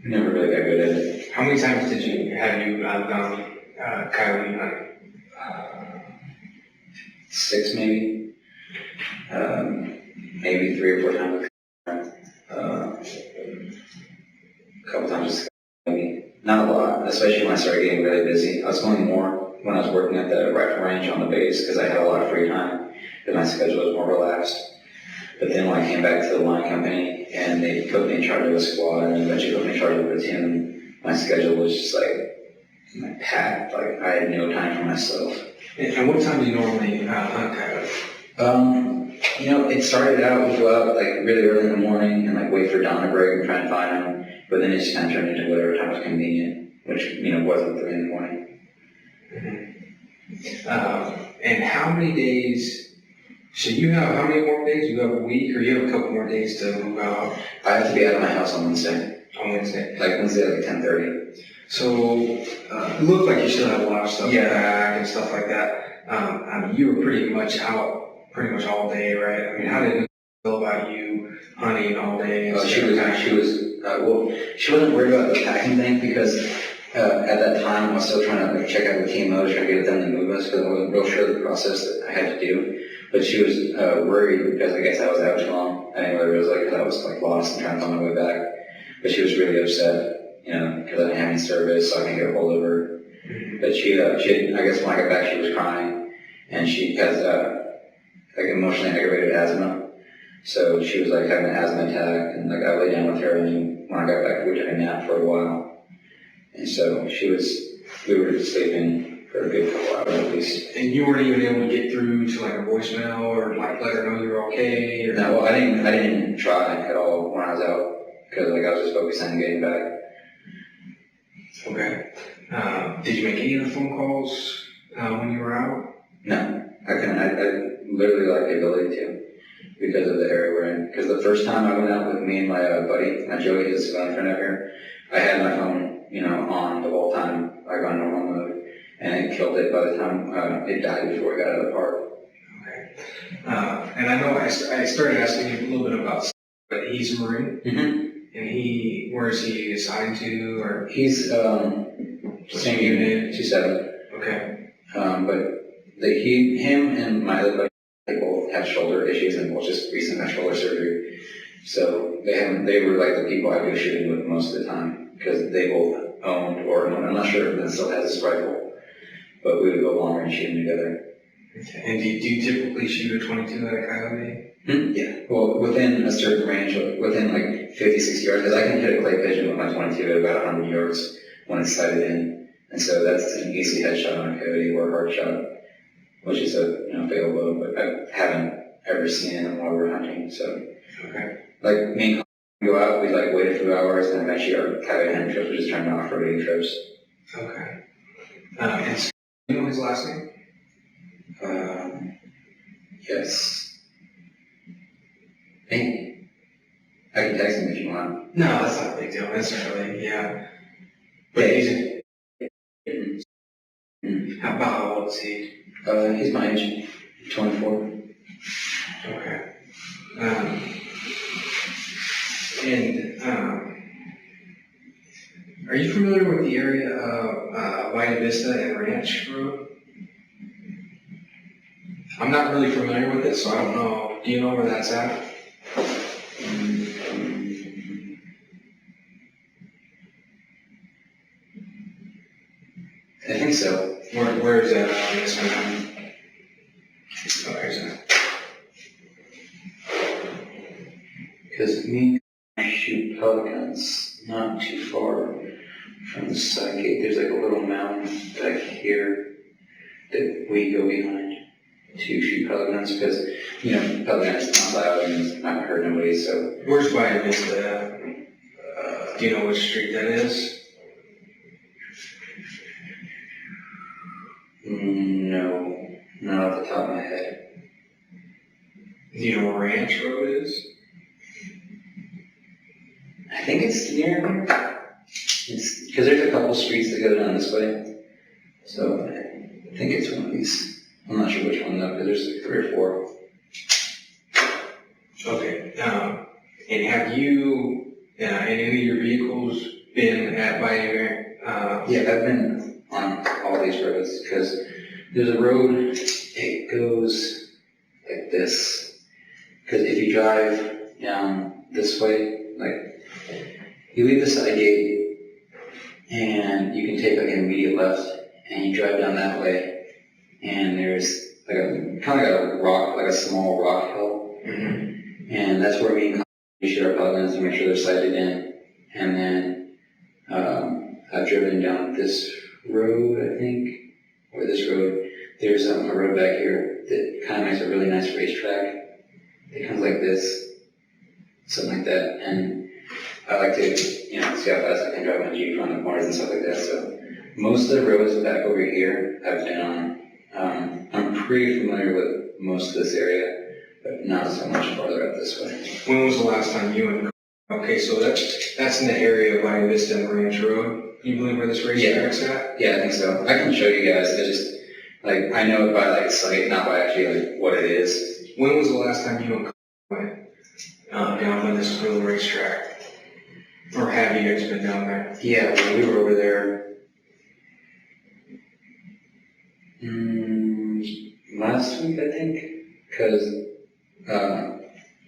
we never really got good at it. How many times have you gone coyote hunting? 6 maybe. Maybe 3 or 4 times. A couple times, maybe. Not a lot, especially when I started getting really busy. I was going more when I was working at the rifle range on the base because I had a lot of free time and my schedule was more relaxed. But then when I came back to the line company and they put me in charge of a squad and eventually put me in charge of a platoon, my schedule was just like packed. Like I had no time for myself. And what time do you normally hunt coyote? It started out, we'd go out like really early in the morning and like wait for dawn to break and try and find them. But then it just kind of turned into whatever time was convenient, which, wasn't 3 in the morning. And how many days, so you have how many more days? You have a week or you have a couple more days to move out? I have to be out of my house on Wednesday. On Wednesday? Like Wednesday, like 10:30. So, it looked like you still had a lot of stuff to pack and stuff like that. You were pretty much out pretty much all day, right? I mean, how did it feel about you hunting all day? She wasn't worried about the packing thing because at that time I was still trying to check out the team mode, trying to get them to move us because I wasn't real sure of the process that I had to do. But she was worried because I guess I was out too long. I didn't really realize because I was like lost and trying to find my way back. But she was really upset, because I didn't have any service, so I couldn't get a hold of her. But she I guess when I got back, she was crying, and she has like emotionally aggravated asthma. So she was like having an asthma attack, and like I lay down with her, and then when I got back, we took a nap for a while. And so we were sleeping for a good couple hours at least. And you weren't even able to get through to like a voicemail or like let her know you're okay? Or... No, well, I didn't try at all when I was out because like I was just focused on getting back. Okay. Did you make any of the phone calls when you were out? No, I couldn't. I literally lacked the ability to because of the area we're in. Because the first time I went out with me and my buddy, my Joey, his phone friend out here, I had my phone, on the whole time, like on normal mode, and it killed it by the time it died before we got out of the park. Okay. And I know I started asking you a little bit about, but he's a Marine, and where is he assigned to, or? He's same unit, 2-7. Okay. But him and my other buddy, they both have shoulder issues and both just recently had shoulder surgery. So they were like the people I go shooting with most of the time because they both owned or I'm not sure if Ben still has his rifle, but we would go long range shooting together. Okay. And do you typically shoot a 22 at a coyote? Yeah. Well, within a certain range, within like 50, 60 yards, because I can hit a clay pigeon with my 22 at about 100 yards when it's sighted in. And so that's an easy headshot on a coyote or a hard shot, which is a fatal blow, but I haven't ever seen it while we're hunting. So, okay. Like me and go out, we like wait a few hours, and eventually our coyote hunting trips would just turn to off-roading trips. Okay. And so, you know his last name? Yes. Maybe. I can text him if you want. No, that's not a big deal necessarily. Yeah. But how old is he? He's my age, 24. Okay. Are you familiar with the area of Vita Vista and Ranch Road? I'm not really familiar with it, so I don't know. Do you know where that's at? I think so. Where is that on this map? Oh, here's that. Because me shoot pelicans not too far from the side gate. There's like a little mountain back here that we go behind to shoot pelicans because, pelicans not loud and it's not hurt nobody, so. Where's Vita Vista? Do you know which street that is? No, not off the top of my head. Do you know where Ranch Road is? I think it's near here. It's because there's a couple streets that go down this way. So I think it's one of these. I'm not sure which one though, because there's like 3 or 4. Okay. And have you, in any of your vehicles, been at Vita? Yeah, I've been on all these roads because there's a road, it goes like this. Because if you drive down this way, like you leave the side gate and you can take like an immediate left and you drive down that way and there's like a kind of like a rock, like a small rock hill. Mm-hmm. And that's where we shoot our pelicans to make sure they're sighted in. And then I've driven down this road, I think, or this road. There's a road back here that kind of makes a really nice racetrack. It comes like this, something like that. And I like to, see how fast I can drive my Jeep on the corners and stuff like that. So most of the roads back over here I've been on. I'm pretty familiar with most of this area, but not so much farther up this way. When was the last time you and... Okay, so that's in the area of Vita Vista and Ranch Road. You believe where this racetrack's at? Yeah, I think so. I can show you guys. It's just, like, I know it by, like, sight, not by actually, like, what it is. When was the last time you and went down on this little racetrack? Or have you guys been down there? Yeah, we were over there last week, I think, because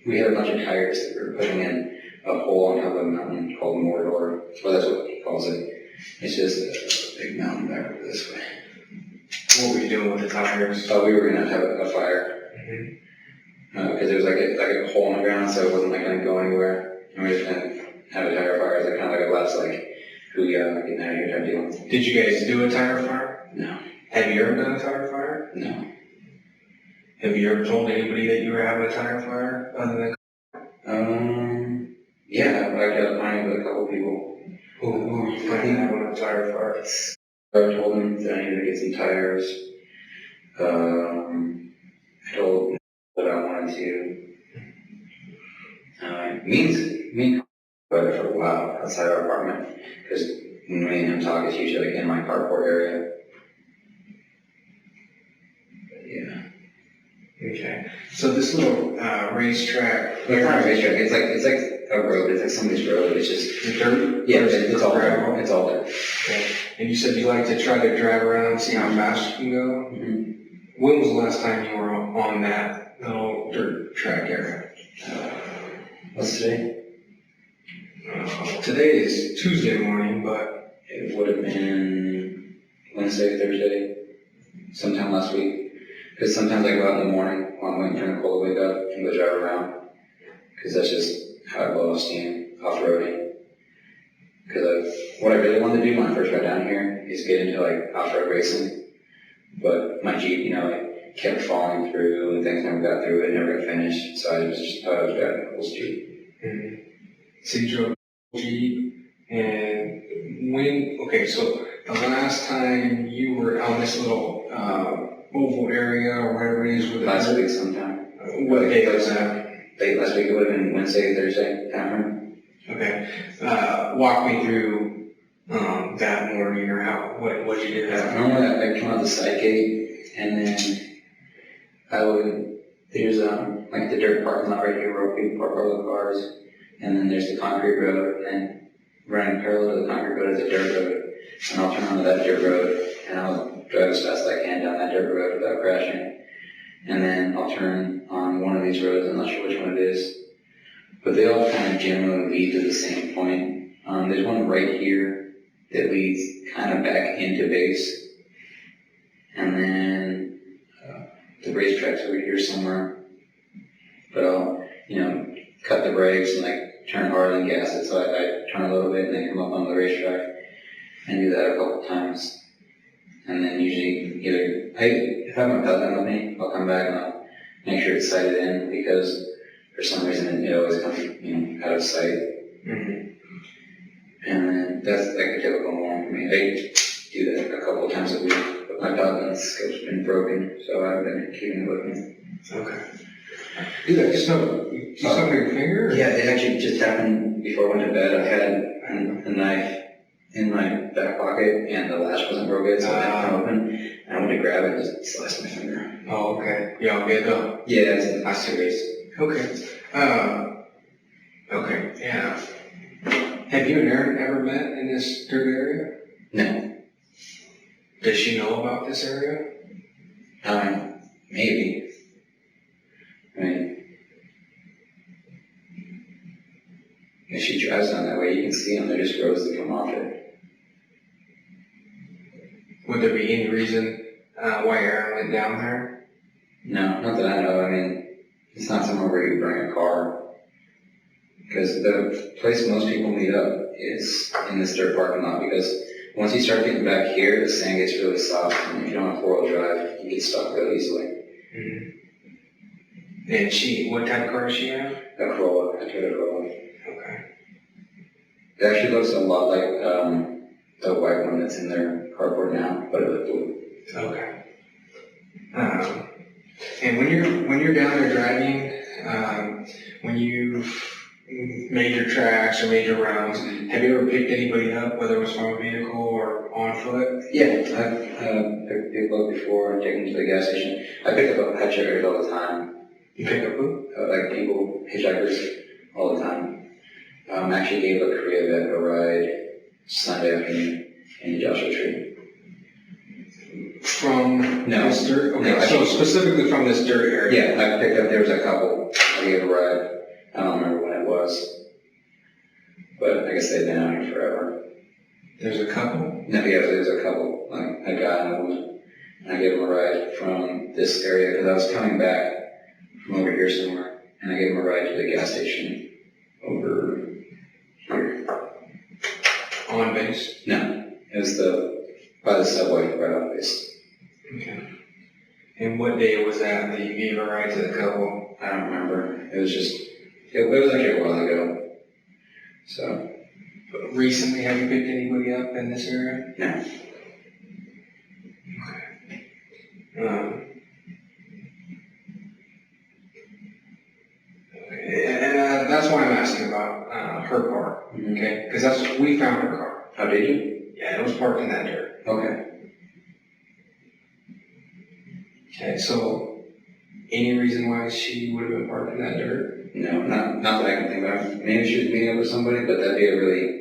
we had a bunch of tires that we were putting in a hole on top of a mountain called Marital, well, that's what he calls it. It's just a big mountain back over this way. What were you doing with the tires? We were going to have a fire. Because there was like a hole in the ground, so it wasn't like going to go anywhere. And we were just going to have a tire fire. It's like kind of like a last, like, get out of here type deal. Did you guys do a tire fire? No. Have you ever done a tire fire? No. Have you ever told anybody that you were having a tire fire other than? Yeah, I got mine with a couple people. Who were you planning on having a tire fire? I told them that I needed to get some tires. I told them that I wanted to. Me and about it for a while outside our apartment because when me and him talk, it's usually like in my carport area. But yeah. Okay. So this little racetrack. It's not a racetrack. It's like a road. It's like somebody's road. It's just The dirt? yeah. It's all gravel. It's all dirt. Okay. And you said you like to try to drive around and see how fast you can go? Mm-hmm. When was the last time you were on that little dirt track area? What's today? Today is Tuesday morning, but It would have been Wednesday, Thursday, sometime last week. Because sometimes I go out in the morning while I'm waiting for Nicole to wake up and go drive around. Because that's just how I blow off steam, off-roading. Because what I really wanted to do when I first got down here is get into like off-road racing. But my Jeep, like kept falling through and things never got through it, never got finished. So I just thought I was driving Nicole's Jeep. mm-hmm. So you drove Jeep, and so the last time you were on this little oval area or whatever it is with Last week sometime. What day was that? Late last week, it would have been Wednesday, Thursday, time. Okay. Walk me through that morning or what you did that morning. Normally I come out the side gate and then there's like the dirt parking lot right here where people park all the cars, and then there's the concrete road, and running parallel to the concrete road is a dirt road, and I'll turn onto that dirt road and I'll drive as fast as I can down that dirt road without crashing, and then I'll turn on one of these roads. I'm not sure which one it is, but they all kind of generally lead to the same point. There's one right here that leads kind of back into base, and then the racetrack's over here somewhere. But I'll, cut the brakes and like turn hard and gas it, so I turn a little bit and then come up on the racetrack and do that a couple times. And then usually if I have my cousin with me, I'll come back and I'll make sure it's sighted in, because for some reason it always comes, out of sight. Mm-hmm. And then that's like a typical morning for me. I do that a couple of times a week, but my dog's scope's been broken, so I've been keeping it with me. Okay. Dude, I just know, you stuck your finger? Or? Yeah, it actually just happened before I went to bed. I had a knife in my back pocket and the latch wasn't real good, so I had it open. And I went to grab it and just sliced my finger. Oh, okay. You all good though? Yeah, it's not serious. Okay. Okay, yeah. Have you and Erin ever met in this dirt area? No. Does she know about this area? Maybe. If she drives down that way, you can see them. They're just roads that come off it. Would there be any reason why Erin went down there? No, not that I know. It's not somewhere where you bring a car. Because the place most people meet up is in this dirt parking lot, because once you start getting back here, the sand gets really soft, and if you don't have four-wheel drive, you get stuck real easily. Mm-hmm. And what type of car does she have? A Corolla, a Toyota Corolla. Okay. It actually looks a lot like the white one that's in their carport now, but it was blue. Okay. And when you're down there driving, when you've made your tracks or made your rounds, have you ever picked anybody up, whether it was from a vehicle or on foot? Yeah, I've picked people up before and taken them to the gas station. I pick up hitchhikers all the time. You pick up who? Like people, hitchhikers, all the time. Actually gave a Korea vet a ride Sunday afternoon in the Joshua Tree. From No. this dirt? Okay, No, so specifically from this dirt area? Yeah, I picked up, there was a couple. I gave a ride. I don't remember when it was. But I guess they've been out here forever. There's a couple? No, yeah, there was a couple. Like a guy and a woman. And I gave them a ride from this area because I was coming back from over here somewhere. And I gave them a ride to the gas station over here. On base? No, it was by the subway right off base. And what day was that you gave a ride to the couple? I don't remember. It was just, it was actually a while ago. So. Recently, have you picked anybody up in this area? No. And that's why I'm asking about her car, okay? Because we found her car. How did you? Yeah, it was parked in that dirt. Okay. Okay, so any reason why she would have been parked in that dirt? No, not that I can think of. Maybe she was meeting up with somebody, but that'd be a really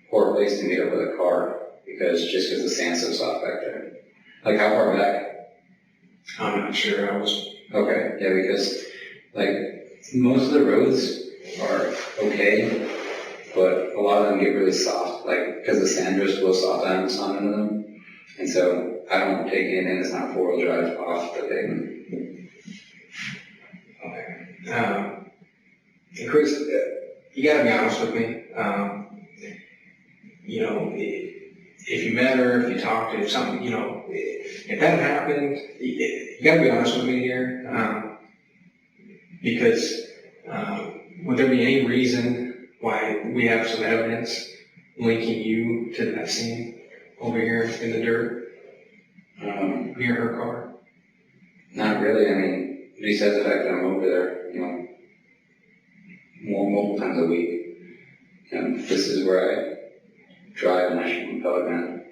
poor place to meet up with a car because the sand's so soft back there. Like how far back? I'm not sure. Okay, yeah, because like most of the roads are okay, but a lot of them get really soft, like because the sand just blows soft items onto them, and so I don't take anything that's not 4-wheel drive off the pavement. Okay. And Chris, you gotta be honest with me. You know, if you met her, if you talked to her, if something, you know, if that happened, you gotta be honest with me here, because would there be any reason why we have some evidence linking you to that scene over here in the dirt near her car? Not really. I mean, besides the fact that I'm over there, you know, multiple times a week, and this is where I drive and I shoot my pellet gun.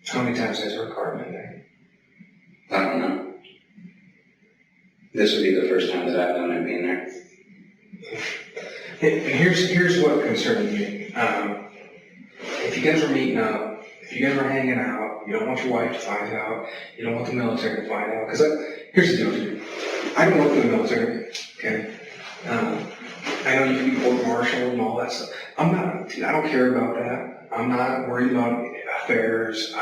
How many times has her car been there? I don't know. This would be the first time that I've known it being there. And here's what concerns me. If you guys were meeting up, if you guys were hanging out, you don't want your wife to find out, you don't want the military to find out, because here's the deal with you. I don't work for the military, okay? I know you can be court martial and all that stuff. I don't care about that. I'm not worried about affairs.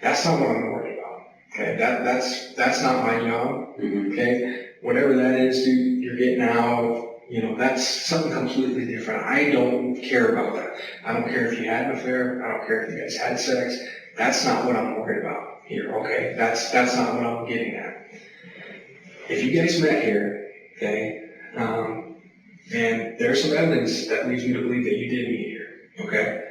That's not what I'm worried about, okay? That's not my job, okay? Whatever that is, dude, you're getting out. You know, that's something completely different. I don't care about that. I don't care if you had an affair. I don't care if you guys had sex. That's not what I'm worried about here, okay? That's not what I'm getting at. If you guys met here, okay, and there's some evidence that leads me to believe that you did meet here, okay?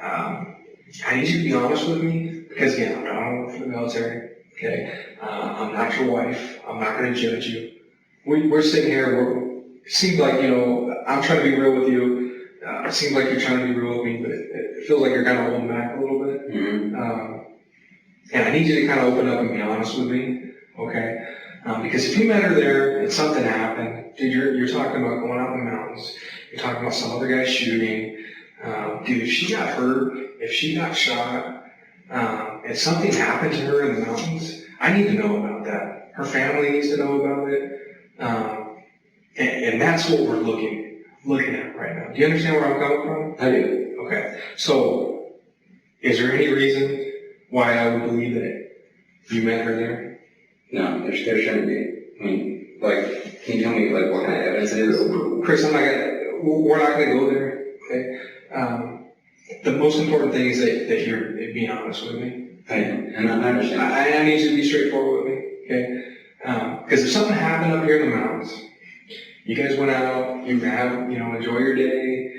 I need you to be honest with me, because again, I don't work for the military, okay? I'm not your wife. I'm not going to judge you. We're sitting here, it seems like, you know, I'm trying to be real with you. It seems like you're trying to be real with me, but it feels like you're kind of holding back a little bit. And I need you to kind of open up and be honest with me, okay? Because if you met her there and something happened, dude, you're talking about going out in the mountains. You're talking about some other guy shooting. Dude, if she got hurt, if she got shot, and something happened to her in the mountains, I need to know about that. Her family needs to know about it. And that's what we're looking at right now. Do you understand where I'm coming from? I do. Okay. So, is there any reason why I would believe that you met her there? No, there shouldn't be. I mean, like, can you tell me, like, what kind of evidence it is? Chris, we're not gonna go there, okay? The most important thing is that you're being honest with me. And I understand. I need you to be straightforward with me, okay? Because if something happened up here in the mountains, you guys went out, you have, you know, enjoy your day,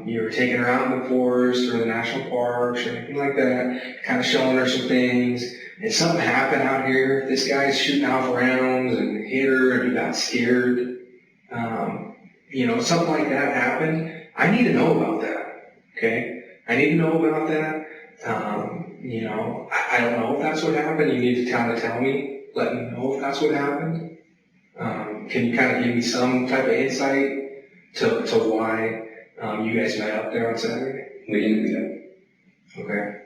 you were taking her out in the forest or the national parks or anything like that, kind of showing her some things, and something happened out here, this guy's shooting off rounds and hit her and you got scared, you know, something like that happened, I need to know about that, okay? I need to know about that. You know, I don't know if that's what happened. You need to kind of tell me, let me know if that's what happened. Can you kind of give me some type of insight to why you guys met up there on Saturday? We didn't meet up. Okay.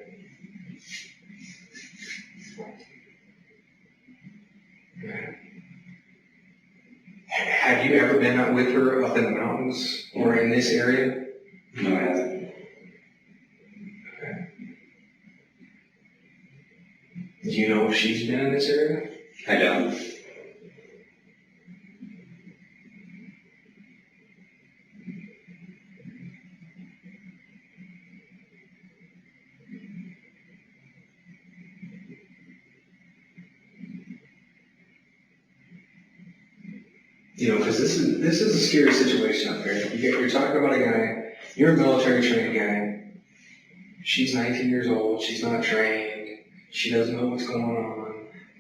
Okay. Have you ever been out with her up in the mountains or in this area? No, I haven't. Okay. Do you know if she's been in this area? I don't. You know, because this is a scary situation up there. You're talking about a guy, you're a military trained guy. She's 19 years old. She's not trained. She doesn't know what's going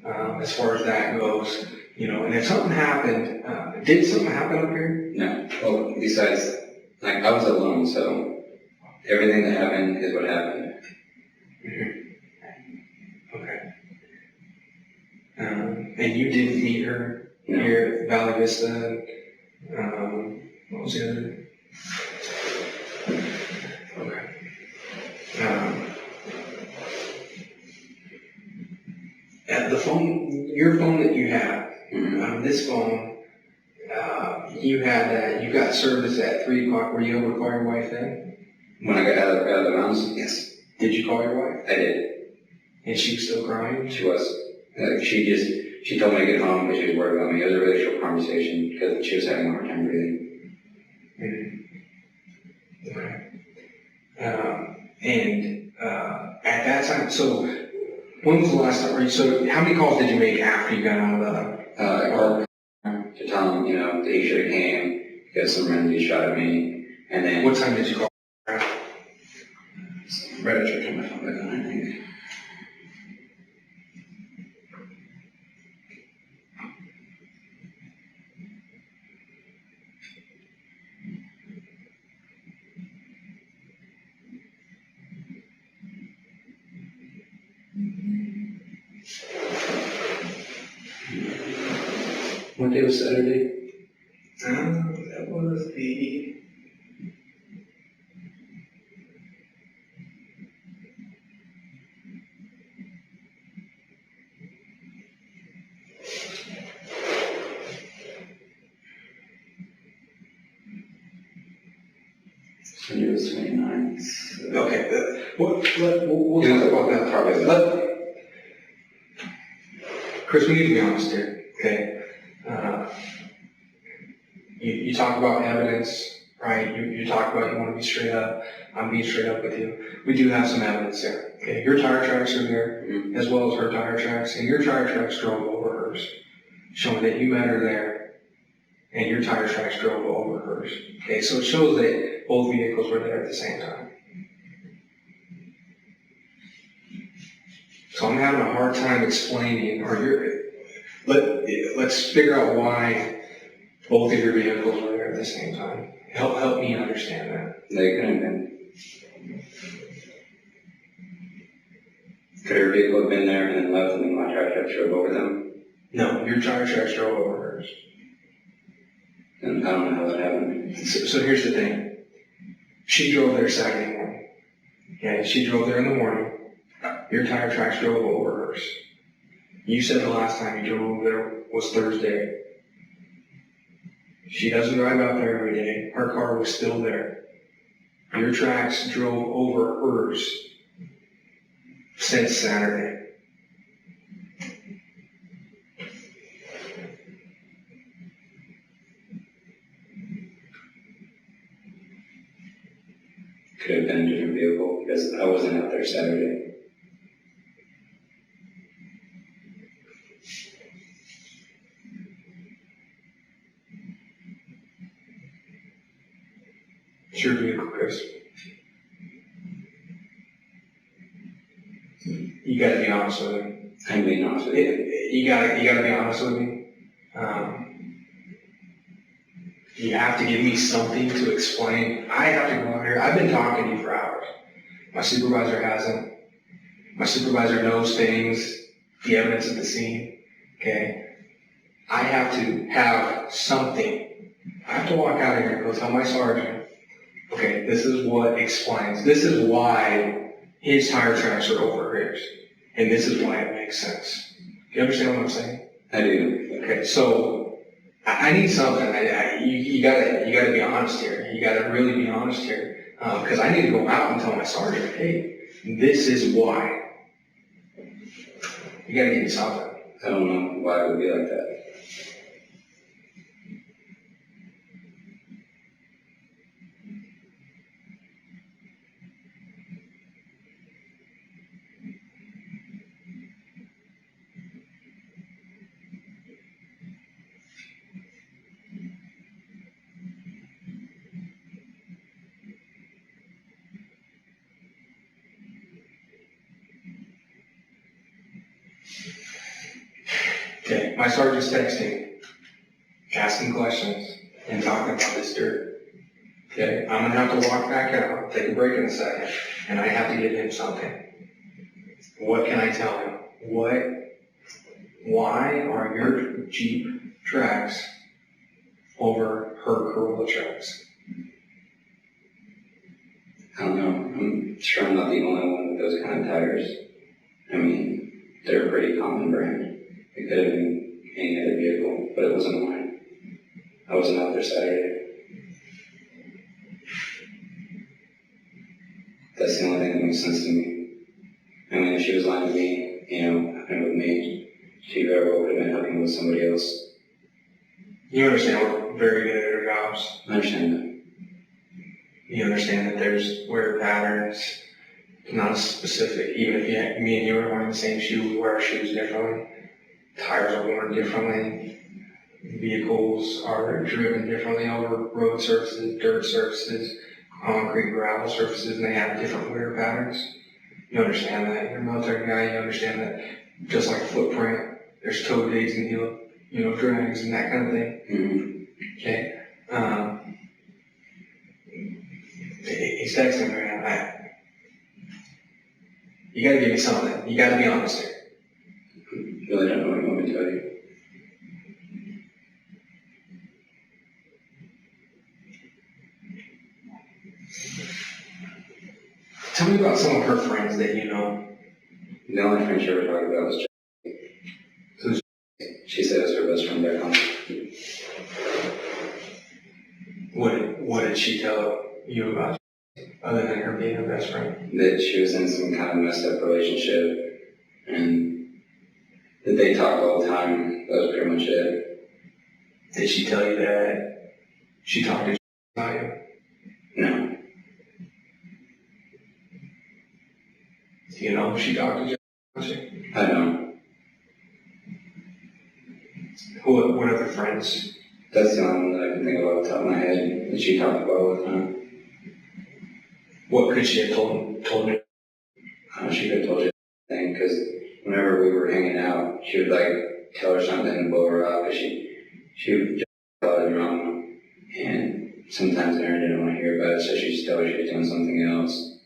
on as far as that goes. You know, and if something happened, did something happen up here? No. Well, besides, like, I was alone, so everything that happened is what happened. Okay. And you didn't meet her No. here at Valley Vista? What was the other? Okay. At the phone, your phone that you have, this phone, you had, you got service at 3 o'clock. Were you able to call your wife then? When I got out of the mountains, yes, Did you call your wife? I did. And she was still crying? She was. She told me to get home because she was worried about me. It was a really short conversation because she was having a hard time breathing. Okay. At that time, so when was the last time? So how many calls did you make after you got out of the? I called to tell him, that he should have came because some random shot at me. And then What time did you call? right after I turned my phone back on, I think. What day was Saturday? That was the. Sunday was 29th. Okay. We'll talk about that Probably. Chris, we need to be honest here. Okay. You talk about evidence, right? You talk about you want to be straight up. I'm being straight up with you. We do have some evidence there. Okay. Your tire tracks are there, as well as her tire tracks, and your tire tracks drove over hers, showing that you met her there, and your tire tracks drove over hers. Okay. So it shows that both vehicles were there at the same time. So I'm having a hard time explaining, let's figure out why both of your vehicles were there at the same time. Help me understand that. They couldn't have been. Could her vehicle have been there and then left and then my tire truck drove over them? No, your tire tracks drove over hers. And I don't know how that happened. So here's the thing. She drove there Saturday morning. Okay, she drove there in the morning. Your tire tracks drove over hers. You said the last time you drove over there was Thursday. She doesn't drive out there every day. Her car was still there. Your tracks drove over hers since Saturday. Could have been a different vehicle because I wasn't out there Saturday. It's your vehicle, Chris. You gotta be honest with me. I'm being honest with you. You gotta be honest with me. You have to give me something to explain. I have to go out here. I've been talking to you for hours. My supervisor hasn't. My supervisor knows things, the evidence at the scene. Okay? I have to have something. I have to walk out of here and go tell my sergeant, okay, this is what explains. This is why his tire tracks are over hers. And this is why it makes sense. Do you understand what I'm saying? I do. Okay, so I need something. You gotta be honest here. You gotta really be honest here. Because I need to go out and tell my sergeant, hey, this is why. You gotta give me something. I don't know why it would be like that. Okay, my sergeant's texting, asking questions, and talking about this dirt. Okay, I'm gonna have to walk back out, take a break in a second, and I have to give him something. What can I tell him? Why are your Jeep tracks over her Corolla tracks? I don't know. I'm sure I'm not the only one with those kind of tires. I mean, they're a pretty common brand. It could have been any other vehicle, but it wasn't mine. I wasn't out there Saturday. That's the only thing that makes sense to me. I mean, if she was lying to me, hooking with me, she very well could have been hooking with somebody else. You understand we're very good at our jobs. I understand that. You understand that there's wear patterns, not specific. Even if me and you are wearing the same shoe, we wear our shoes differently. Tires are worn differently. Vehicles are driven differently over road surfaces, dirt surfaces, concrete, gravel surfaces, and they have different wear patterns. You understand that. You're a military guy, you understand that. Just like a footprint, there's toe digs and heel, drags and that kind of thing. Mm-hmm. Okay. He's texting me right now. You gotta give me something. You gotta be honest here. I really don't know what you want me to tell you. Tell me about some of her friends that you know. The only friend she ever talked about was Jack. Who's She said it was her best friend back home. what did she tell you about, other than her being her best friend? That she was in some kind of messed up relationship, and that they talked all the time. That was pretty much it. Did she tell you that she talked to about you? No. Do you know if she talked to you? I don't. What other friends? That's the only one that I can think of off the top of my head that she talked about all the time. What could she have told me? She could have told you anything, because whenever we were hanging out, she would tell her something and blow her up, because she would just a lot of drama, and sometimes Erin didn't want to hear about it, so she'd just tell her she was doing something else,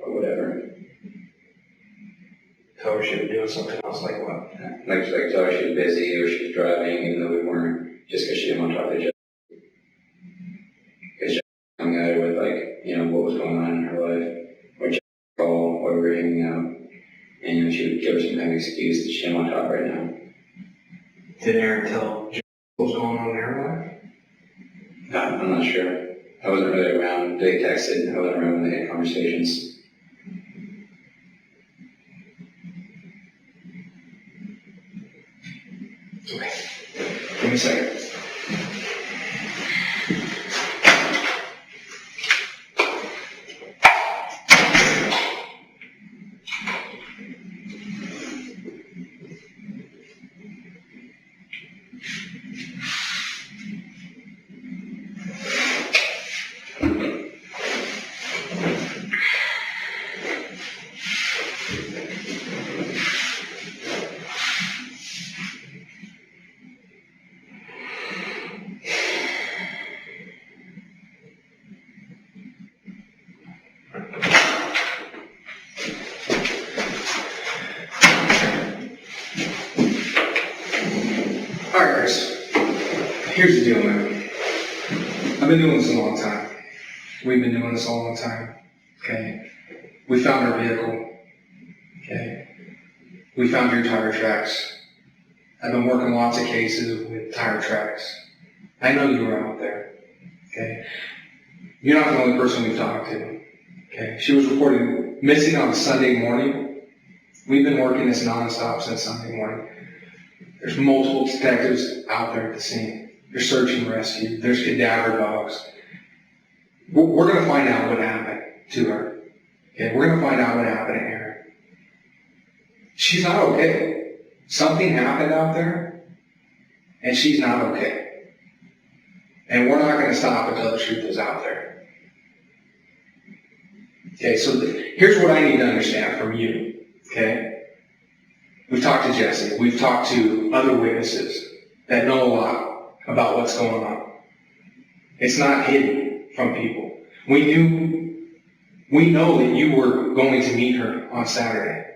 or whatever. Tell her she was doing something else, like what? Like tell her she was busy or she was driving, even though we weren't, just because she didn't want to talk to Jeff. Because Jeff was coming at her with what was going on in her life, or Jeff would call while we were hanging out, and she would give her some kind of excuse that she didn't want to talk right now. Did Erin tell Jeff what was going on in her life? I'm not sure. I wasn't really around. They texted. I wasn't around when they had conversations. Okay. Give me a second. Alright guys, here's the deal, man. I've been doing this a long time. We've been doing this a long time, okay? We found our vehicle, okay? We found your tire tracks. I've been working lots of cases with tire tracks. I know you were out there, okay? You're not the only person we've talked to, okay? She was reported missing on Sunday morning. We've been working this nonstop since Sunday morning. There's multiple detectives out there at the scene. There's search and rescue. There's cadaver dogs. We're going to find out what happened to her. Okay, we're going to find out what happened to Erin. She's not okay. Something happened out there, and she's not okay. And we're not going to stop until the truth is out there. Okay, so here's what I need to understand from you. Okay, We've talked to Jesse. We've talked to other witnesses that know a lot about what's going on. It's not hidden from people. We know that you were going to meet her on Saturday.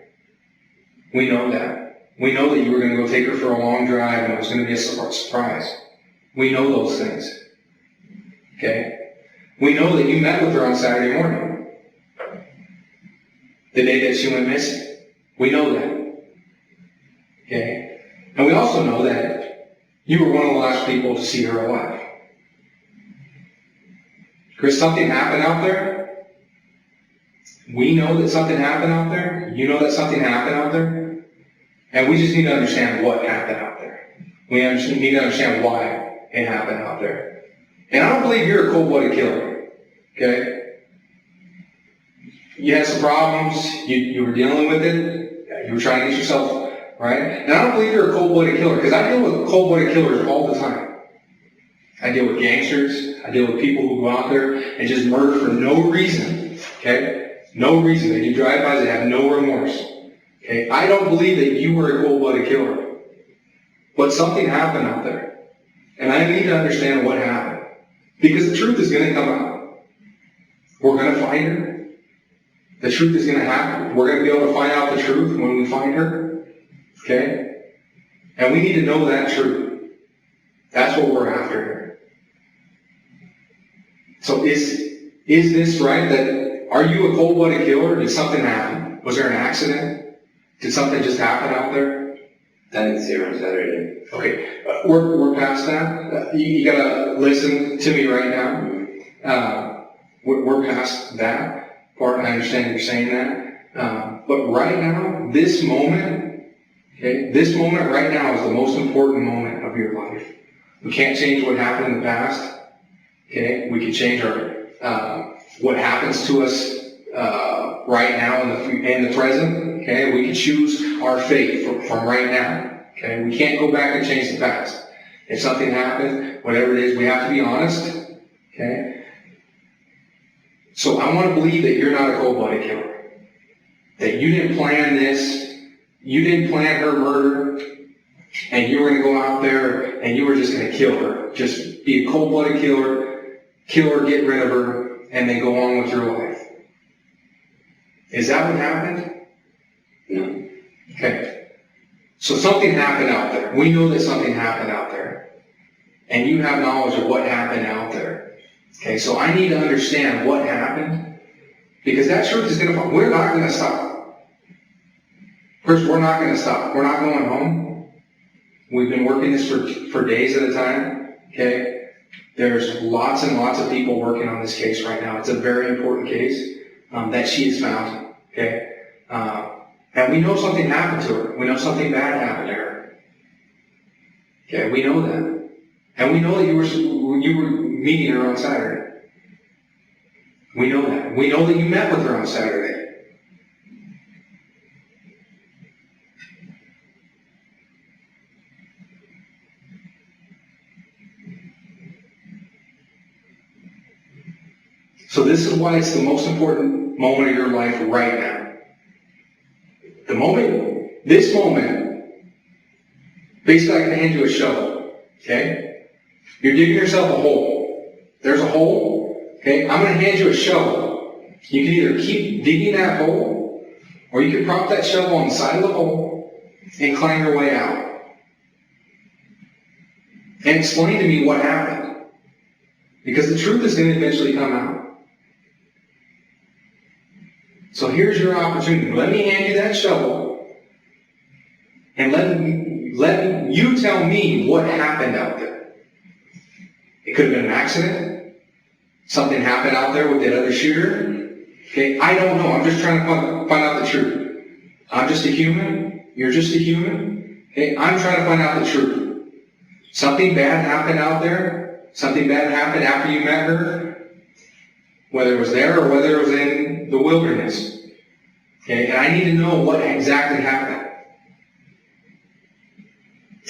We know that. We know that you were going to go take her for a long drive and it was going to be a surprise. We know those things. Okay? We know that you met with her on Saturday morning. The day that she went missing. We know that. Okay? And we also know that you were one of the last people to see her alive. Chris, something happened out there. We know that something happened out there. You know that something happened out there. And we just need to understand what happened out there. We need to understand why it happened out there. And I don't believe you're a cold-blooded killer. Okay? You had some problems. You were dealing with it. You were trying to get yourself right. And I don't believe you're a cold-blooded killer because I deal with cold-blooded killers all the time. I deal with gangsters. I deal with people who go out there and just murder for no reason. Okay? No reason. They do drive-bys. They have no remorse. Okay? I don't believe that you were a cold-blooded killer. But something happened out there. And I need to understand what happened. Because the truth is going to come out. We're going to find her. The truth is going to happen. We're going to be able to find out the truth when we find her. Okay? And we need to know that truth. That's what we're after here. So is this right? Are you a cold-blooded killer? Did something happen? Was there an accident? Did something just happen out there? I didn't see her on Saturday. Okay, we're past that. You gotta listen to me right now. We're past that part, and I understand you're saying that. But right now, this moment, okay, this moment right now is the most important moment of your life. We can't change what happened in the past. Okay, we can change our what happens to us right now in the present. Okay, we can choose our fate from right now. Okay, we can't go back and change the past. If something happened, whatever it is, we have to be honest. Okay, so I want to believe that you're not a cold-blooded killer. That you didn't plan this. You didn't plan her murder, and you were going to go out there and you were just going to kill her. Just be a cold-blooded killer, kill her, get rid of her, and then go on with your life. Is that what happened? No. Okay. So something happened out there. We know that something happened out there. And you have knowledge of what happened out there. Okay, so I need to understand what happened. Because that truth is going to... We're not going to stop. First, we're not going to stop. We're not going home. We've been working this for days at a time. Okay? There's lots and lots of people working on this case right now. It's a very important case that she has found. Okay? And we know something happened to her. We know something bad happened to her. Okay? We know that. And we know that you were meeting her on Saturday. We know that. We know that you met with her on Saturday. So this is why it's the most important moment of your life right now. This moment, basically I can hand you a shovel, okay? You're digging yourself a hole. There's a hole, okay? I'm going to hand you a shovel. You can either keep digging that hole, or you can prop that shovel on the side of the hole and climb your way out. And explain to me what happened. Because the truth is going to eventually come out. So here's your opportunity. Let me hand you that shovel. And let you tell me what happened out there. It could have been an accident. Something happened out there with that other shooter. Okay, I don't know. I'm just trying to find out the truth. I'm just a human. You're just a human. Okay, I'm trying to find out the truth. Something bad happened out there. Something bad happened after you met her. Whether it was there or whether it was in the wilderness. Okay, and I need to know what exactly happened.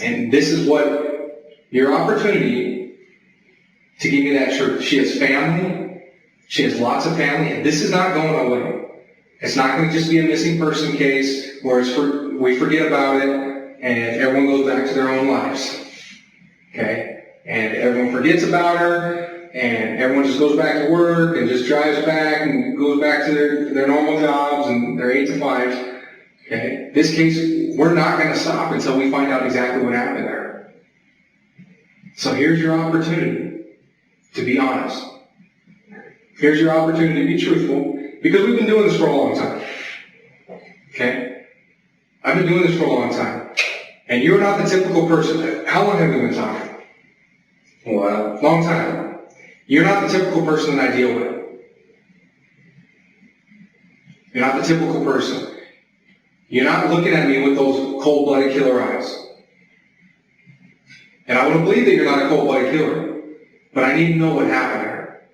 And this is what your opportunity to give me that truth. She has family. She has lots of family. And this is not going away. It's not going to just be a missing person case where it's we forget about it, and everyone goes back to their own lives. Okay? And everyone forgets about her, and everyone just goes back to work and just drives back and goes back to their normal jobs and their 8 to 5s. Okay? This case, we're not going to stop until we find out exactly what happened there. So here's your opportunity to be honest. Here's your opportunity to be truthful, because we've been doing this for a long time. Okay? I've been doing this for a long time. And you're not the typical person. How long have we been talking? A while. Long time. You're not the typical person that I deal with. You're not the typical person. You're not looking at me with those cold-blooded killer eyes. And I want to believe that you're not a cold-blooded killer, but I need to know what happened there.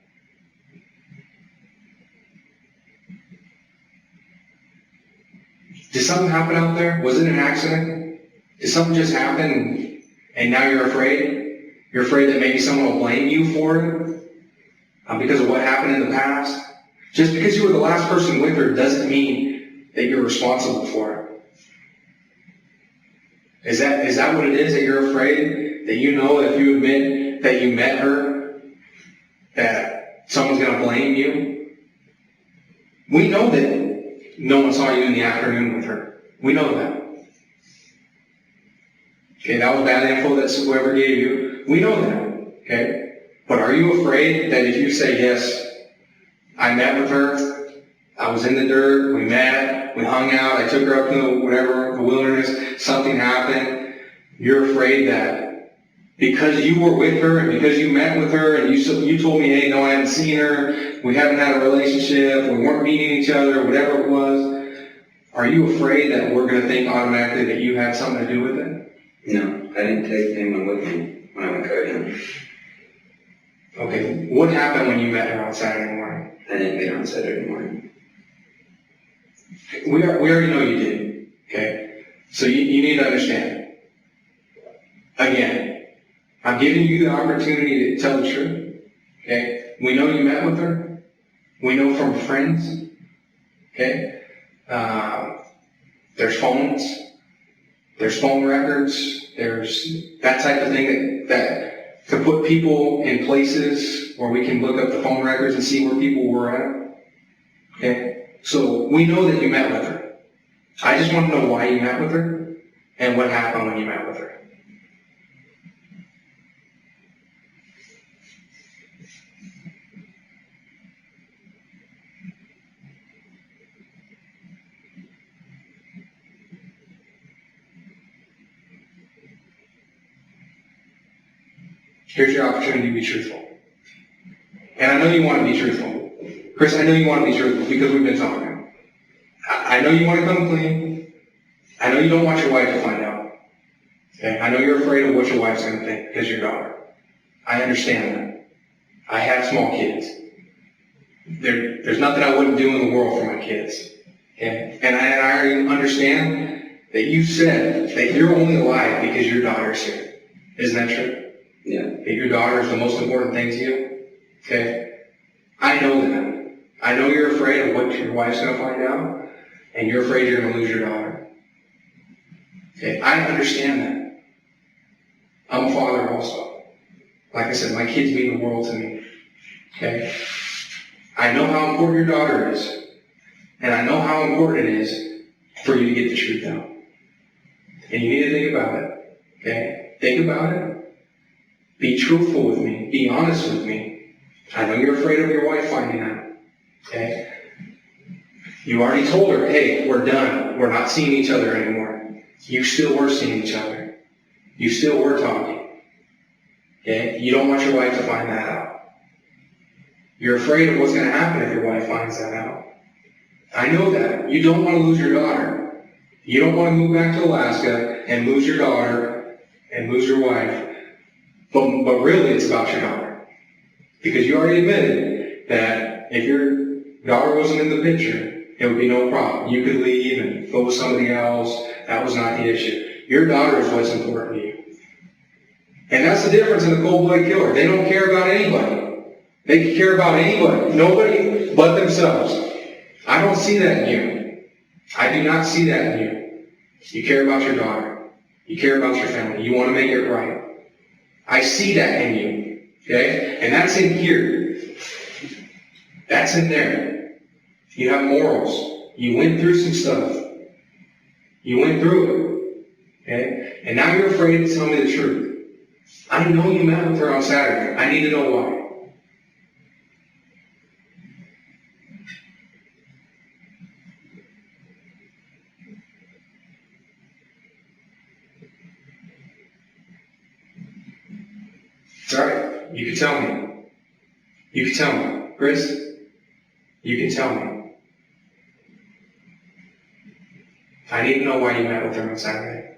Did something happen out there? Was it an accident? Did something just happen and now you're afraid? You're afraid that maybe someone will blame you for it because of what happened in the past? Just because you were the last person with her doesn't mean that you're responsible for it. Is that what it is, that you're afraid? That you know if you admit that you met her, that someone's going to blame you? We know that no one saw you in the afternoon with her. We know that. Okay, that was bad info that whoever gave you. We know that. Okay? But are you afraid that if you say, yes, I met with her, I was in the dirt, we met, we hung out, I took her up to the wilderness, something happened, you're afraid that because you were with her and because you met with her and you told me, hey, no, I haven't seen her, we haven't had a relationship, we weren't meeting each other, whatever it was, are you afraid that we're going to think automatically that you had something to do with it? No, I didn't take anyone with me when I went coyoting. Okay, what happened when you met her on Saturday morning? I didn't meet her on Saturday morning. We already know you didn't, okay? So you need to understand. Again, I'm giving you the opportunity to tell the truth, okay? We know you met with her. We know from friends, okay? There's phones. There's phone records. There's that type of thing that could put people in places where we can look up the phone records and see where people were at, okay? So we know that you met with her. I just want to know why you met with her and what happened when you met with her. Here's your opportunity to be truthful. And I know you want to be truthful. Chris, I know you want to be truthful because we've been talking. I know you want to come clean. I know you don't want your wife to find out. Okay? I know you're afraid of what your wife's going to think because your daughter. I understand that. I have small kids. There's nothing I wouldn't do in the world for my kids. Okay? And I already understand that you said that you're only alive because your daughter's here. Isn't that true? Yeah. That your daughter is the most important thing to you. Okay? I know that. I know you're afraid of what your wife's going to find out, and you're afraid you're going to lose your daughter. Okay? I understand that. I'm a father also. Like I said, my kids mean the world to me. Okay? I know how important your daughter is, and I know how important it is for you to get the truth out. And you need to think about it. Okay? Think about it. Be truthful with me. Be honest with me. I know you're afraid of your wife finding out. Okay? You already told her, hey, we're done. We're not seeing each other anymore. You still were seeing each other. You still were talking. Okay? You don't want your wife to find that out. You're afraid of what's going to happen if your wife finds that out. I know that. You don't want to lose your daughter. You don't want to move back to Alaska and lose your daughter and lose your wife. But really, it's about your daughter. Because you already admitted that if your daughter wasn't in the picture, it would be no problem. You could leave and go with somebody else. That was not the issue. Your daughter is what's important to you. And that's the difference in the cold-blooded killer. They don't care about anybody. They care about anybody. Nobody but themselves. I don't see that in you. I do not see that in you. You care about your daughter. You care about your family. You want to make it right. I see that in you. Okay? And that's in here. That's in there. You have morals. You went through some stuff. You went through it. Okay? And now you're afraid to tell me the truth. I know you met with her on Saturday. I need to know why. It's all right. You can tell me. You can tell me. Chris, you can tell me. I need to know why you met with her on Saturday.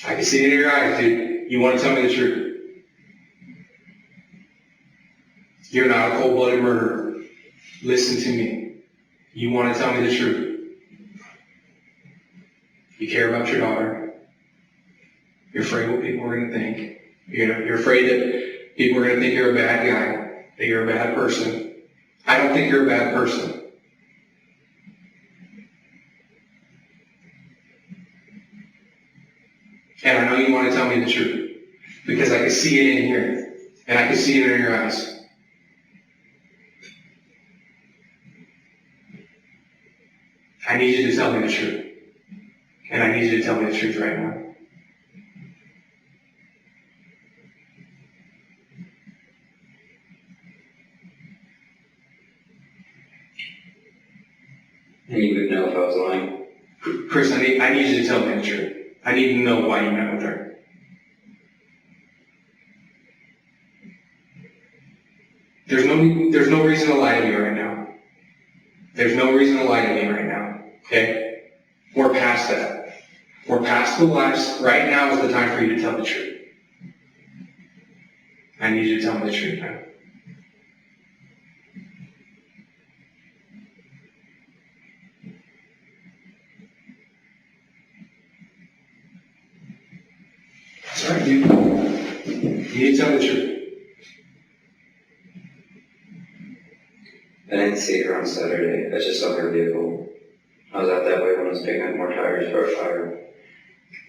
I can see it in your eyes, dude. You want to tell me the truth. You're not a cold-blooded murderer. Listen to me. You want to tell me the truth. You care about your daughter. You're afraid what people are going to think. You're afraid that people are going to think you're a bad guy, that you're a bad person. I don't think you're a bad person. And I know you want to tell me the truth, because I can see it in here, and I can see it in your eyes. I need you to tell me the truth. And I need you to tell me the truth right now. And you would know if I was lying? Chris, I need you to tell me the truth. I need to know why you met with her. There's no reason to lie to me right now. There's no reason to lie to me right now. Okay? We're past that. We're past the lies. Right now is the time for you to tell the truth. I need you to tell me the truth now. That's right, dude. You need to tell me the truth. I didn't see her on Saturday. I just saw her vehicle. I was out that way when I was picking up more tires for a fire.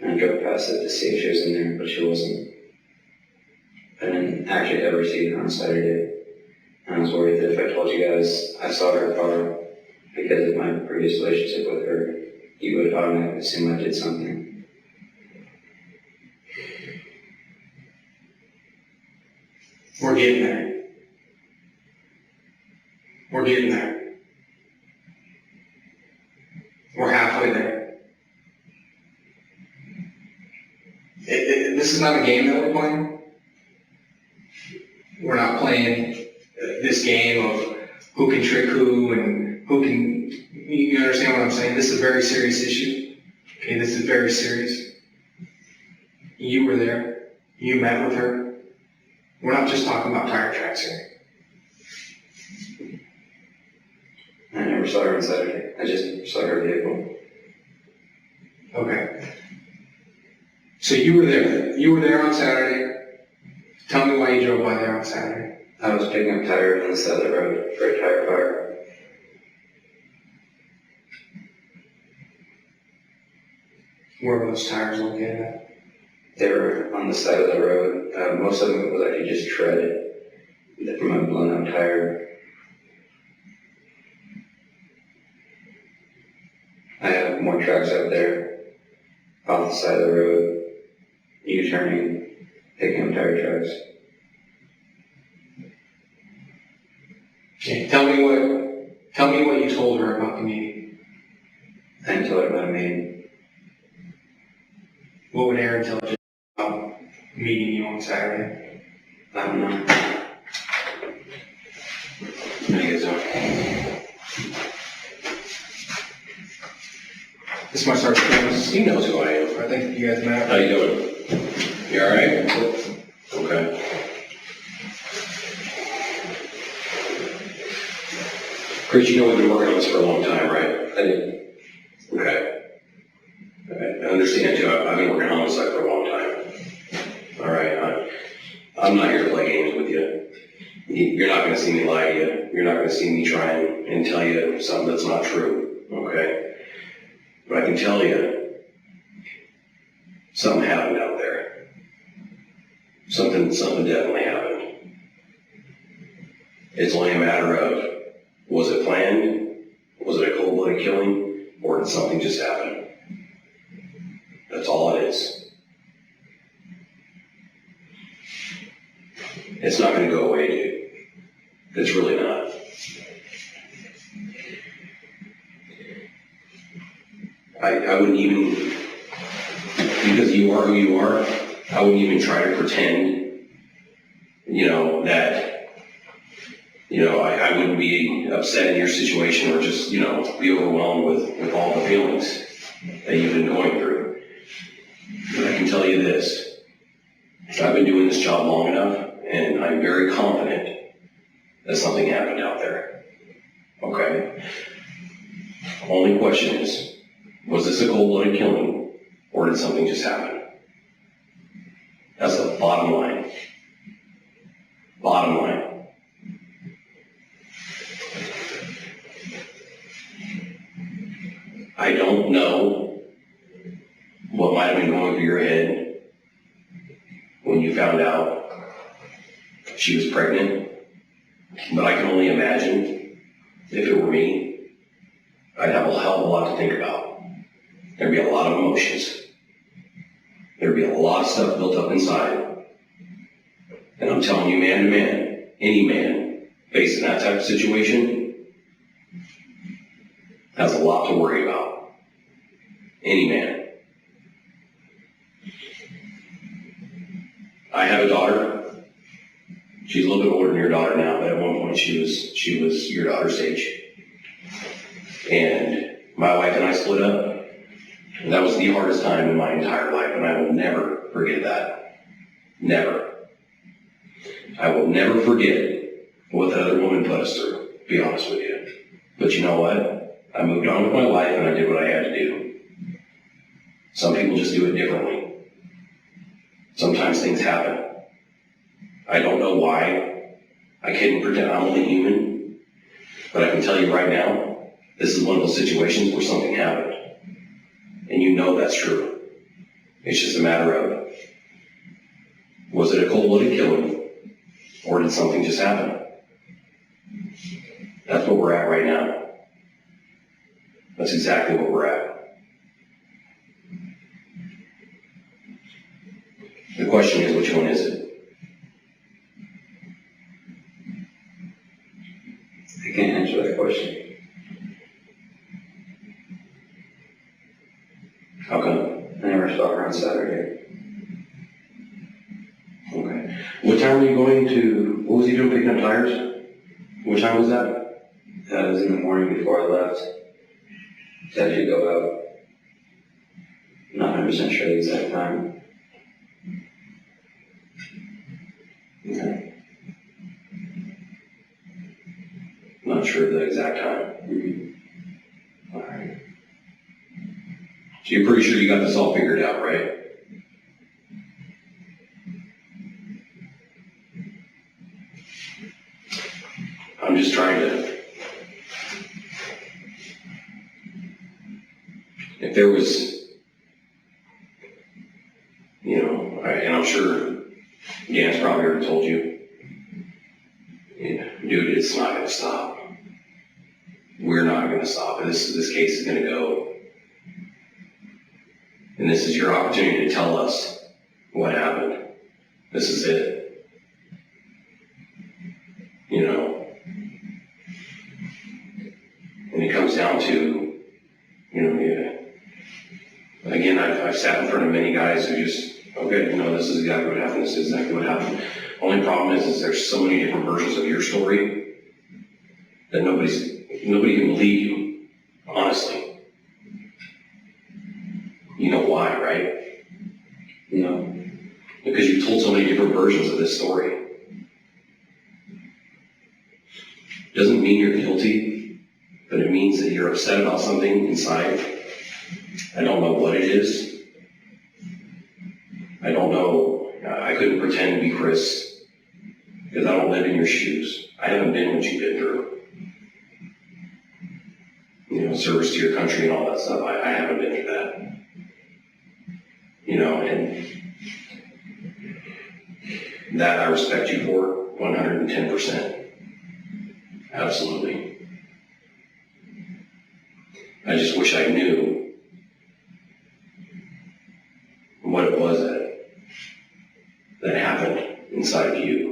And I drove past it to see if she was in there, but she wasn't. I didn't actually ever see her on Saturday. And I was worried that if I told you guys I saw her car because of my previous relationship with her, you would automatically assume I did something. We're getting there. We're getting there. We're halfway there. This is not a game that we're playing. We're not playing this game of who can trick who and who can... You understand what I'm saying? This is a very serious issue. Okay, this is very serious. You were there. You met with her. We're not just talking about tire tracks here. I never saw her on Saturday. I just saw her vehicle. Okay. So you were there. You were there on Saturday. Tell me why you drove by there on Saturday. I was picking up tires on the side of the road for a tire fire. Where were those tires located at? They were on the side of the road. Most of them was actually just tread from a blown out tire. I have more tracks out there off the side of the road, U-turning, picking up tire tracks. Okay, tell me what you told her about the meeting. I didn't tell her about a meeting. What would Erin tell you about meeting you on Saturday? I don't know. How you guys doing? This is my sergeant Thomas. He knows who I am. I think you guys met. How you doing? You all right? Okay. Chris, you know we've been working on this for a long time, right? I did. Okay. I understand too. I've been working homicide for a long time. All right. I'm not here to play games with you. You're not going to see me lie to you. You're not going to see me try and tell you something that's not true, okay? But I can tell you, something happened out there. Something definitely happened. It's only a matter of, was it planned? Was it a cold-blooded killing? Or did something just happen? That's all it is. It's not going to go away, dude. It's really not. I wouldn't even, because you are who you are, I wouldn't even try to pretend, that, I wouldn't be upset in your situation or just, be overwhelmed with all the feelings that you've been going through. But I can tell you this, I've been doing this job long enough, and I'm very confident that something happened out there. Okay? Only question is, was this a cold-blooded killing, or did something just happen? That's the bottom line. Bottom line. I don't know what might have been going through your head when you found out she was pregnant, but I can only imagine if it were me, I'd have a hell of a lot to think about. There'd be a lot of emotions. There'd be a lot of stuff built up inside. And I'm telling you, man to man, any man facing that type of situation has a lot to worry about. Any man. I have a daughter. She's a little bit older than your daughter now, but at one point she was your daughter's age. And my wife and I split up. And that was the hardest time in my entire life, and I will never forget that. Never. I will never forget what that other woman put us through, to be honest with you. But you know what? I moved on with my life and I did what I had to do. Some people just do it differently. Sometimes things happen. I don't know why. I couldn't pretend I'm only human. But I can tell you right now, this is one of those situations where something happened. And you know that's true. It's just a matter of, was it a cold-blooded killing, or did something just happen? That's where we're at right now. That's exactly where we're at. The question is, which one is it? I can't answer that question. How come? I never saw her on Saturday. Okay. What time were you going to, what was he doing picking up tires? What time was that? That was in the morning before I left. Said she'd go out. Not 100% sure the exact time. Okay. Not sure of the exact time. Mm-hmm. All right. So you're pretty sure you got this all figured out, right? I'm just trying to, if there was, and I'm sure Dan's probably already told you, dude, it's not going to stop. We're not going to stop. This case is going to go. And this is your opportunity to tell us what happened. This is it. And it comes down to, again, I've sat in front of many guys who just, okay, this is exactly what happened. This is exactly what happened. Only problem is there's so many different versions of your story that nobody can believe you, honestly. You know why, right? No. Because you've told so many different versions of this story. Doesn't mean you're guilty, but it means that you're upset about something inside. I don't know what it is. I don't know. I couldn't pretend to be Chris because I don't live in your shoes. I haven't been what you've been through. You know, service to your country and all that stuff. I haven't been through that. You know, and that I respect you for 110%. Absolutely. I just wish I knew what it was that happened inside of you.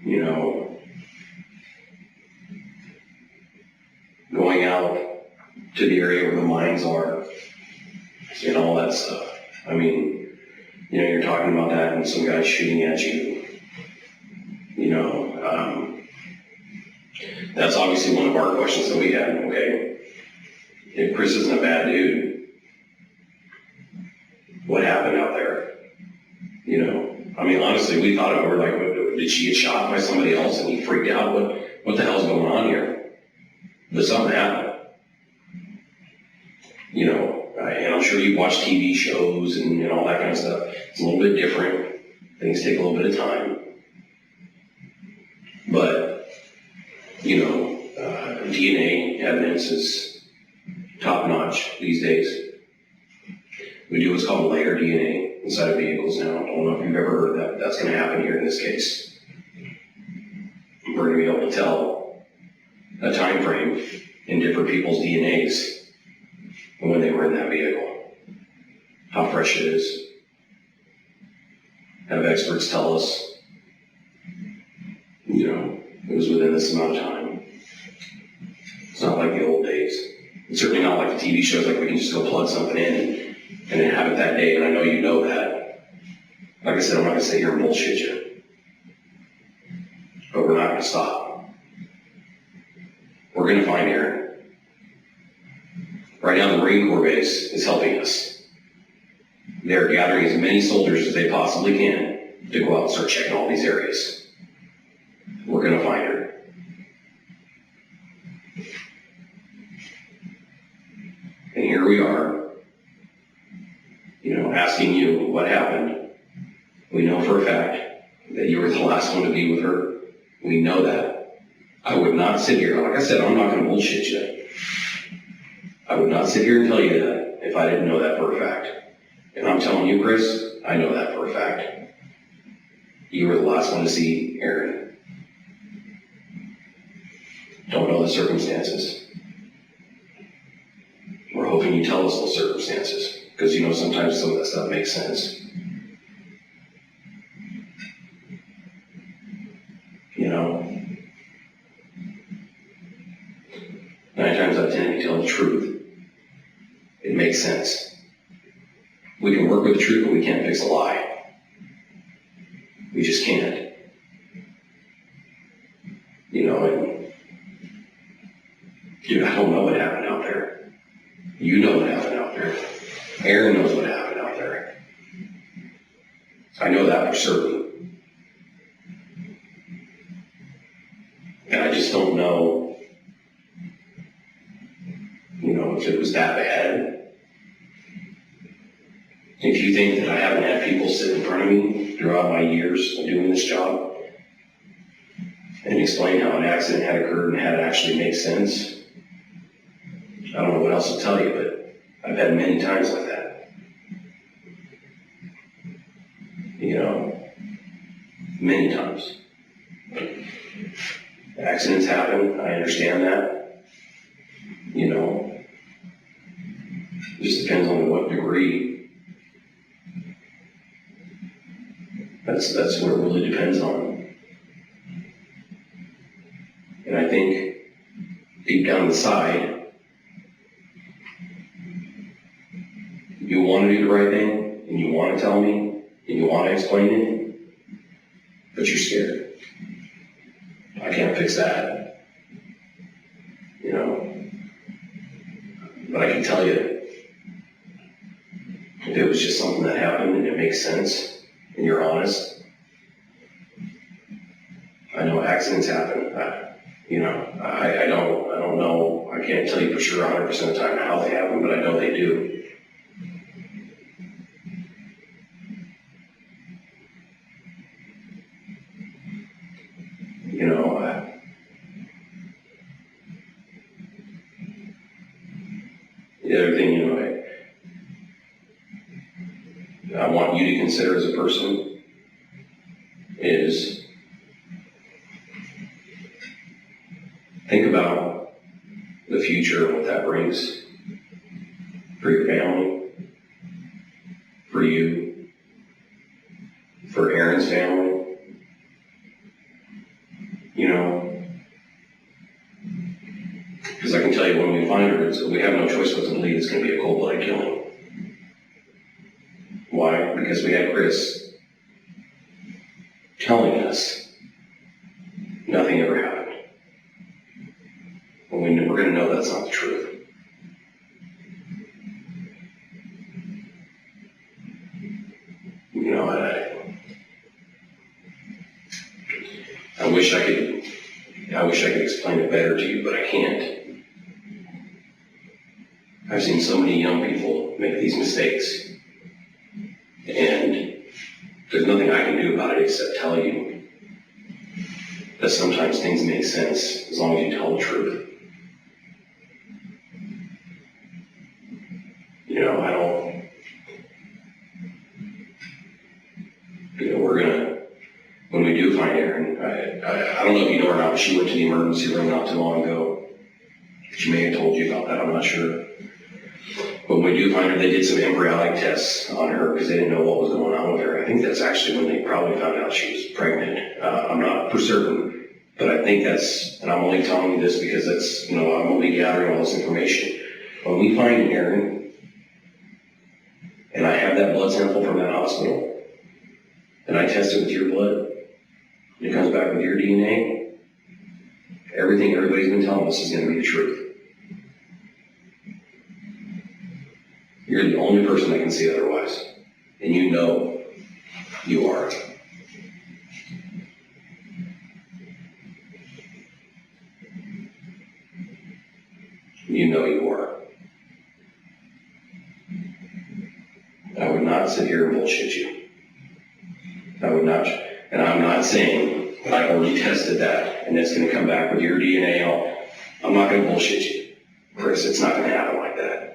You know, going out to the area where the mines are and all that stuff. I mean, you know, you're talking about that and some guy shooting at you. You know, that's obviously one of our questions that we had, okay? If Chris isn't a bad dude, what happened out there? You know, I mean, honestly, we thought of, we're like, did she get shot by somebody else and he freaked out? What the hell's going on here? But something happened. You know, and I'm sure you watch TV shows and all that kind of stuff. It's a little bit different. Things take a little bit of time. But, you know, DNA evidence is top notch these days. We do what's called layer DNA inside of vehicles now. I don't know if you've ever heard that. That's going to happen here in this case. We're going to be able to tell a time frame in different people's DNAs when they were in that vehicle, how fresh it is. Have experts tell us, you know, it was within this amount of time. It's not like the old days. It's certainly not like the TV shows, like we can just go plug something in and then have it that day, and I know you know that. Like I said, I'm not going to sit here and bullshit you. But we're not going to stop. We're going to find Erin. Right now, the Marine Corps base is helping us. They're gathering as many soldiers as they possibly can to go out and start checking all these areas. We're going to find her. And here we are, you know, asking you what happened. We know for a fact that you were the last one to be with her. We know that. I would not sit here, like I said, I'm not going to bullshit you. I would not sit here and tell you that if I didn't know that for a fact. And I'm telling you, Chris, I know that for a fact. You were the last one to see Erin. Don't know the circumstances. We're hoping you tell us those circumstances, because you know sometimes some of that stuff makes sense. You know? 9 times out of 10, if you tell the truth, it makes sense. We can work with the truth, but we can't fix a lie. We just can't. You know, and dude, I don't know what happened out there. You know what happened out there. Erin knows what happened out there. I know that for certain. And I just don't know, you know, if it was that bad. If you think that I haven't had people sit in front of me throughout my years of doing this job and explain how an accident had occurred and had it actually make sense, I don't know what else to tell you, but I've had many times like that. You know, many times. Accidents happen, I understand that. You know, it just depends on what degree. That's what it really depends on. And I think deep down inside, you want to do the right thing, and you want to tell me, and you want to explain it, but you're scared. I can't fix that. You know? But I can tell you, if it was just something that happened and it makes sense, and you're honest, I know accidents happen. I don't know. I can't tell you for sure 100% of the time how they happen, but I know they do. The other thing, you know, I want you to consider as a person is think about the future and what that brings for your family, for you, for Erin's family. You know, because I can tell you when we find her, we have no choice but to believe it's going to be a cold-blooded killing. Why? Because we had Chris telling us nothing ever happened. Well, we're going to know that's not the truth. You know, I wish I could explain it better to you, but I can't. I've seen so many young people make these mistakes. And there's nothing I can do about it except tell you that sometimes things make sense as long as you tell the truth. You know, when we do find Erin, I don't know if you know or not, but she went to the emergency room not too long ago. She may have told you about that, I'm not sure. But when we do find her, they did some embryonic tests on her because they didn't know what was going on with her. I think that's actually when they probably found out she was pregnant. I'm not for certain, but I think that's, and I'm only telling you this because that's, you know, I'm only gathering all this information. When we find Erin, and I have that blood sample from that hospital, and I test it with your blood, and it comes back with your DNA, everything everybody's been telling us is going to be the truth. You're the only person that can see otherwise. And you know you are. You know you are. I would not sit here and bullshit you. I would not. And I'm not saying that I already tested that and it's going to come back with your DNA. I'm not going to bullshit you. Chris, it's not going to happen like that.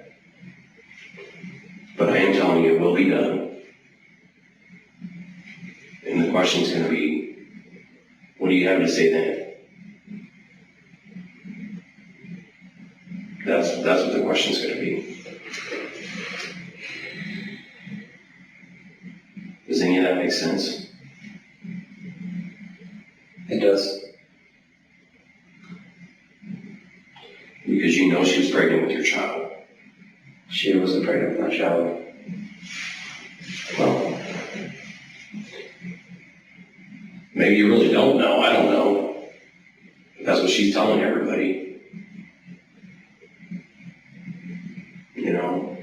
But I am telling you, it will be done. And the question is going to be, what do you have to say then? That's what the question is going to be. Does any of that make sense? It does. Because you know she was pregnant with your child. She wasn't pregnant with my child. Well, maybe you really don't know. I don't know. But that's what she's telling everybody. You know?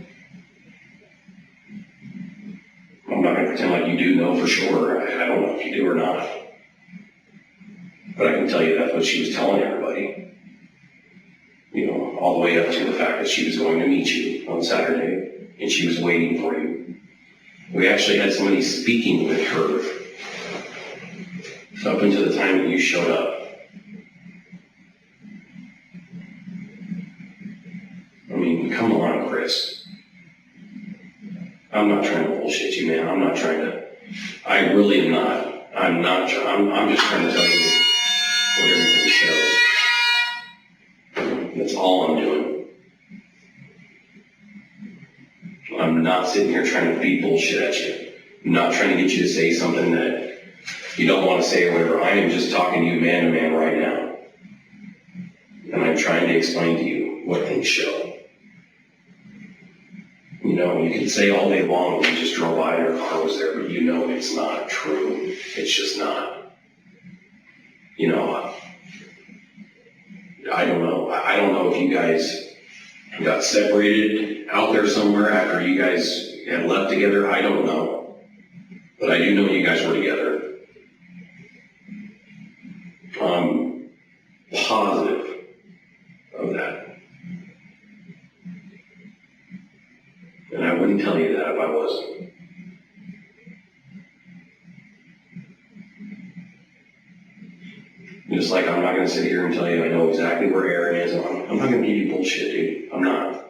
I'm not going to pretend like you do know for sure. I don't know if you do or not. But I can tell you that's what she was telling everybody. You know, all the way up to the fact that she was going to meet you on Saturday and she was waiting for you. We actually had somebody speaking with her up until the time that you showed up. I mean, come on, Chris. I'm not trying to bullshit you, man. I'm not trying to. I really am not. I'm just trying to tell you what everything says. That's all I'm doing. I'm not sitting here trying to feed bullshit at you. I'm not trying to get you to say something that you don't want to say or whatever. I am just talking to you man to man right now. And I'm trying to explain to you what things show. You know, you can say all day long you just drove by and your car was there, but you know it's not true. It's just not. You know, I don't know. I don't know if you guys got separated out there somewhere after you guys had left together. I don't know. But I do know you guys were together. I'm positive of that. And I wouldn't tell you that if I wasn't. Just like I'm not going to sit here and tell you I know exactly where Erin is. I'm not going to give you bullshit, dude. I'm not.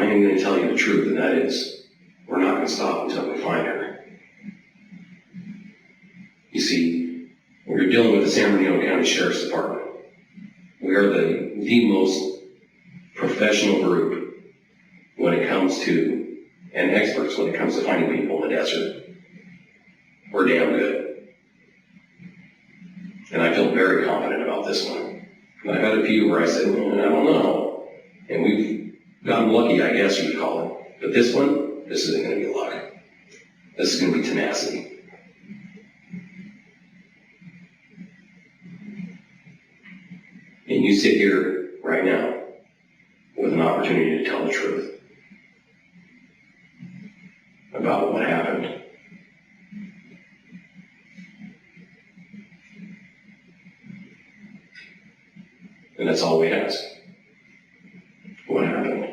am going to tell you the truth, and that is, we're not going to stop until we find her. You see, we're dealing with the San Bernardino County Sheriff's Department. We are the most professional group when it comes to, and experts when it comes to finding people in the desert. We're damn good. And I feel very confident about this one. And I've had a few where I said, well, I don't know. And we've gotten lucky, I guess you would call it. But this one, this isn't going to be luck. This is going to be tenacity. And you sit here right now with an opportunity to tell the truth about what happened. And that's all we ask. What happened?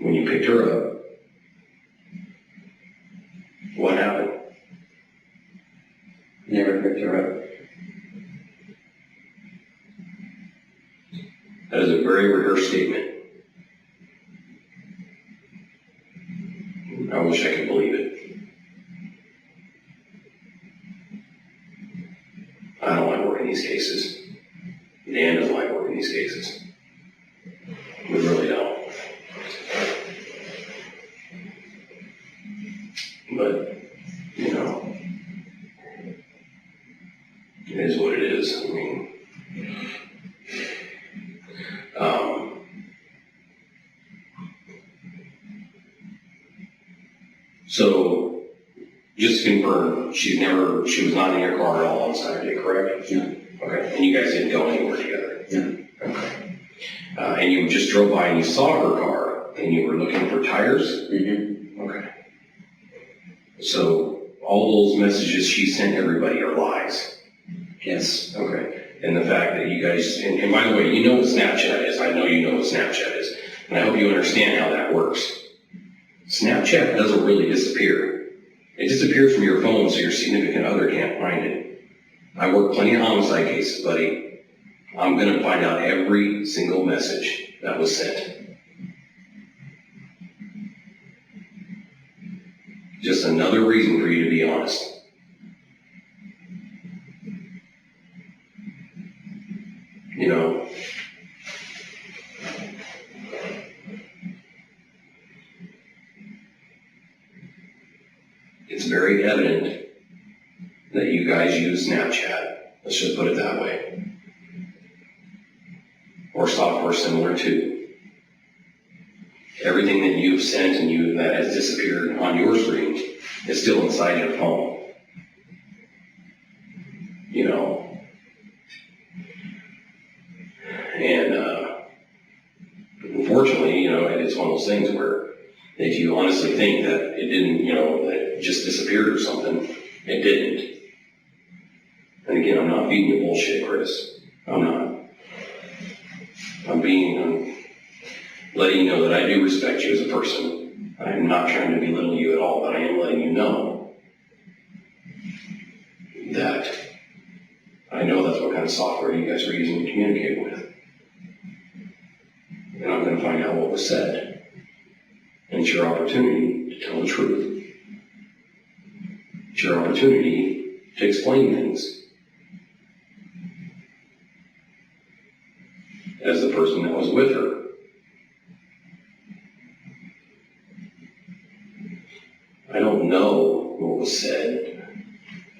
When you picked her up, what happened? Never picked her up. That is a very rehearsed statement. I wish I could believe it. I don't like working these cases. Dan doesn't like working these cases. We really don't. But, you know, it is what it is. I mean, so, just to confirm, she was not in your car at all on Saturday, correct? Yeah. Okay, and you guys didn't go anywhere together? Yeah. Okay. And you just drove by and you saw her car and you were looking for tires? Mm-hmm. Okay. So, all those messages she sent everybody are lies? Yes. Okay. And the fact that you guys, and by the way, you know what Snapchat is. I know you know what Snapchat is. And I hope you understand how that works. Snapchat doesn't really disappear. It disappears from your phone so your significant other can't find it. I work plenty of homicide cases, buddy. I'm going to find out every single message that was sent. Just another reason for you to be honest. You know, it's very evident that you guys use Snapchat. Let's just put it that way. Or software similar to. Everything that you've sent and that has disappeared on your screen is still inside your phone. You know. And unfortunately, you know, it's one of those things where if you honestly think that it didn't, you know, that it just disappeared or something, it didn't. And again, I'm not feeding you bullshit, Chris. I'm not. I'm letting you know that I do respect you as a person. I'm not trying to belittle you at all, but I am letting you know that I know that's what kind of software you guys are using to communicate with. And I'm going to find out what was said. And it's your opportunity to tell the truth. It's your opportunity to explain things. As the person that was with her. I don't know what was said.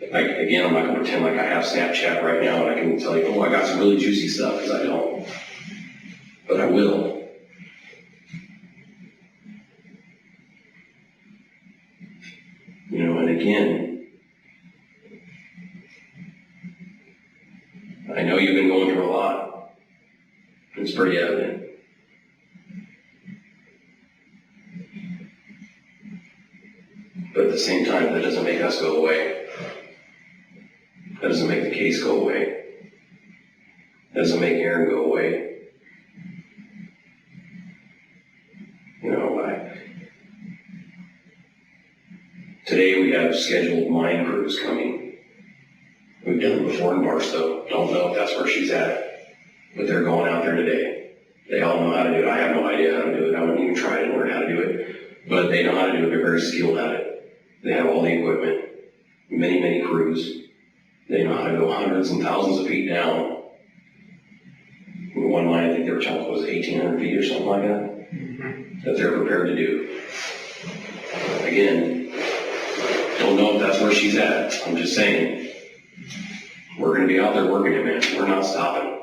Again, I'm not going to pretend like I have Snapchat right now and I can tell you, oh, I got some really juicy stuff, because I don't. But I will. You know, and again, I know you've been going through a lot. It's pretty evident. But at the same time, that doesn't make us go away. That doesn't make the case go away. That doesn't make Erin go away. You know, today we have scheduled mine crews coming. We've done it before in Barstow. Don't know if that's where she's at. but they're going out there today. They all know how to do it. I have no idea how to do it. I wouldn't even try to learn how to do it, but they know how to do it. They're very skilled at it. They have all the equipment, many, many crews. They know how to go hundreds and thousands of feet down. One line, I think they were telling was 1,800 feet or something like that, that they're prepared to do. Again, don't know if that's where she's at. I'm just saying, we're going to be out there working it, man. We're not stopping.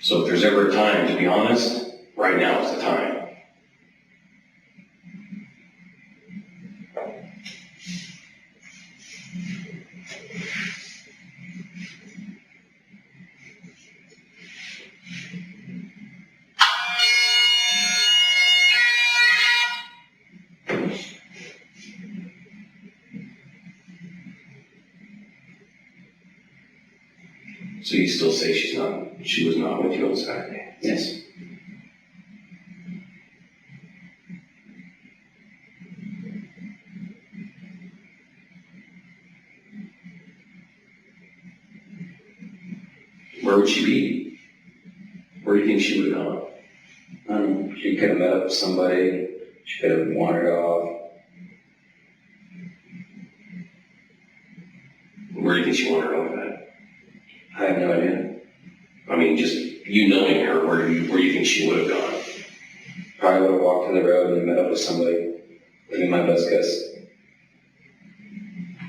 So if there's ever a time to be honest, right now is the time. So you still say she was not with you on Saturday? Yes. Where would she be? Where do you think she would have gone? She could have met up with somebody. She could have wandered off. Where do you think she wandered off at? I have no idea. I mean, just you knowing her, where do you think she would have gone? Probably would have walked to the road and met up with somebody. Would be my best guess.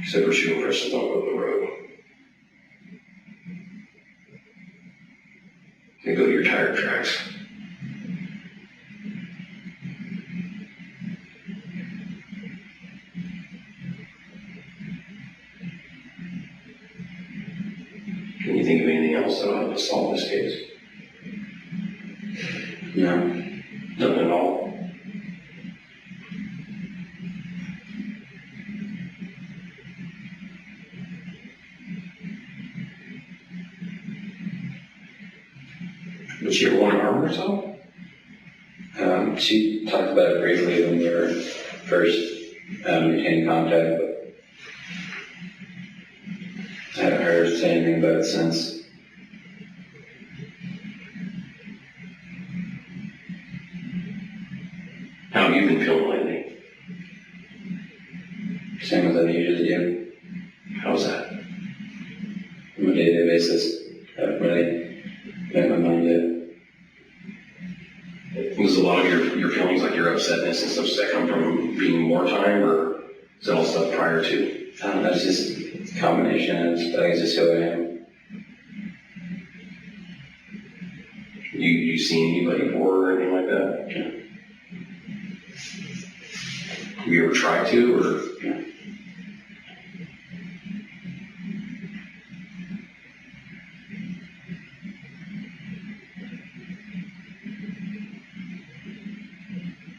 Except for shooting Christians don't go to the road. They go to your tire tracks. Can you think of anything else that'll help us solve this case? No. Nothing at all? Would she ever want to harm herself? She talked about it briefly when we were first maintaining contact, but I haven't heard her say anything about it since. How have you been feeling lately? Same as I usually do. How's that? On a day-to-day basis. I haven't really made my mind yet. Was a lot of your feelings, like your upsetness and stuff, does that come from being wartime, or is that all stuff prior to? I don't know, it's just a combination. I think it's just who I am. You seen anybody before or anything like that? Yeah. Have you ever tried to, or? Yeah.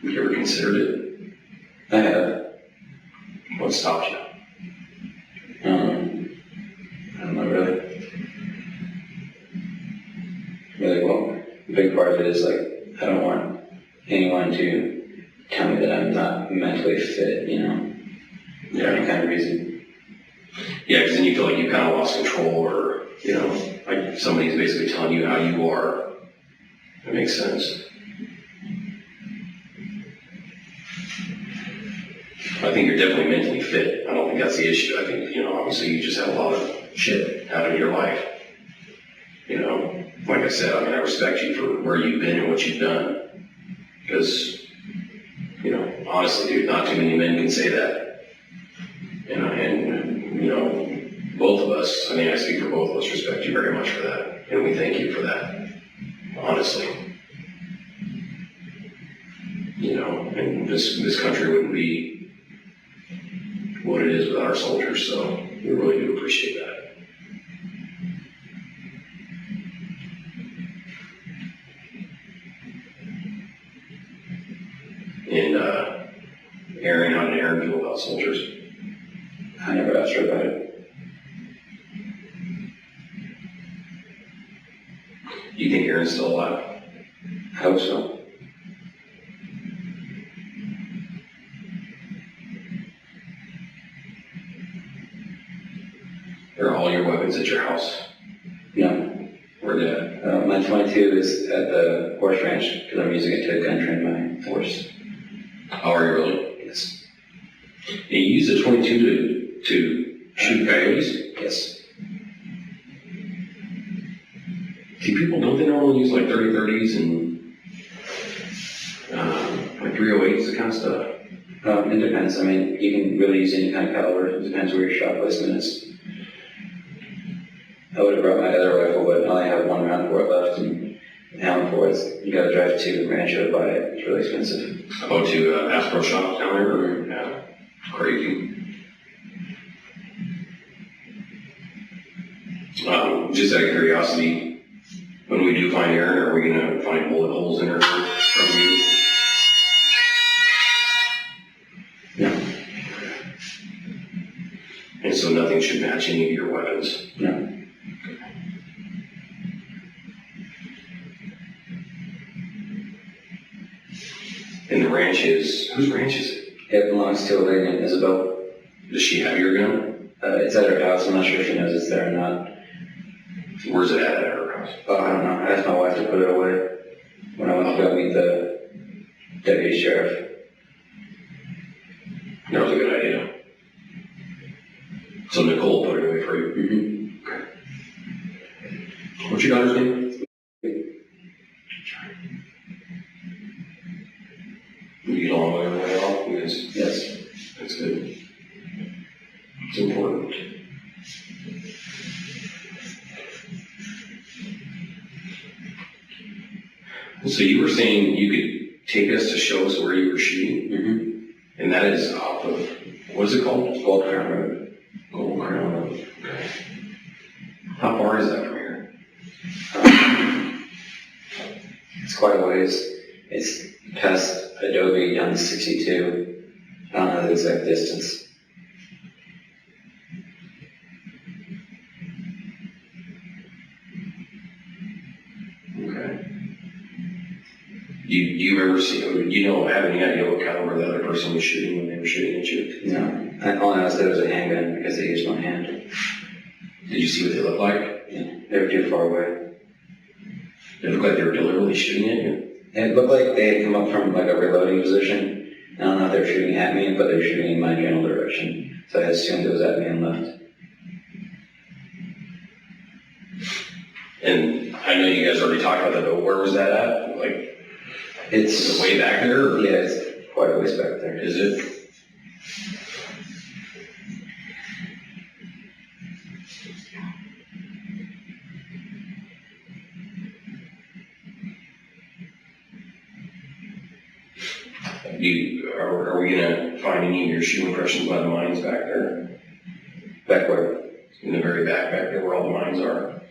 Have you ever considered it? I have. What stopped you? I don't know, really. Really, well, a big part of it is like, I don't want anyone to tell me that I'm not mentally fit, you know, for any kind of reason. Yeah, because then you feel like you kind of lost control, or, you know, like somebody's basically telling you how you are. That makes sense. I think you're definitely mentally fit. I don't think that's the issue. I think, you know, obviously you just have a lot of shit happen in your life. You know, like I said, I mean, I respect you for where you've been and what you've done. Because, you know, honestly, dude, not too many men can say that. You know, and, you know, both of us, I mean, I speak for both of us, respect you very much for that. And we thank you for that. Honestly. You know, and this country wouldn't be what it is without our soldiers, so we really do appreciate that. And Erin, how did Erin feel about soldiers? I never asked her about it. Do you think Erin's still alive? I hope so. Are all your weapons at your house? No. Where the? My 22 is at the horse ranch because I'm using it to gun train my horse. Oh, are you really? Yes. You use a 22 to shoot coyotes? Yes. See, people, don't they normally use like 30-30s and like 308s, that kind of stuff? It depends. I mean, you can really use any kind of caliber. It depends where your shot placement is. I would have brought my other rifle, but I only have one round for it left, and now for it, you gotta drive to Rancho to buy it. It's really expensive. Oh, to Bass Pro Shop down there? Or, yeah, crazy. Just out of curiosity, when we do find Erin, are we gonna find bullet holes in her from you? No. And so nothing should match any of your weapons? No. And the ranch is, whose ranch is it? It belongs to a lady named Isabel. Does she have your gun? It's at her house. I'm not sure if she knows it's there or not. Where's it at her house? Oh, I don't know. I asked my wife to put it away when I went to go meet the deputy sheriff. That was a good idea. So Nicole put it away for you? Mm-hmm. Okay. What's your daughter's name? You get along with everyone else? Because Yes. that's good. It's important. So you were saying you could take us to show us where you were shooting? Mm-hmm. And that is off of, what is it called? Gold Crown Road. Gold Crown Road. Okay. How far is that from here? It's quite a ways. It's past Adobe down to 62. I don't know the exact distance. Okay. Do you ever see, do you know, have any idea what caliber the other person was shooting when they were shooting at you? No. All I know is that it was a handgun because they used my hand. Did you see what they looked like? Yeah. They were too far away. They looked like they were deliberately shooting at you? It looked like they had come up from like a reloading position. I don't know if they were shooting at me, but they were shooting in my general direction. So I assumed it was at me and left. And I know you guys already talked about that, but where was that at? Like, It's is it way back there? Or? Yeah, it's quite a ways back there. Is it? Are we gonna find any of your shoe impressions by the mines back there? Back where? In the very back there where all the mines are?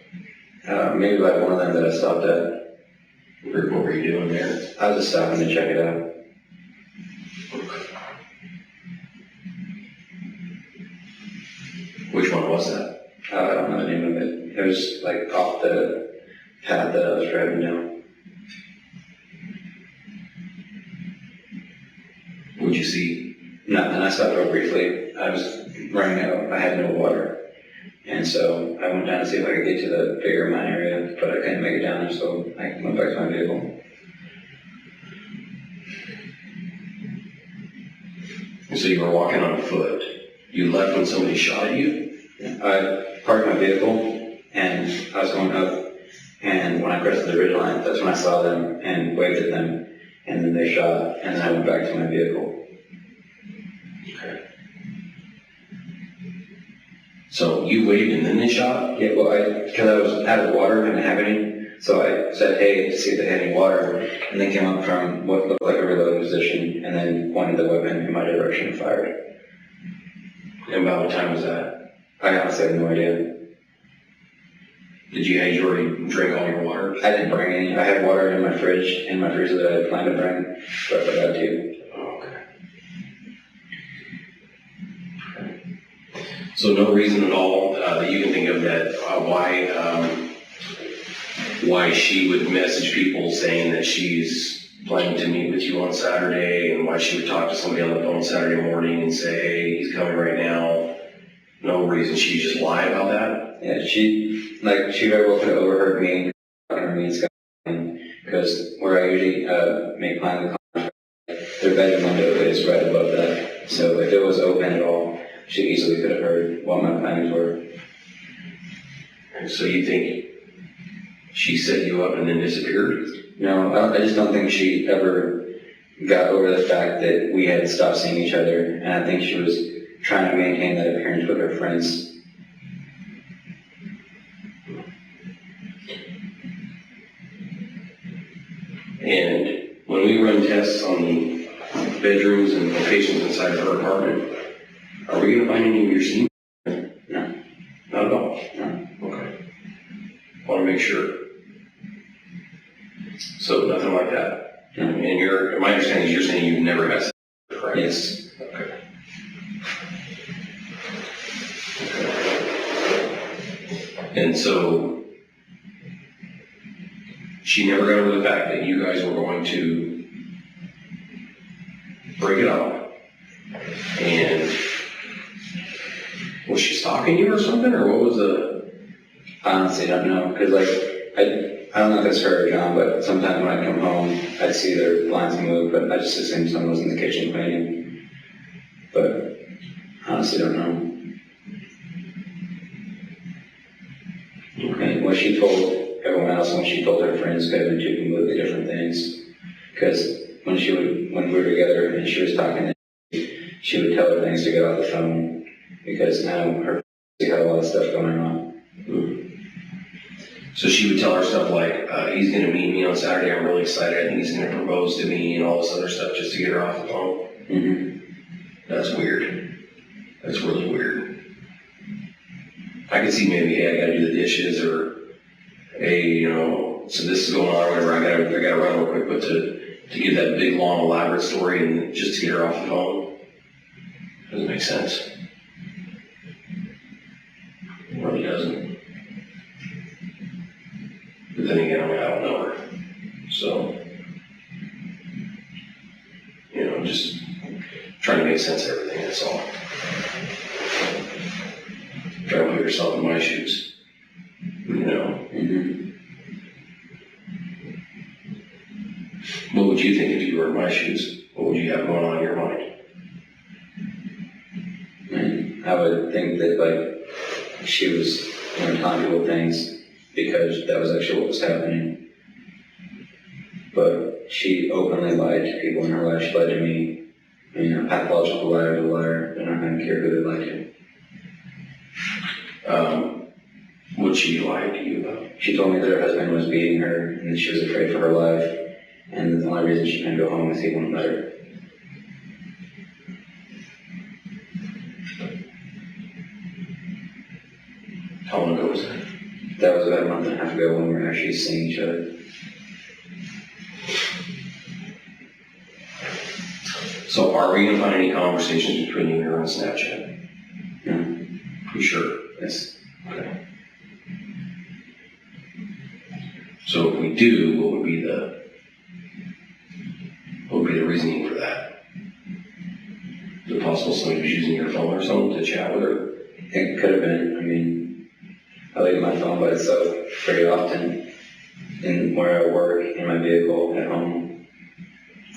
Maybe like one of them that I stopped at. What were you doing there? I was just stopping to check it out. Which one was that? I don't know the name of it. It was like off the path that I was driving down. What'd you see? Nothing. I stopped real briefly. I was running out. I had no water. And so I went down to see if I could get to the bigger mine area, but I couldn't make it down there, so I went back to my vehicle. And so you were walking on foot. You left when somebody shot at you? I parked my vehicle, and I was going up, and when I crossed the ridgeline, that's when I saw them and waved at them, and then they shot, and then I went back to my vehicle. Okay. So you waved and then they shot? Yeah, well, because I was out of water, didn't have any, so I said, hey, to see if they had any water, and they came up from what looked like a reload position, and then pointed the weapon in my direction and fired. And about what time was that? I honestly have no idea. Had you already drank all your water? I didn't bring any. I had water in my fridge, in my freezer that I had planned to bring, but I forgot to. Oh, okay. So no reason at all that you can think of that why she would message people saying that she's planning to meet with you on Saturday, and why she would talk to somebody on the phone Saturday morning and say, hey, he's coming right now. No reason. She just lied about that? Yeah, she very well could have overheard me talking to me and Scott, because where I usually make plans with clients, their bedroom window is right above that. So if it was open at all, she easily could have heard what my plans were. And so you think she set you up and then disappeared? No, I just don't think she ever got over the fact that we had stopped seeing each other, and I think she was trying to maintain that appearance with her friends. And when we run tests on the bedrooms and locations inside of her apartment, are we going to find any of your scenes? No. Not at all? No. Okay. Want to make sure. So nothing like that? No. And my understanding is you're saying you've never had sex, correct? Yes. Okay. And so she never got over the fact that you guys were going to break it up. And was she stalking you or something, or what was the? I honestly don't know, because I don't know if it's her or John, but sometimes when I come home, I see their blinds move, but I just assume someone was in the kitchen cleaning. But I honestly don't know. And what she told everyone else and what she told her friends could have been two completely different things. Because when we were together and she was talking to me, she would tell her things to get off the phone, because now her friends had a lot of stuff going on. So she would tell her stuff like, he's going to meet me on Saturday, I'm really excited, I think he's going to propose to me, and all this other stuff just to get her off the phone. Mm-hmm. That's weird. That's really weird. I could see maybe, hey, I got to do the dishes, or hey, so this is going on, or whatever, I got to run real quick, but to give that big, long, elaborate story and just to get her off the phone doesn't make sense. It really doesn't. But then again, I don't know her. So, just trying to make sense of everything, that's all. Try to put yourself in my shoes. Mm-hmm. What would you think if you were in my shoes? What would you have going on in your mind? And I would think that she was telling people things because that was actually what was happening. But she openly lied to people in her life. She lied to me. A pathological liar is a liar. They're not going to care who they lie to. What she lied to you about? She told me that her husband was beating her and that she was afraid for her life, and the only reason she couldn't go home is he wouldn't let her. How long ago was that? That was about a month and a half ago when we were actually seeing each other. So are we going to find any conversations between you and her on Snapchat? No. You sure? Yes. Okay. So if we do, what would be the reasoning for that? Is it possible somebody was using your phone or something to chat with her? It could have been. I leave my phone by itself pretty often in where I work, in my vehicle, at home.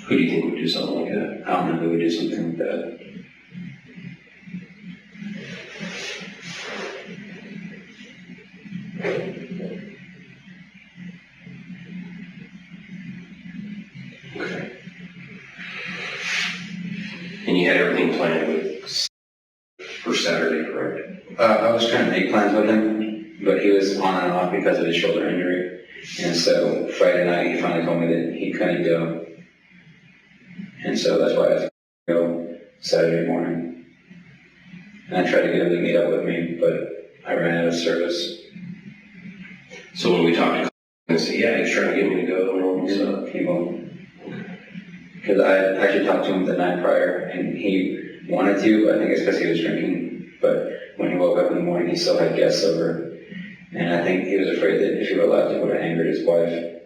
Who do you think would do something like that? I don't know who would do something like that. Okay. And you had everything planned for Saturday, correct? I was trying to make plans with him, but he was on and off because of his shoulder injury. And so Friday night, he finally told me that he couldn't go. And so that's why I had to go Saturday morning. And I tried to get him to meet up with me, but I ran out of service. So when we talked to and say, yeah, he's trying to get me to go, So he won't. Because I actually talked to him the night prior, and he wanted to, but I think it's because he was drinking. But when he woke up in the morning, he still had guests over. And I think he was afraid that if he would have left, it would have angered his wife.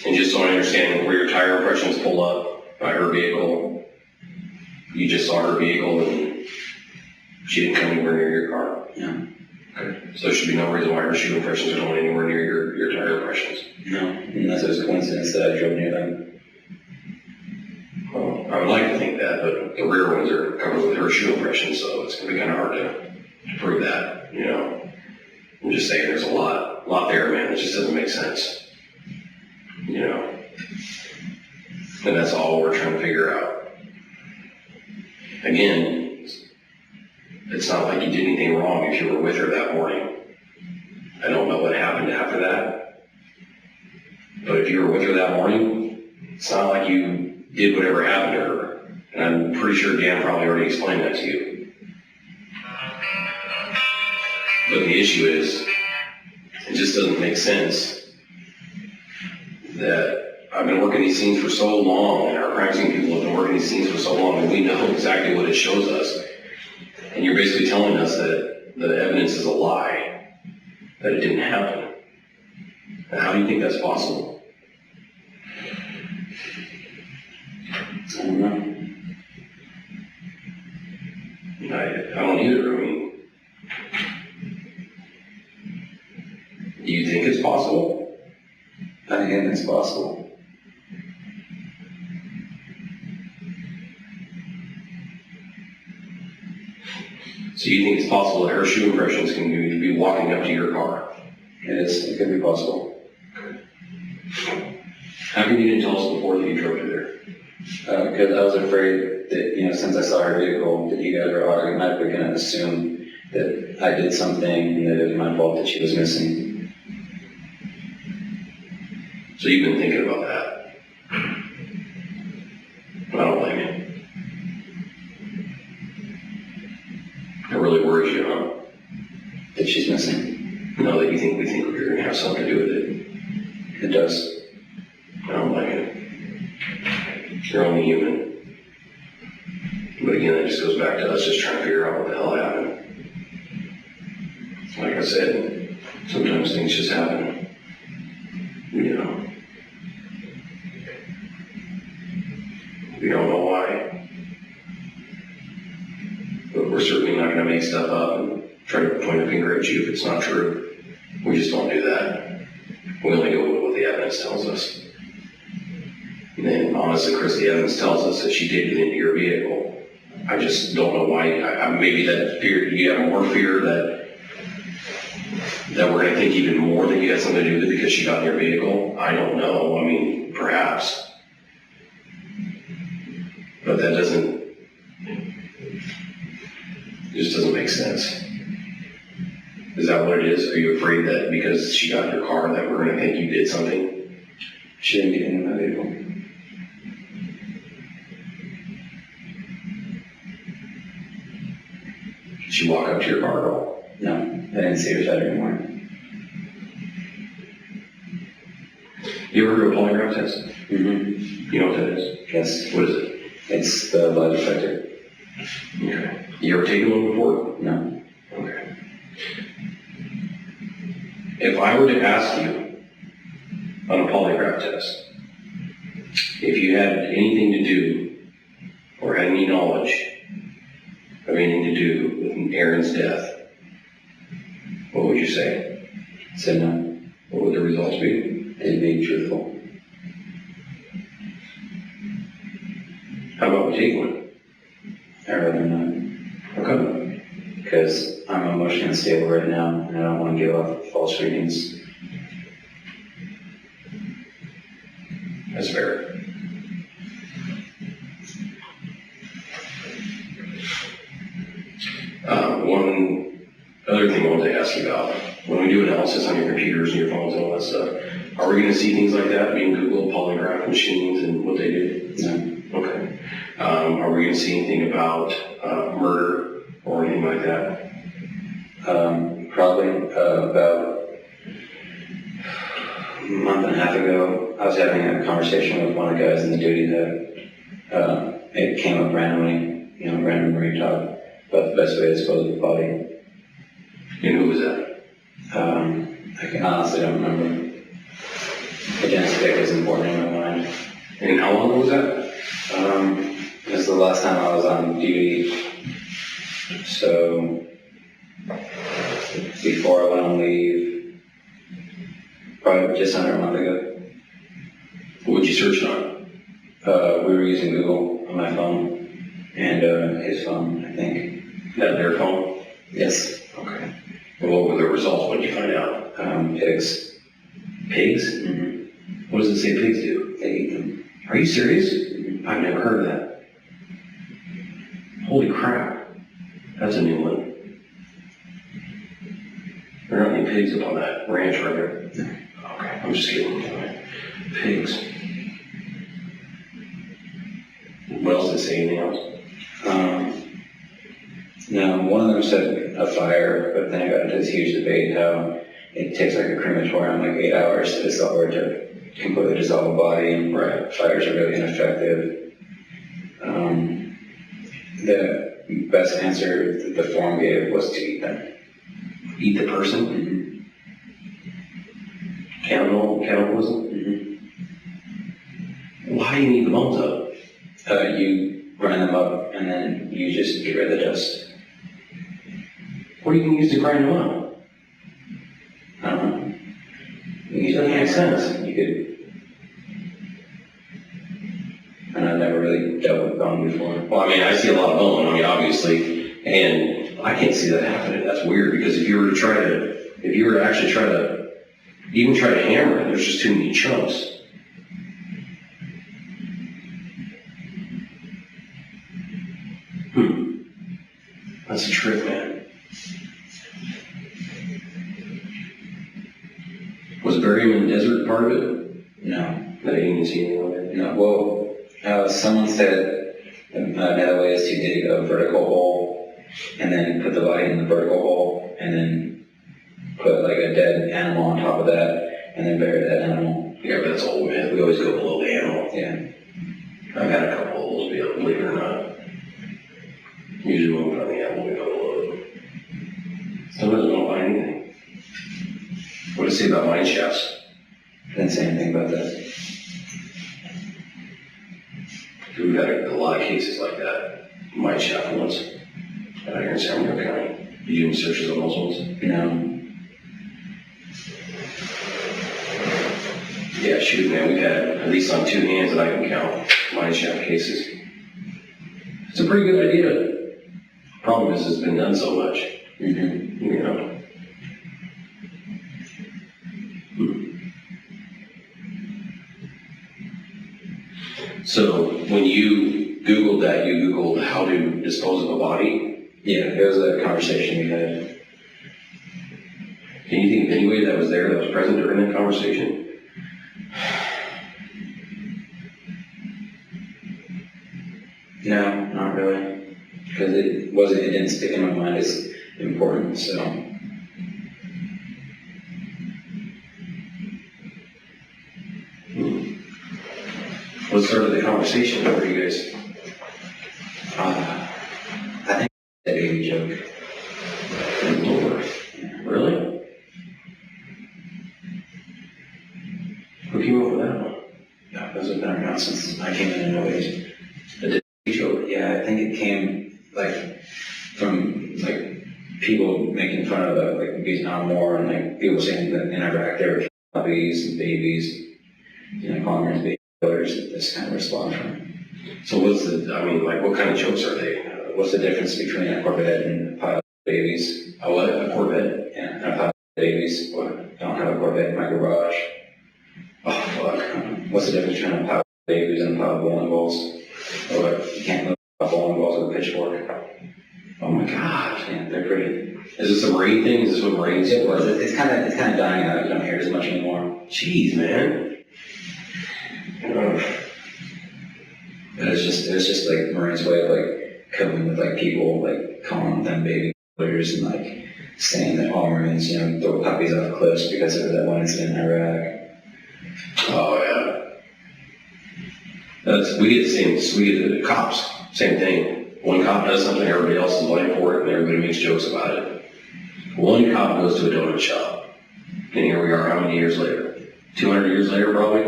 And just so I understand, where your tire impressions pull up by her vehicle, you just saw her vehicle and she didn't come anywhere near your car? No. Okay. So there should be no reason why her shoe impressions are going anywhere near your tire impressions? No, unless it was a coincidence that I drove near them. Well, I would like to think that, but the rear ones are covered with her shoe impressions, so it's going to be kind of hard to prove that, you know. I'm just saying there's a lot there, man. It just doesn't make sense, you know. And that's all we're trying to figure out. Again, it's not like you did anything wrong if you were with her that morning. I don't know what happened after that. But if you were with her that morning, it's not like you did whatever happened to her. And I'm pretty sure Dan probably already explained that to you. But the issue is, it just doesn't make sense that I've been working these scenes for so long, and our crime scene people have been working these scenes for so long, and we know exactly what it shows us. And you're basically telling us that the evidence is a lie, that it didn't happen. And how do you think that's possible? I don't know. I don't either. I mean, do you think it's possible? I think anything's possible. So you think it's possible that her shoe impressions can be walking up to your car? It could be possible. How come you didn't tell us before that you drove her there? Because I was afraid that, you know, since I saw her vehicle, that you guys were automatically going to assume that I did something and that it was my fault that she was missing. So you've been thinking about that. I don't blame you. It really worries you, huh? That she's missing. Know that we think we're going to have something to do with it. It does. I don't blame you. You're only human. But again, that just goes back to us just trying to figure out what the hell happened. Like I said, sometimes things just happen. You know. We don't know why. But we're certainly not going to make stuff up and try to point a finger at you if it's not true. We just don't do that. We only go with what the evidence tells us. And honestly, Chris, the evidence tells us that she did get into your vehicle. I just don't know why. Maybe that fear, you have more fear that we're going to think even more that you had something to do with it because she got in your vehicle. I don't know. I mean, perhaps. But that it just doesn't make sense. Is that what it is? Are you afraid that because she got in your car that we're going to think you did something? She didn't get into my vehicle. Did she walk up to your car at all? No, I didn't see her Saturday morning. You ever do a polygraph test? Mm-hmm. You know what that is? Yes. What is it? It's the lie detector. Okay. You ever taken one before? No. Okay. If I were to ask you on a polygraph test, if you had anything to do or had any knowledge of anything to do with Erin's death, what would you say? I said no. What would the results be? It'd be truthful. How about we take one? I'd rather not. How come? Because I'm emotionally unstable right now and I don't want to give off false readings. That's fair. One other thing I wanted to ask you about, when we do analysis on your computers and your phones and all that stuff, are we going to see things like that being Google polygraph machines and what they do? No. Okay. Are we going to see anything about murder or anything like that? Probably about a month and a half ago, I was having a conversation with one of the guys in the duty that it came up randomly, random Reid talk about the best way to dispose of the body. And who was that? I honestly don't remember. Again, it's subject is important in my mind. And how long was that? This is the last time I was on duty. So, before I went on leave, probably just under a month ago. What would you search it on? We were using Google on my phone and his phone, I think. That their phone? Yes. Okay. And what were the results? What did you find out? Pigs. Pigs? Mm-hmm. What does it say pigs do? They eat them. Are you serious? I've never heard of that. Holy crap. That's a new one. There aren't any pigs up on that ranch right there. Okay, I'm just kidding. Pigs. What else did it say? Anything else? No, one of them said a fire, but then I got into this huge debate how it takes like a crematorium like 8 hours to dissolve or to completely dissolve a body. Right. Fires are really ineffective. The best answer the form gave was to eat them. Eat the person? Mm-hmm. Cannibalism? Mm-hmm. Well, how do you eat the bones up? You grind them up and then you just get rid of the dust. What are you going to use to grind them up? I don't know. You use Doesn't make sense. You could. And I've never really dealt with bone before. Well, I mean, I see a lot of bone, I mean, obviously, and I can't see that happening. That's weird, because if you were to actually try to hammer it, there's just too many chunks. That's a trip, man. Was burial in the desert part of it? No. That you didn't see anything of it? No. Well, someone said another way is to dig a vertical hole and then put the body in the vertical hole and then put like a dead animal on top of that and then bury that animal. Yeah, but that's old, man. We always go below the animal. Yeah. I've had a couple of those, believe it or not. Usually when we put on the animal, we go below it. Sometimes we don't find anything. What does it say about mine shafts? Didn't say anything about that. We've had a lot of cases like that. Mine shaft ones. Out here in San Diego County. You do any searches on those ones? No. Yeah, shoot, man. We've had, at least on 2 hands that I can count, mine shaft cases. It's a pretty good idea. Problem is, it's been done so much. Mm-hmm. You know. So when you Googled that, you Googled how to dispose of a body? Yeah, it was a conversation we had. Can you think of anybody that was there that was present during that conversation? No, not really. Because it didn't stick in my mind as important, so. What started the conversation for you guys? I think it's a baby joke. Good Lord. Really? Who came up with that one? Yeah, those have been around since I came in anyways. The baby joke, yeah, I think it came like from like people making fun of the like Vietnam War and like people saying that in Iraq there were puppies and babies, calling them baby killers. This kind of response from it. So what kind of jokes are they? What's the difference between a Corvette and a pile of babies? A what? A Corvette? Yeah, and a pile of babies. What? Don't have a Corvette in my garage. Oh, fuck. What's the difference between a pile of babies and a pile of bowling balls? Or you can't lift a bowling balls with a pitchfork. Oh my God. Yeah, they're pretty. Is this a Reid thing? Is this what Reid's It was. It's kind of dying out. You don't hear it as much anymore. Jeez, man. But it's just like Marine's way of like coping with like people like calling them baby killers and like saying that all Marines throw puppies off cliffs because of that one incident in Iraq. Oh yeah. We get the cops. Same thing. One cop does something, everybody else is blamed for it, and everybody makes jokes about it. One cop goes to a donut shop, and here we are, how many years later? 200 years later, probably?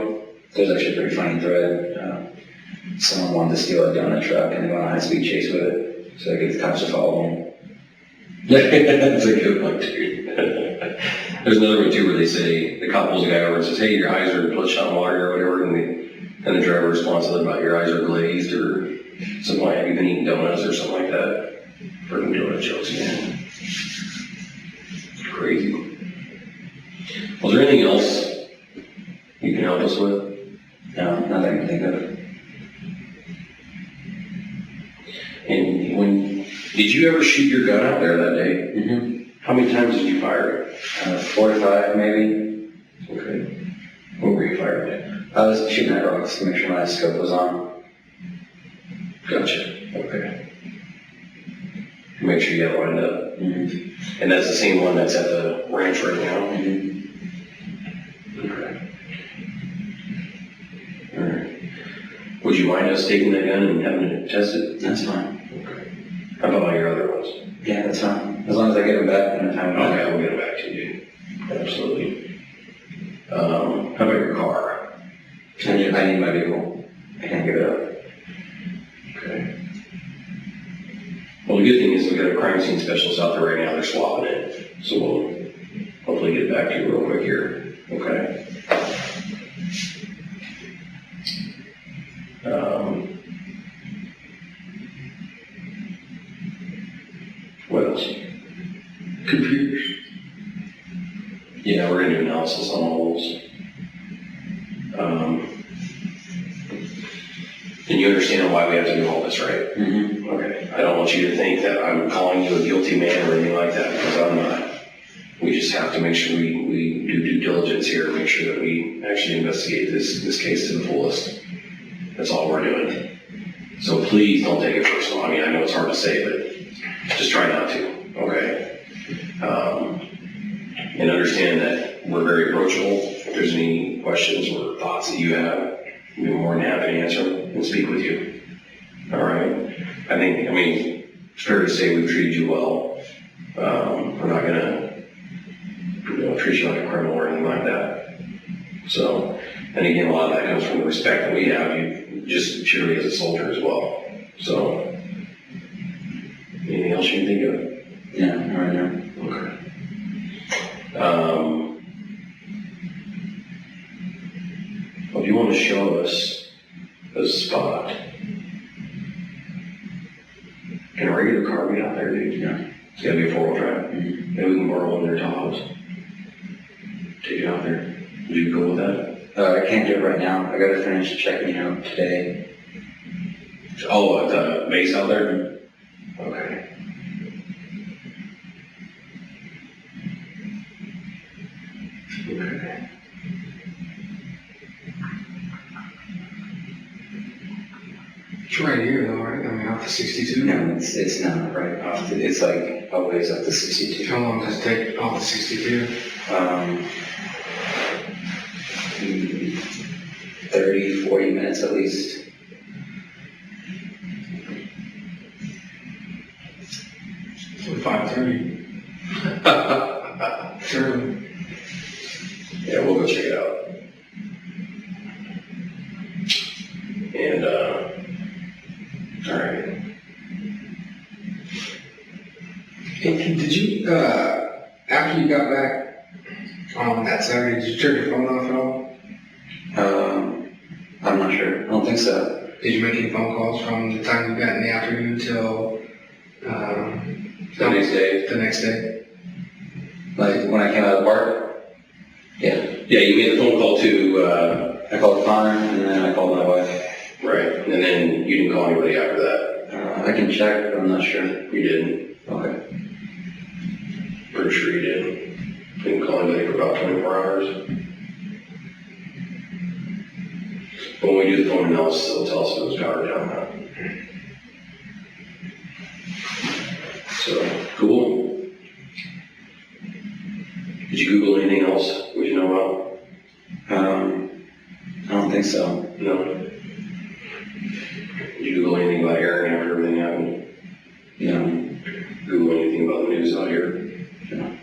There's actually a pretty funny thread. Someone wanted to steal a donut truck and they went on a high-speed chase with it, so they get the cops to follow them. That's a good one, too. There's another one, too, where they say, the cop pulls a guy over and says, hey, your eyes are bloodshot water or whatever, and the driver responds to them about your eyes are glazed or something like, have you been eating donuts or something like that? Freaking donut jokes, man. Crazy. Was there anything else you can help us with? No, not that I can think of. And did you ever shoot your gun out there that day? Mm-hmm. How many times did you fire it? 4 to 5, maybe. Okay. What were you firing at? I was shooting at rocks to make sure my scope was on. Gotcha. Okay. Make sure you have it lined up. Mm-hmm. And that's the same one that's at the ranch right now? Mm-hmm. Okay. All right. Would you mind us taking that gun and having it tested? That's fine. Okay. How about all your other ones? Yeah, that's fine. As long as I get them back in a time. Okay, we'll get it back to you. Absolutely. How about your car? I need my vehicle. I can't give it up. Okay. Well, the good thing is we've got a crime scene specialist out there right now. They're swapping it. So we'll hopefully get it back to you real quick here. Okay. What else? Computers. Yeah, we're going to do analysis on all those. And you understand why we have to do all this, right? Mm-hmm. Okay. I don't want you to think that I'm calling you a guilty man or anything like that, because I'm not. We just have to make sure we do due diligence here, make sure that we actually investigate this case to the fullest. That's all we're doing. So please don't take it personal. I mean, I know it's hard to say, but just try not to, okay? And understand that we're very approachable. If there's any questions or thoughts that you have, we'll be more than happy to answer them and speak with you. All right? I mean, it's fair to say we've treated you well. We're not gonna, treat you like a criminal or anything like that. So, and again, a lot of that comes from the respect that we have. You just treat me as a soldier as well. So, anything else you can think of? Yeah, right now. Okay. Well, if you want to show us a spot, can a regular car be out there, dude? Yeah. It's got to be a 4-wheel drive. Mm-hmm. Maybe we can borrow one of their Tahoes. Take it out there. Would you go with that? I can't do it right now. I gotta finish checking out today. Oh, at the base out there? Okay. Okay. It's right here though, right? I mean, off the 62. No, it's not right off. It's like a ways up to 62. How long does it take off the 62? 30, 40 minutes at least. It's like 5:30. Sure. Yeah, we'll go check it out. And, all right. Hey, did you, after you got back on that Saturday, did you turn your phone off at all? I'm not sure. I don't think so. Did you make any phone calls from the time you got in the afternoon till The next day? the next day? Like when I came out of the park? Yeah. Yeah, you made a phone call to, I called Connor and then I called my wife. right, and then you didn't call anybody after that? I can check, but I'm not sure. You didn't? Okay. Pretty sure you didn't. Didn't call anybody for about 24 hours. But when we do the phone analysis, it'll tell us if it was powered down or not. So, cool. Did you Google anything else we should know I don't think so. about? No. Did you Google anything about Erin after everything happened? No. Google anything about the news out here? No.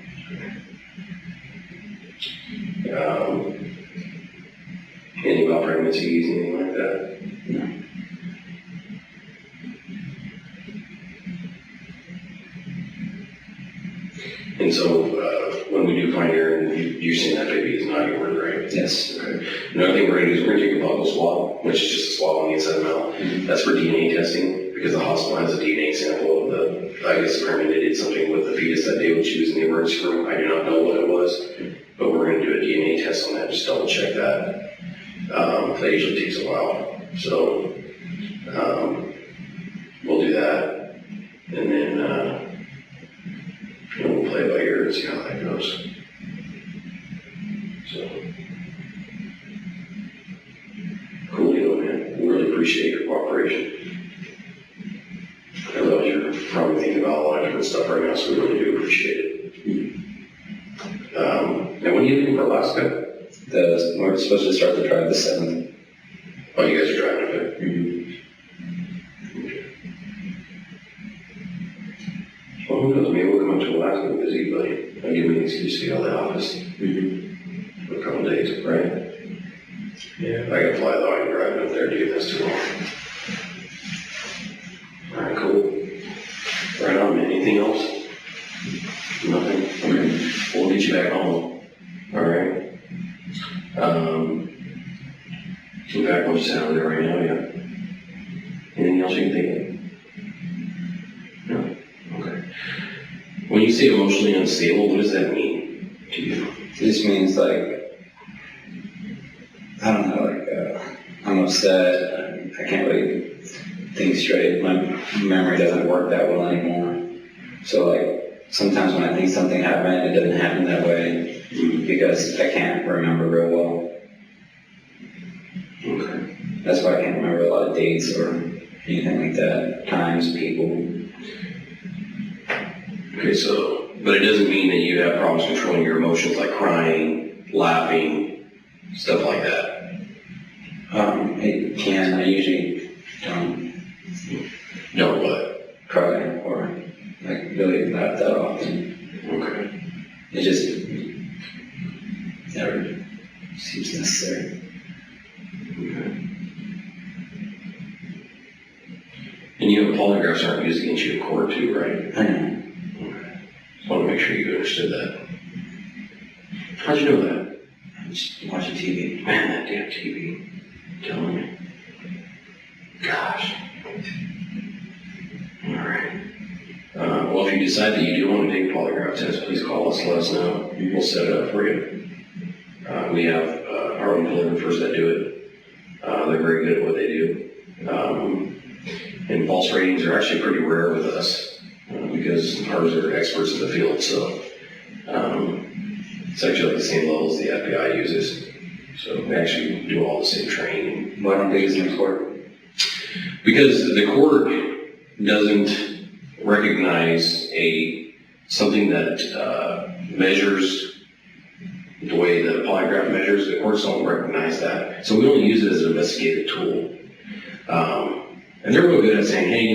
Anything about pregnancies, anything like that? No. And so, when we do find Erin, you're saying that baby is not yours, right? Yes. Okay. Another thing we're going to do is we're going to take a buccal swab, which is just a swab on the inside of the mouth. That's for DNA testing, because the hospital has a DNA sample of the, I guess apparently they did something with the fetus that day when she was in the emergency room. I do not know what it was, but we're going to do a DNA test on that, just double check that. That usually takes a while. So, we'll do that. And then, we'll play it by ear and see how that goes. So, cool deal, man. We really appreciate your cooperation. I know you're probably thinking about a lot of different stuff right now, so we really do appreciate it. And when are you leaving for Alaska? We're supposed to start the drive the 7th. Oh, you guys are driving, okay? Well, who knows? Maybe we'll come up to Alaska and visit you, buddy. I'll give me an excuse to get out of the office for a couple of days, right? Yeah. I gotta fly though. I can drive up there, dude. That's too long. All right, cool. Right on, man. Anything else? Nothing? Okay. We'll get you back home. All right. In fact, we'll just sit over there right now, yeah. Anything else you can think of? No? Okay. When you say emotionally unstable, what does that mean to you? It just means like, I don't know, I'm upset, I can't really think straight, my memory doesn't work that well anymore. So like, sometimes when I think something happened, it doesn't happen that way because I can't remember real well. Okay. That's why I can't remember a lot of dates or anything like that, times, people. Okay, so, but it doesn't mean that you have problems controlling your emotions like crying, laughing, stuff like that. It can, I usually don't No, what? cry or like really laugh that often. Okay. It just never seems necessary. Okay. And you have polygraphs aren't used against you in court too, right? I know. Okay. Just want to make sure you understood that. How'd you know that? I'm just watching TV. Man, that damn TV. Telling me. Gosh. All right. Well, if you decide that you do want to take a polygraph test, please call us, let us know. We'll set it up for you. We have our own photographers that do it. They're very good at what they do. And false ratings are actually pretty rare with us because ours are experts in the field. So it's actually like the same levels the FBI uses. So we actually do all the same training. Why don't they use it in court? Because the court doesn't recognize something that measures the way that a polygraph measures. The courts don't recognize that. So we only use it as an investigative tool. And they're real good at saying, hey,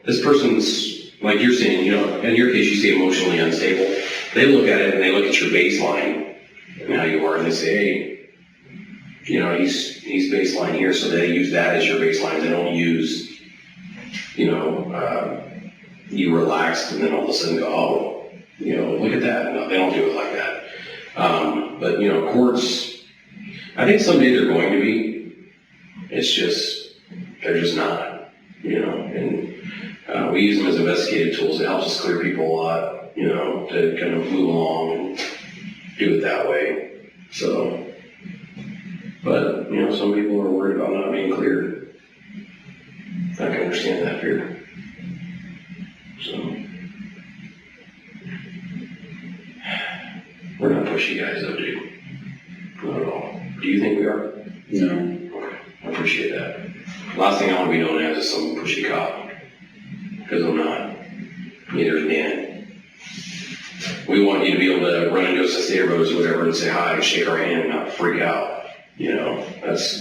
this person's, like you're saying, in your case, you say emotionally unstable. They look at it and they look at your baseline and how you are, and they say, hey, he's baseline here, so they use that as your baseline. They don't use, you relaxed and then all of a sudden go, oh, look at that. No, they don't do it like that. But courts, I think someday they're going to be. It's just, they're just not, and we use them as investigative tools. It helps us clear people a lot, to kind of move along and do it that way. So, but, some people are worried about not being cleared. I can understand that fear. So, we're not pushy guys though, dude. Not at all. Do you think we are? No. Okay. I appreciate that. Last thing I want to be known as is some pushy cop. Because I'm not. Neither is Dan. We want you to be able to run into us at neighborhoods or whatever and say hi and shake our hand and not freak out. That's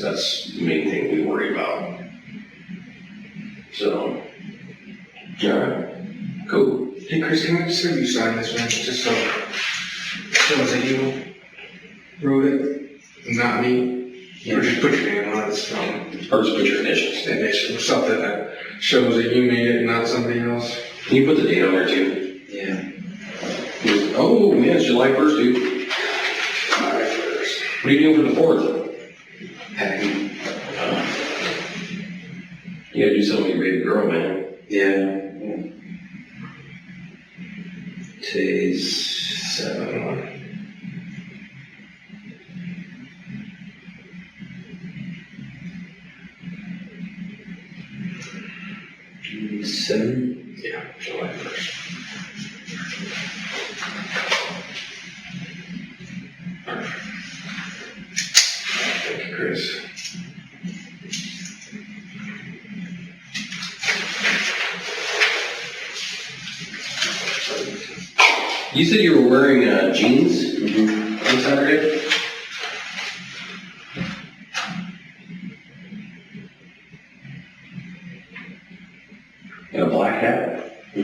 the main thing we worry about. So, alright. Cool. Hey Chris, can I just have you sign this one, just so it shows that you wrote it, and not me? Or just put your name on it, so, Or just put your initials. initial, something that shows that you made it and not somebody else. Can you put the date on there too? Yeah. Oh, man, it's July 1st, dude. July 1st. What are you doing for the 4th? Packing. You gotta do something with your baby girl, man. Yeah. Today's 7-1. seven. Yeah, July 1st. Perfect. Thank you, Chris. You said you were wearing jeans on Saturday? And a black hat? I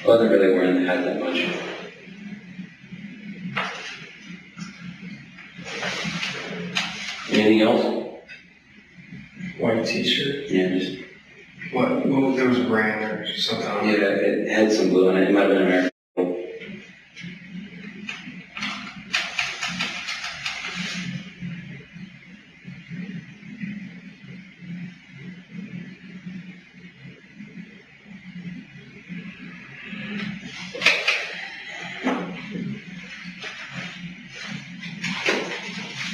wasn't really wearing the hat that much. Anything else? White t-shirt. Yeah, just, What, there was a brand or something on yeah, it. it had some blue in it. It might have been American.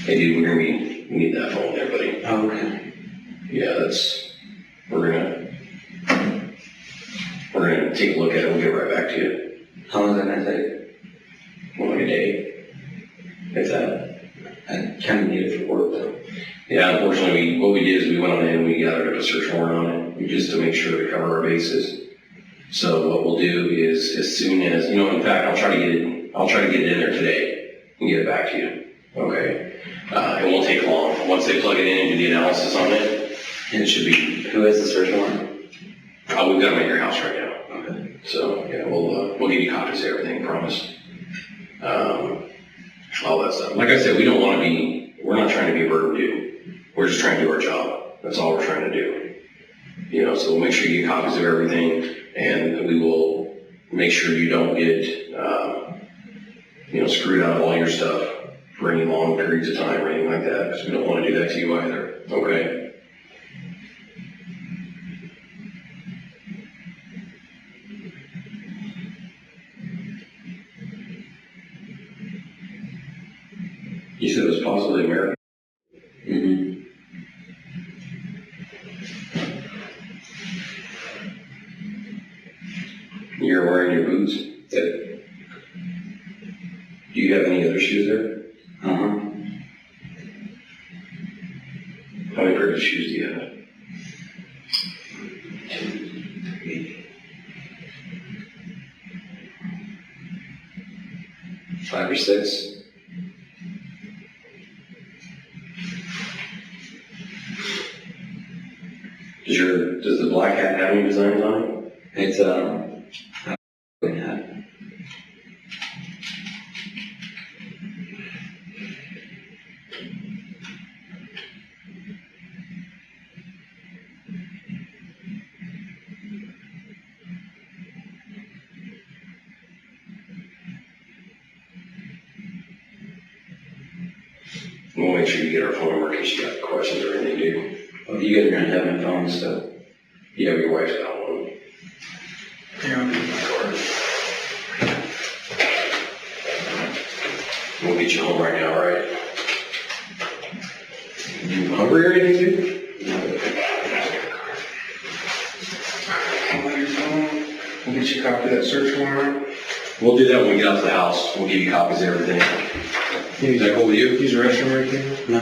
Hey dude, we need that phone there, buddy. Oh, okay. Yeah, we're gonna take a look at it, we'll get right back to you. How long is that gonna take? Well, like a day. If that. I kind of need it for work though. Yeah, unfortunately, what we did is we went on in and we gathered up a search warrant on it, just to make sure to cover our bases. So what we'll do is, as soon as, in fact, I'll try to get it in there today and get it back to you. Okay? It won't take long. Once they plug it in and do the analysis on it, it should be. Who has the search warrant? We've got them at your house right now. Okay. So yeah, we'll give you copies of everything, promise. All that stuff. Like I said, we're not trying to be a burden to you. We're just trying to do our job. That's all we're trying to do. So we'll make sure you get copies of everything, and we will make sure you don't get, screwed out of all your stuff for any long periods of time or anything like that, because we don't want to do that to you either. Okay? You said it was possibly American. You're wearing your boots? Yep. Do you have any other shoes there? Uh-huh. How many pairs of shoes do you have? 2, 3, 5 or 6. Does the black hat have any designs on it? It's hat. We'll make sure you get our phone number in case you got questions or anything, dude. Well, you guys are gonna have my phone, so. Yeah, your wife's got one. Yeah, I'll give you my card. We'll get you home right now, all right? You hungry or anything, dude? I'll let your phone. We'll get you a copy of that search warrant. We'll do that when we get out to the house. We'll give you copies of everything. Is that cool with you? Use the restroom right there. No.